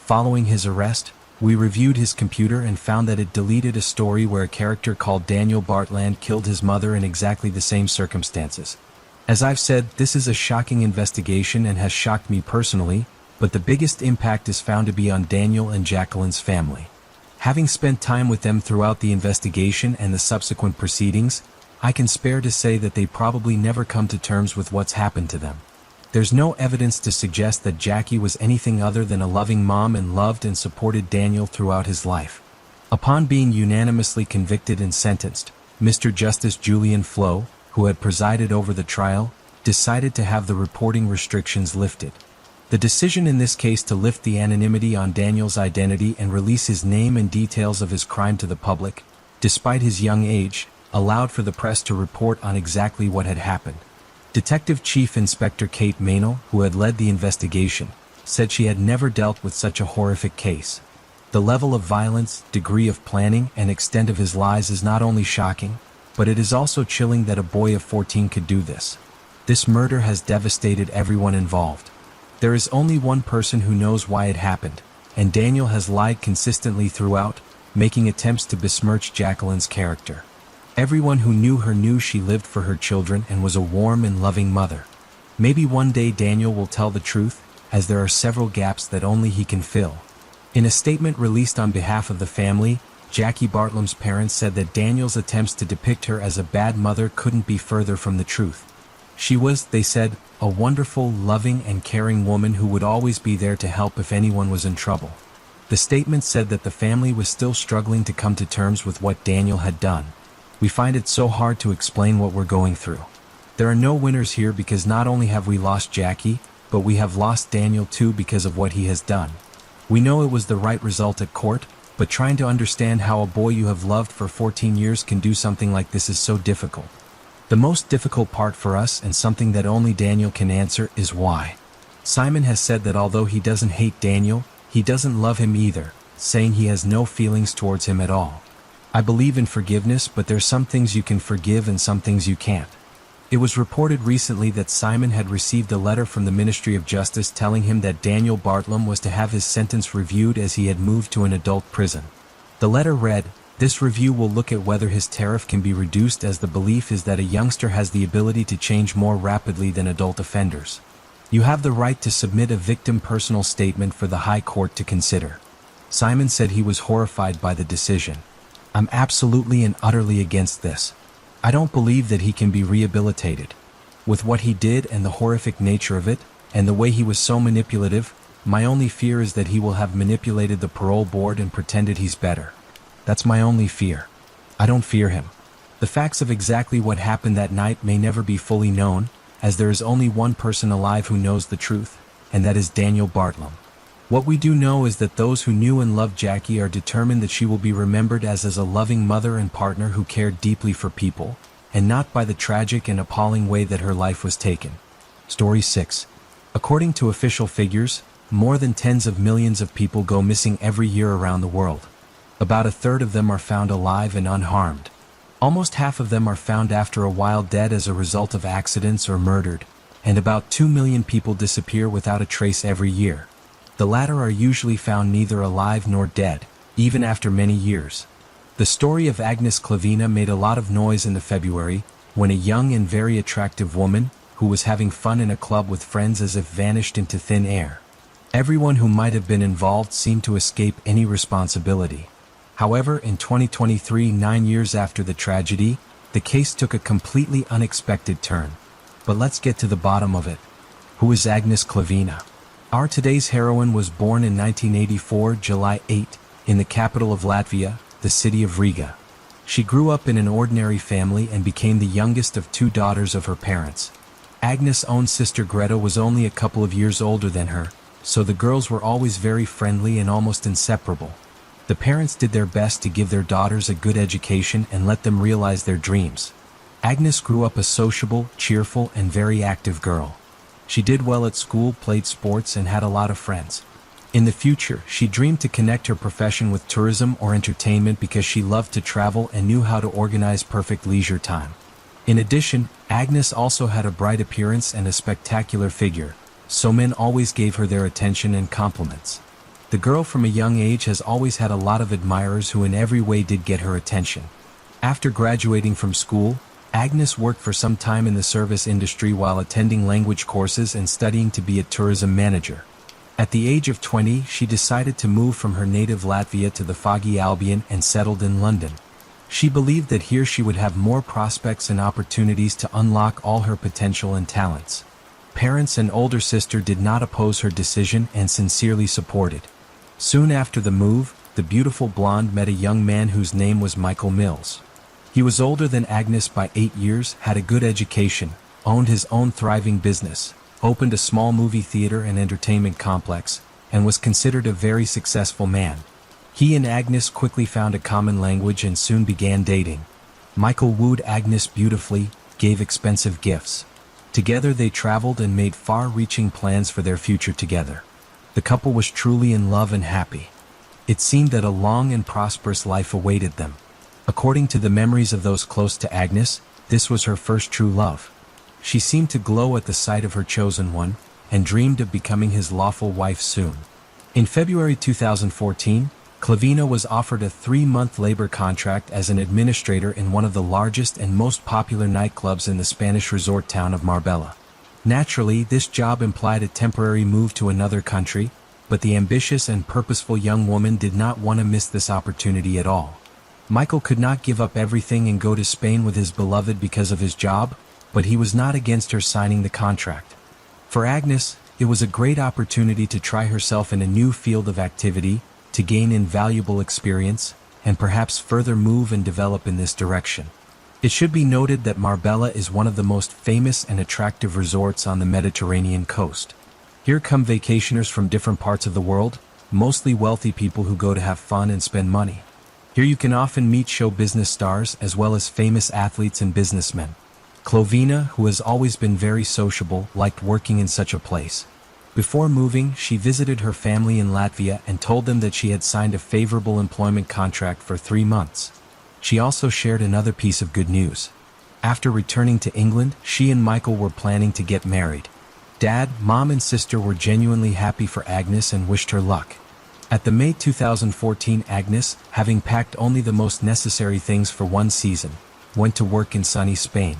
Following his arrest, we reviewed his computer and found that it deleted a story where a character called Daniel Bartland killed his mother in exactly the same circumstances. As I've said, this is a shocking investigation and has shocked me personally, but the biggest impact is found to be on Daniel and Jacqueline's family. Having spent time with them throughout the investigation and the subsequent proceedings, I can spare to say that they probably never come to terms with what's happened to them. There's no evidence to suggest that Jackie was anything other than a loving mom and loved and supported Daniel throughout his life. Upon being unanimously convicted and sentenced, Mr. Justice Julian Flo, who had presided over the trial, decided to have the reporting restrictions lifted. The decision in this case to lift the anonymity on Daniel's identity and release his name and details of his crime to the public, despite his young age, allowed for the press to report on exactly what had happened. Detective Chief Inspector Kate Maynell, who had led the investigation, said she had never dealt with such a horrific case. The level of violence, degree of planning, and extent of his lies is not only shocking, but it is also chilling that a boy of 14 could do this. This murder has devastated everyone involved. There is only one person who knows why it happened, and Daniel has lied consistently throughout, making attempts to besmirch Jacqueline's character. Everyone who knew her knew she lived for her children and was a warm and loving mother. Maybe one day Daniel will tell the truth, as there are several gaps that only he can fill. In a statement released on behalf of the family, Jackie Bartlam's parents said that Daniel's attempts to depict her as a bad mother couldn't be further from the truth. She was, they said, a wonderful, loving, and caring woman who would always be there to help if anyone was in trouble. The statement said that the family was still struggling to come to terms with what Daniel had done. We find it so hard to explain what we're going through. There are no winners here because not only have we lost Jackie, but we have lost Daniel too because of what he has done. We know it was the right result at court, but trying to understand how a boy you have loved for 14 years can do something like this is so difficult. The most difficult part for us, and something that only Daniel can answer, is why. Simon has said that although he doesn't hate Daniel, he doesn't love him either, saying he has no feelings towards him at all. I believe in forgiveness, but there's some things you can forgive and some things you can't. It was reported recently that Simon had received a letter from the Ministry of Justice telling him that Daniel Bartlam was to have his sentence reviewed as he had moved to an adult prison. The letter read, "This review will look at whether his tariff can be reduced, as the belief is that a youngster has the ability to change more rapidly than adult offenders. You have the right to submit a victim personal statement for the High Court to consider." Simon said he was horrified by the decision. "I'm absolutely and utterly against this. I don't believe that he can be rehabilitated. With what he did and the horrific nature of it, and the way he was so manipulative, my only fear is that he will have manipulated the parole board and pretended he's better. That's my only fear. I don't fear him. The facts of exactly what happened that night may never be fully known, as there is only one person alive who knows the truth, and that is Daniel Bartlam. What we do know is that those who knew and loved Jackie are determined that she will be remembered as a loving mother and partner who cared deeply for people, and not by the tragic and appalling way that her life was taken. Story 6. According to official figures, more than tens of millions of people go missing every year around the world. About a third of them are found alive and unharmed. Almost half of them are found after a while dead as a result of accidents or murdered, and about 2 million people disappear without a trace every year. The latter are usually found neither alive nor dead, even after many years. The story of Agnes Clavina made a lot of noise in February, when a young and very attractive woman, who was having fun in a club with friends, as if vanished into thin air. Everyone who might have been involved seemed to escape any responsibility. However, in 2023, 9 years after the tragedy, the case took a completely unexpected turn. But let's get to the bottom of it. Who is Agnes Clavina? Our today's heroine was born in 1984, July 8, in the capital of Latvia, the city of Riga. She grew up in an ordinary family and became the youngest of 2 daughters of her parents. Agnes' own sister Greta was only a couple of years older than her, so the girls were always very friendly and almost inseparable. The parents did their best to give their daughters a good education and let them realize their dreams. Agnes grew up a sociable, cheerful, and very active girl. She did well at school, played sports, and had a lot of friends. In the future, she dreamed to connect her profession with tourism or entertainment because she loved to travel and knew how to organize perfect leisure time. In addition, Agnes also had a bright appearance and a spectacular figure, so men always gave her their attention and compliments. The girl from a young age has always had a lot of admirers who in every way did get her attention. After graduating from school, Agnes worked for some time in the service industry while attending language courses and studying to be a tourism manager. At the age of 20, she decided to move from her native Latvia to the foggy Albion and settled in London. She believed that here she would have more prospects and opportunities to unlock all her potential and talents. Parents and older sister did not oppose her decision and sincerely supported. Soon after the move, the beautiful blonde met a young man whose name was Michael Mills. He was older than Agnes by 8 years, had a good education, owned his own thriving business, opened a small movie theater and entertainment complex, and was considered a very successful man. He and Agnes quickly found a common language and soon began dating. Michael wooed Agnes beautifully, gave expensive gifts. Together they traveled and made far-reaching plans for their future together. The couple was truly in love and happy. It seemed that a long and prosperous life awaited them. According to the memories of those close to Agnes, this was her first true love. She seemed to glow at the sight of her chosen one, and dreamed of becoming his lawful wife soon. In February 2014, Clavina was offered a 3-month labor contract as an administrator in one of the largest and most popular nightclubs in the Spanish resort town of Marbella. Naturally, this job implied a temporary move to another country, but the ambitious and purposeful young woman did not want to miss this opportunity at all. Michael could not give up everything and go to Spain with his beloved because of his job, but he was not against her signing the contract. For Agnes, it was a great opportunity to try herself in a new field of activity, to gain invaluable experience, and perhaps further move and develop in this direction. It should be noted that Marbella is one of the most famous and attractive resorts on the Mediterranean coast. Here come vacationers from different parts of the world, mostly wealthy people who go to have fun and spend money. Here you can often meet show business stars as well as famous athletes and businessmen. Clavina, who has always been very sociable, liked working in such a place. Before moving, she visited her family in Latvia and told them that she had signed a favorable employment contract for 3 months. She also shared another piece of good news. After returning to England, she and Michael were planning to get married. Dad, Mom and sister were genuinely happy for Agnes and wished her luck. At the May 2014, Agnes, having packed only the most necessary things for one season, went to work in sunny Spain.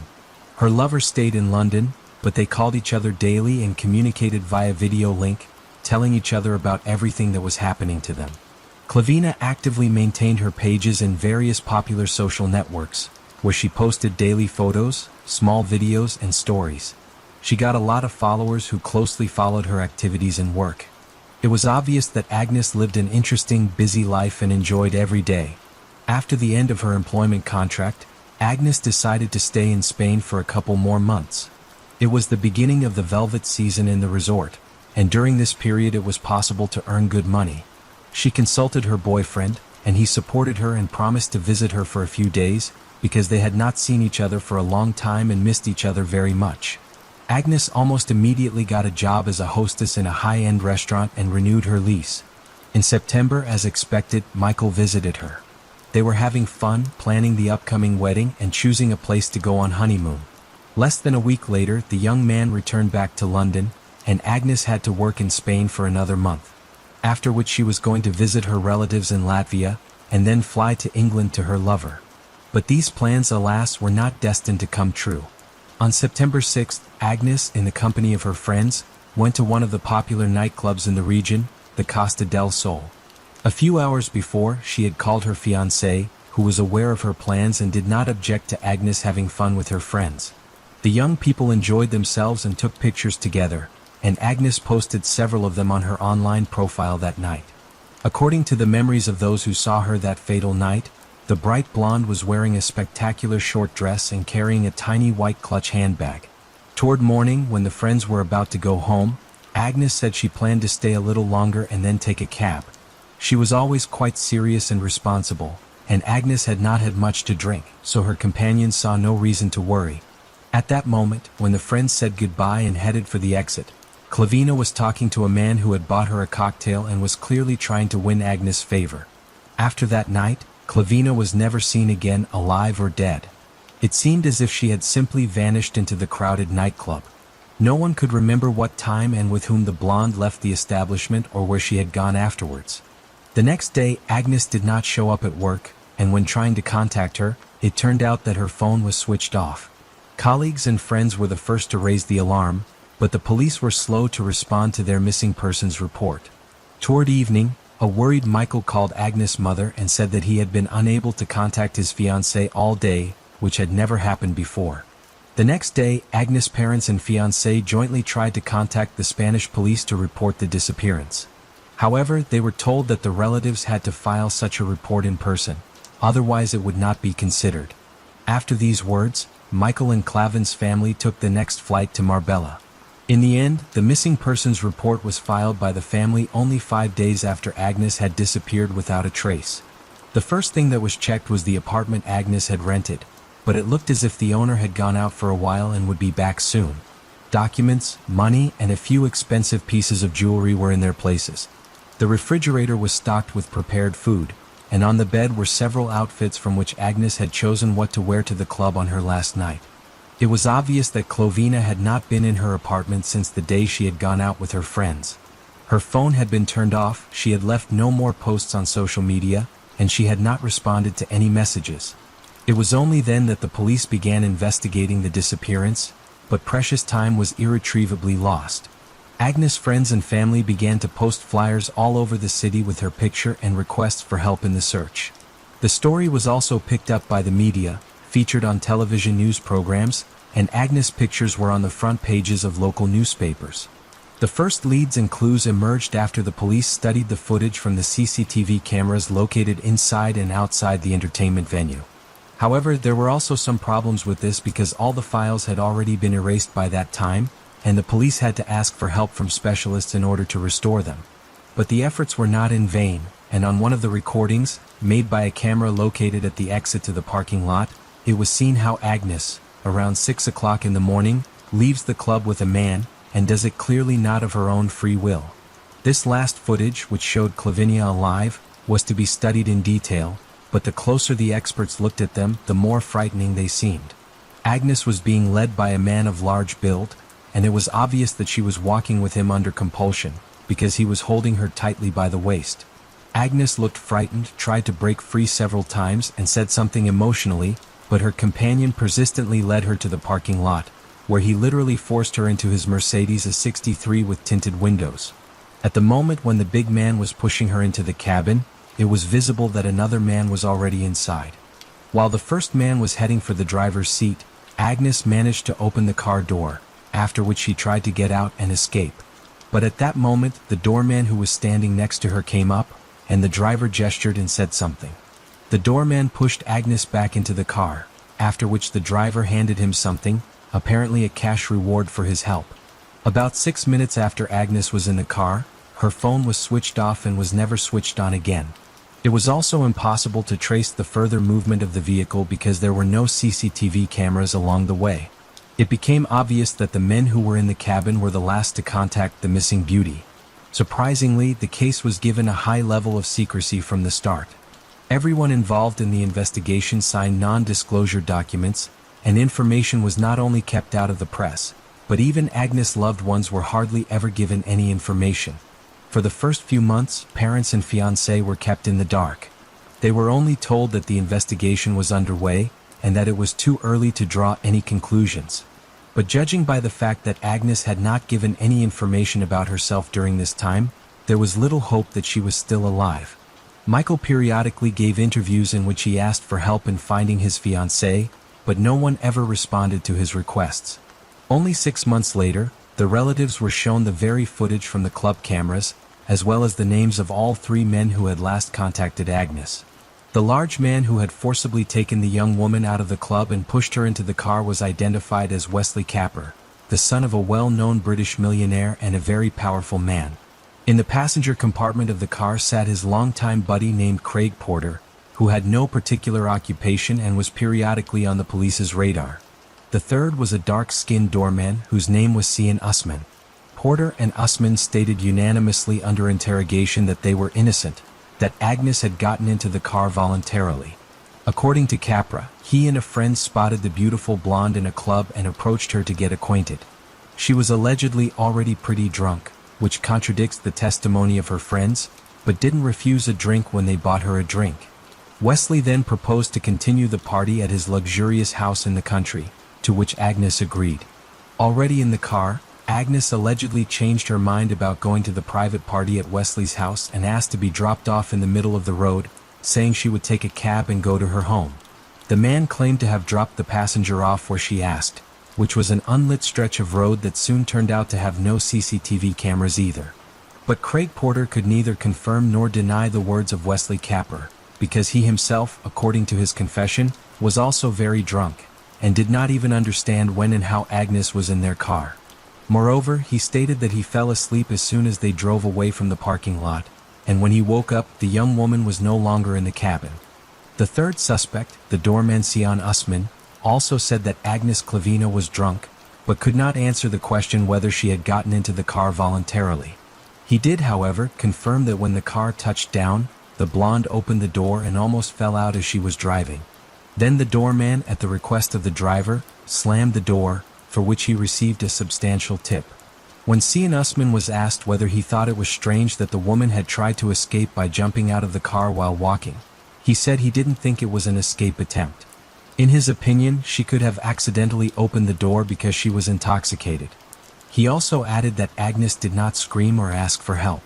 Her lover stayed in London, but they called each other daily and communicated via video link, telling each other about everything that was happening to them. Klavina actively maintained her pages in various popular social networks, where she posted daily photos, small videos, and stories. She got a lot of followers who closely followed her activities and work. It was obvious that Agnes lived an interesting, busy life and enjoyed every day. After the end of her employment contract, Agnes decided to stay in Spain for a couple more months. It was the beginning of the velvet season in the resort, and during this period it was possible to earn good money. She consulted her boyfriend, and he supported her and promised to visit her for a few days, because they had not seen each other for a long time and missed each other very much. Agnes almost immediately got a job as a hostess in a high-end restaurant and renewed her lease. In September, as expected, Michael visited her. They were having fun, planning the upcoming wedding and choosing a place to go on honeymoon. Less than a week later, the young man returned back to London, and Agnes had to work in Spain for another month. After which she was going to visit her relatives in Latvia, and then fly to England to her lover. But these plans, alas, were not destined to come true. On September 6th, Agnes, in the company of her friends, went to one of the popular nightclubs in the region, the Costa del Sol. A few hours before, she had called her fiancé, who was aware of her plans and did not object to Agnes having fun with her friends. The young people enjoyed themselves and took pictures together, and Agnes posted several of them on her online profile that night. According to the memories of those who saw her that fatal night, the bright blonde was wearing a spectacular short dress and carrying a tiny white clutch handbag. Toward morning, when the friends were about to go home, Agnes said she planned to stay a little longer and then take a cab. She was always quite serious and responsible, and Agnes had not had much to drink, so her companions saw no reason to worry. At that moment, when the friends said goodbye and headed for the exit, Klavina was talking to a man who had bought her a cocktail and was clearly trying to win Agnes' favor. After that night, Klavina was never seen again, alive or dead. It seemed as if she had simply vanished into the crowded nightclub. No one could remember what time and with whom the blonde left the establishment or where she had gone afterwards. The next day, Agnes did not show up at work, and when trying to contact her, it turned out that her phone was switched off. Colleagues and friends were the first to raise the alarm, but the police were slow to respond to their missing persons report. Toward evening, a worried Michael called Agnes' mother and said that he had been unable to contact his fiancée all day, which had never happened before. The next day, Agnes' parents and fiancé jointly tried to contact the Spanish police to report the disappearance. However, they were told that the relatives had to file such a report in person, otherwise it would not be considered. After these words, Michael and Klavin's family took the next flight to Marbella. In the end, the missing persons report was filed by the family only 5 days after Agnes had disappeared without a trace. The first thing that was checked was the apartment Agnes had rented, but it looked as if the owner had gone out for a while and would be back soon. Documents, money, and a few expensive pieces of jewelry were in their places. The refrigerator was stocked with prepared food, and on the bed were several outfits from which Agnes had chosen what to wear to the club on her last night. It was obvious that Klavina had not been in her apartment since the day she had gone out with her friends. Her phone had been turned off, she had left no more posts on social media, and she had not responded to any messages. It was only then that the police began investigating the disappearance, but precious time was irretrievably lost. Agnes' friends and family began to post flyers all over the city with her picture and requests for help in the search. The story was also picked up by the media, featured on television news programs, and Agnes' pictures were on the front pages of local newspapers. The first leads and clues emerged after the police studied the footage from the CCTV cameras located inside and outside the entertainment venue. However, there were also some problems with this because all the files had already been erased by that time, and the police had to ask for help from specialists in order to restore them. But the efforts were not in vain, and on one of the recordings, made by a camera located at the exit to the parking lot, it was seen how Agnes, around 6 o'clock in the morning, leaves the club with a man, and does it clearly not of her own free will. This last footage, which showed Clavinia alive, was to be studied in detail, but the closer the experts looked at them, the more frightening they seemed. Agnes was being led by a man of large build, and it was obvious that she was walking with him under compulsion, because he was holding her tightly by the waist. Agnes looked frightened, tried to break free several times, and said something emotionally, but her companion persistently led her to the parking lot, where he literally forced her into his Mercedes A63 with tinted windows. At the moment when the big man was pushing her into the cabin, it was visible that another man was already inside. While the first man was heading for the driver's seat, Agnes managed to open the car door, after which she tried to get out and escape. But at that moment, the doorman who was standing next to her came up, and the driver gestured and said something. The doorman pushed Agnes back into the car, after which the driver handed him something, apparently a cash reward for his help. About 6 minutes after Agnes was in the car, her phone was switched off and was never switched on again. It was also impossible to trace the further movement of the vehicle because there were no CCTV cameras along the way. It became obvious that the men who were in the cabin were the last to contact the missing beauty. Surprisingly, the case was given a high level of secrecy from the start. Everyone involved in the investigation signed non-disclosure documents, and information was not only kept out of the press, but even Agnes' loved ones were hardly ever given any information. For the first few months, parents and fiancé were kept in the dark. They were only told that the investigation was underway, and that it was too early to draw any conclusions. But judging by the fact that Agnes had not given any information about herself during this time, there was little hope that she was still alive. Michael periodically gave interviews in which he asked for help in finding his fiancée, but no one ever responded to his requests. Only 6 months later, the relatives were shown the very footage from the club cameras, as well as the names of all 3 men who had last contacted Agnes. The large man who had forcibly taken the young woman out of the club and pushed her into the car was identified as Wesley Capper, the son of a well-known British millionaire and a very powerful man. In the passenger compartment of the car sat his longtime buddy named Craig Porter, who had no particular occupation and was periodically on the police's radar. The third was a dark-skinned doorman whose name was Cian Usman. Porter and Usman stated unanimously under interrogation that they were innocent, that Agnes had gotten into the car voluntarily. According to Capra, he and a friend spotted the beautiful blonde in a club and approached her to get acquainted. She was allegedly already pretty drunk, which contradicts the testimony of her friends, but didn't refuse a drink when they bought her a drink. Wesley then proposed to continue the party at his luxurious house in the country, to which Agnes agreed. Already in the car, Agnes allegedly changed her mind about going to the private party at Wesley's house and asked to be dropped off in the middle of the road, saying she would take a cab and go to her home. The man claimed to have dropped the passenger off where she asked, which was an unlit stretch of road that soon turned out to have no CCTV cameras either. But Craig Porter could neither confirm nor deny the words of Wesley Capper, because he himself, according to his confession, was also very drunk, and did not even understand when and how Agnes was in their car. Moreover, he stated that he fell asleep as soon as they drove away from the parking lot, and when he woke up, the young woman was no longer in the cabin. The third suspect, the doorman Cian Usman, also said that Agnes Clavina was drunk, but could not answer the question whether she had gotten into the car voluntarily. He did, however, confirm that when the car touched down, the blonde opened the door and almost fell out as she was driving. Then the doorman, at the request of the driver, slammed the door, for which he received a substantial tip. When Cian Usman was asked whether he thought it was strange that the woman had tried to escape by jumping out of the car while walking, he said he didn't think it was an escape attempt. In his opinion, she could have accidentally opened the door because she was intoxicated. He also added that Agnes did not scream or ask for help.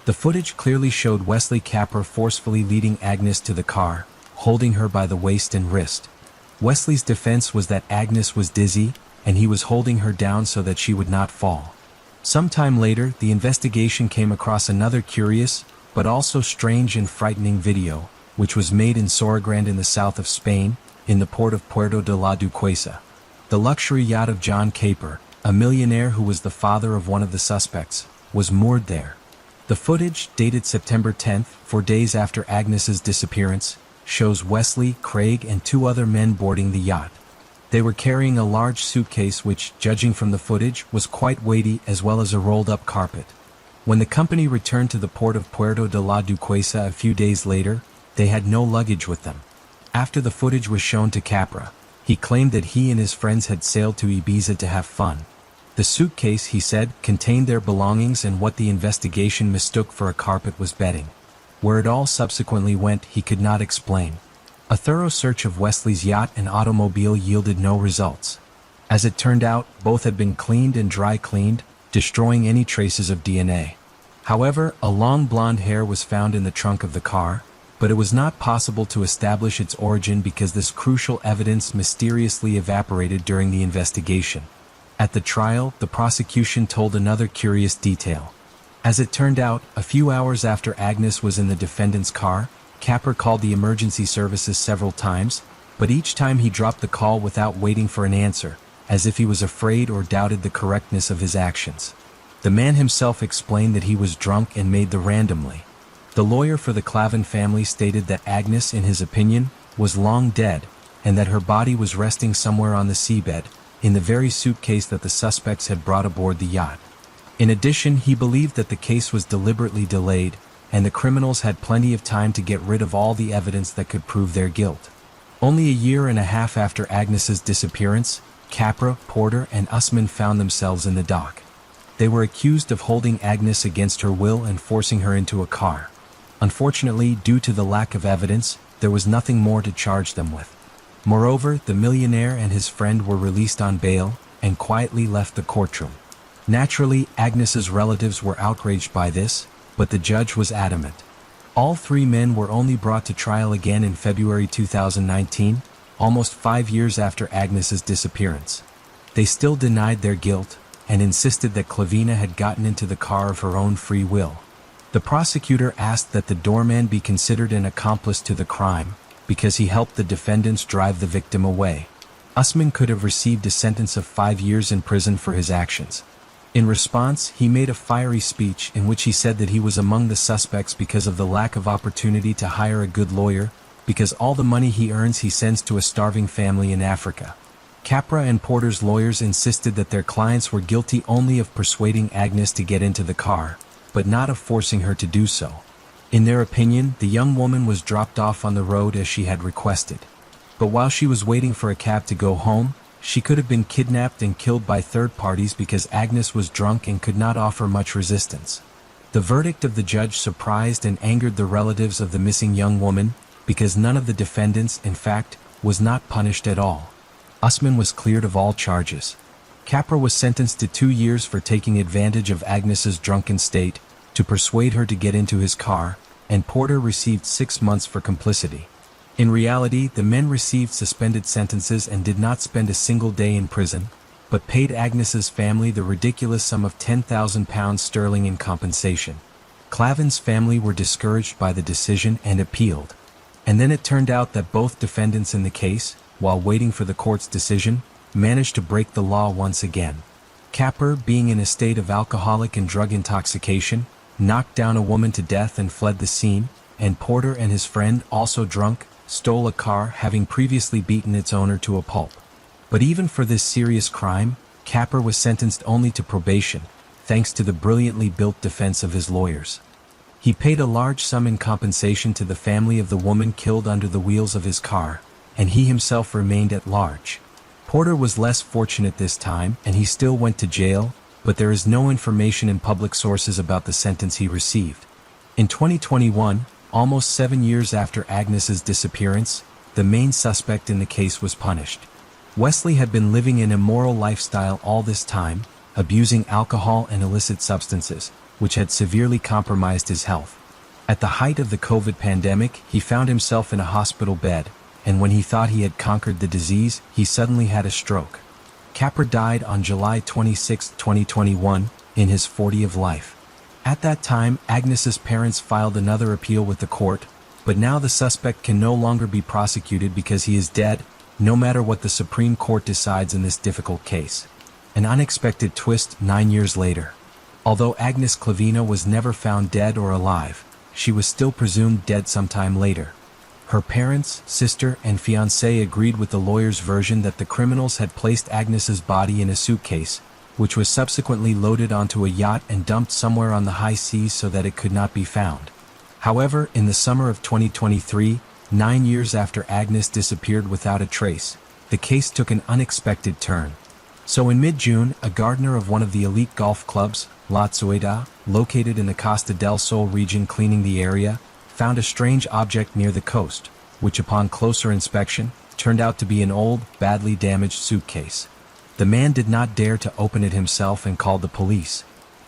The footage clearly showed Wesley Capper forcefully leading Agnes to the car, holding her by the waist and wrist. Wesley's defense was that Agnes was dizzy, and he was holding her down so that she would not fall. Sometime later, the investigation came across another curious, but also strange and frightening video, which was made in Soragrande in the south of Spain, in the port of Puerto de la Duquesa. The luxury yacht of John Capper, a millionaire who was the father of one of the suspects, was moored there. The footage, dated September 10th, 4 days after Agnes's disappearance, shows Wesley, Craig, and 2 other men boarding the yacht. They were carrying a large suitcase which, judging from the footage, was quite weighty as well as a rolled-up carpet. When the company returned to the port of Puerto de la Duquesa a few days later, they had no luggage with them. After the footage was shown to Capra, he claimed that he and his friends had sailed to Ibiza to have fun. The suitcase, he said, contained their belongings, and what the investigation mistook for a carpet was bedding. Where it all subsequently went, he could not explain. A thorough search of Wesley's yacht and automobile yielded no results. As it turned out, both had been cleaned and dry cleaned, destroying any traces of DNA. However, a long blonde hair was found in the trunk of the car, but it was not possible to establish its origin because this crucial evidence mysteriously evaporated during the investigation. At the trial, the prosecution told another curious detail. As it turned out, a few hours after Agnes was in the defendant's car, Capra called the emergency services several times, but each time he dropped the call without waiting for an answer, as if he was afraid or doubted the correctness of his actions. The man himself explained that he was drunk and made the randomly. The lawyer for the Clavin family stated that Agnes, in his opinion, was long dead, and that her body was resting somewhere on the seabed, in the very suitcase that the suspects had brought aboard the yacht. In addition, he believed that the case was deliberately delayed, and the criminals had plenty of time to get rid of all the evidence that could prove their guilt. Only a year and a half after Agnes's disappearance, Capra, Porter, and Usman found themselves in the dock. They were accused of holding Agnes against her will and forcing her into a car. Unfortunately, due to the lack of evidence, there was nothing more to charge them with. Moreover, the millionaire and his friend were released on bail and quietly left the courtroom. Naturally, Agnes's relatives were outraged by this, but the judge was adamant. All three men were only brought to trial again in February 2019, almost 5 years after Agnes's disappearance. They still denied their guilt and insisted that Clavina had gotten into the car of her own free will. The prosecutor asked that the doorman be considered an accomplice to the crime because he helped the defendants drive the victim away. Usman could have received a sentence of 5 years in prison for his actions. In response, he made a fiery speech in which he said that he was among the suspects because of the lack of opportunity to hire a good lawyer, because all the money he earns he sends to a starving family in Africa. Capra and Porter's lawyers insisted that their clients were guilty only of persuading Agnes to get into the car, but not of forcing her to do so. In their opinion, the young woman was dropped off on the road as she had requested. But while she was waiting for a cab to go home, she could have been kidnapped and killed by third parties because Agnes was drunk and could not offer much resistance. The verdict of the judge surprised and angered the relatives of the missing young woman, because none of the defendants, in fact, was not punished at all. Usman was cleared of all charges. Capra was sentenced to 2 years for taking advantage of Agnes's drunken state to persuade her to get into his car, and Porter received 6 months for complicity. In reality, the men received suspended sentences and did not spend a single day in prison, but paid Agnes's family the ridiculous sum of £10,000 in compensation. Clavin's family were discouraged by the decision and appealed. And then it turned out that both defendants in the case, while waiting for the court's decision, managed to break the law once again. Capra, being in a state of alcoholic and drug intoxication, knocked down a woman to death and fled the scene, and Porter and his friend, also drunk, stole a car, having previously beaten its owner to a pulp. But even for this serious crime, Capra was sentenced only to probation, thanks to the brilliantly built defense of his lawyers. He paid a large sum in compensation to the family of the woman killed under the wheels of his car, and he himself remained at large. Porter was less fortunate this time, and he still went to jail, but there is no information in public sources about the sentence he received. In 2021, almost 7 years after Agnes's disappearance, the main suspect in the case was punished. Wesley had been living an immoral lifestyle all this time, abusing alcohol and illicit substances, which had severely compromised his health. At the height of the COVID pandemic, he found himself in a hospital bed, and when he thought he had conquered the disease, he suddenly had a stroke. Capra died on July 26, 2021, in his 40th of life. At that time, Agnes's parents filed another appeal with the court, but now the suspect can no longer be prosecuted because he is dead, no matter what the Supreme Court decides in this difficult case. An unexpected twist 9 years later. Although Agnes Clavina was never found dead or alive, she was still presumed dead sometime later. Her parents, sister, and fiancé agreed with the lawyer's version that the criminals had placed Agnes's body in a suitcase, which was subsequently loaded onto a yacht and dumped somewhere on the high seas so that it could not be found. However, in the summer of 2023, 9 years after Agnes disappeared without a trace, the case took an unexpected turn. So in mid-June, a gardener of one of the elite golf clubs, La Sueda, located in the Costa del Sol region cleaning the area, found a strange object near the coast, which upon closer inspection, turned out to be an old, badly damaged suitcase. The man did not dare to open it himself and called the police.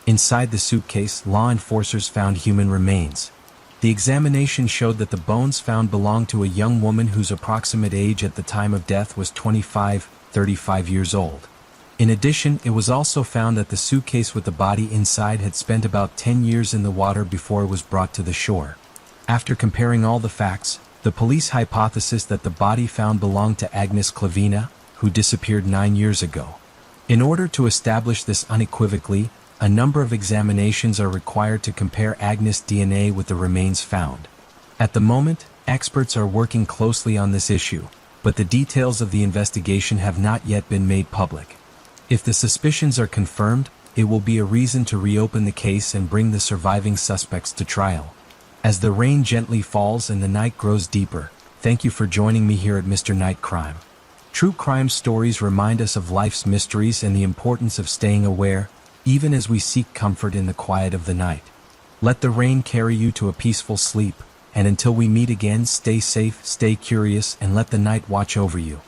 Inside the suitcase, law enforcers found human remains. The examination showed that the bones found belonged to a young woman whose approximate age at the time of death was 35 years old. In addition, it was also found that the suitcase with the body inside had spent about 10 years in the water before it was brought to the shore. After comparing all the facts, the police hypothesized that the body found belonged to Agnes Clavina, who disappeared 9 years ago. In order to establish this unequivocally, a number of examinations are required to compare Agnes' DNA with the remains found. At the moment, experts are working closely on this issue, but the details of the investigation have not yet been made public. If the suspicions are confirmed, it will be a reason to reopen the case and bring the surviving suspects to trial. As the rain gently falls and the night grows deeper, thank you for joining me here at Mr. Night Crime. True crime stories remind us of life's mysteries and the importance of staying aware, even as we seek comfort in the quiet of the night. Let the rain carry you to a peaceful sleep, and until we meet again, stay safe, stay curious, and let the night watch over you.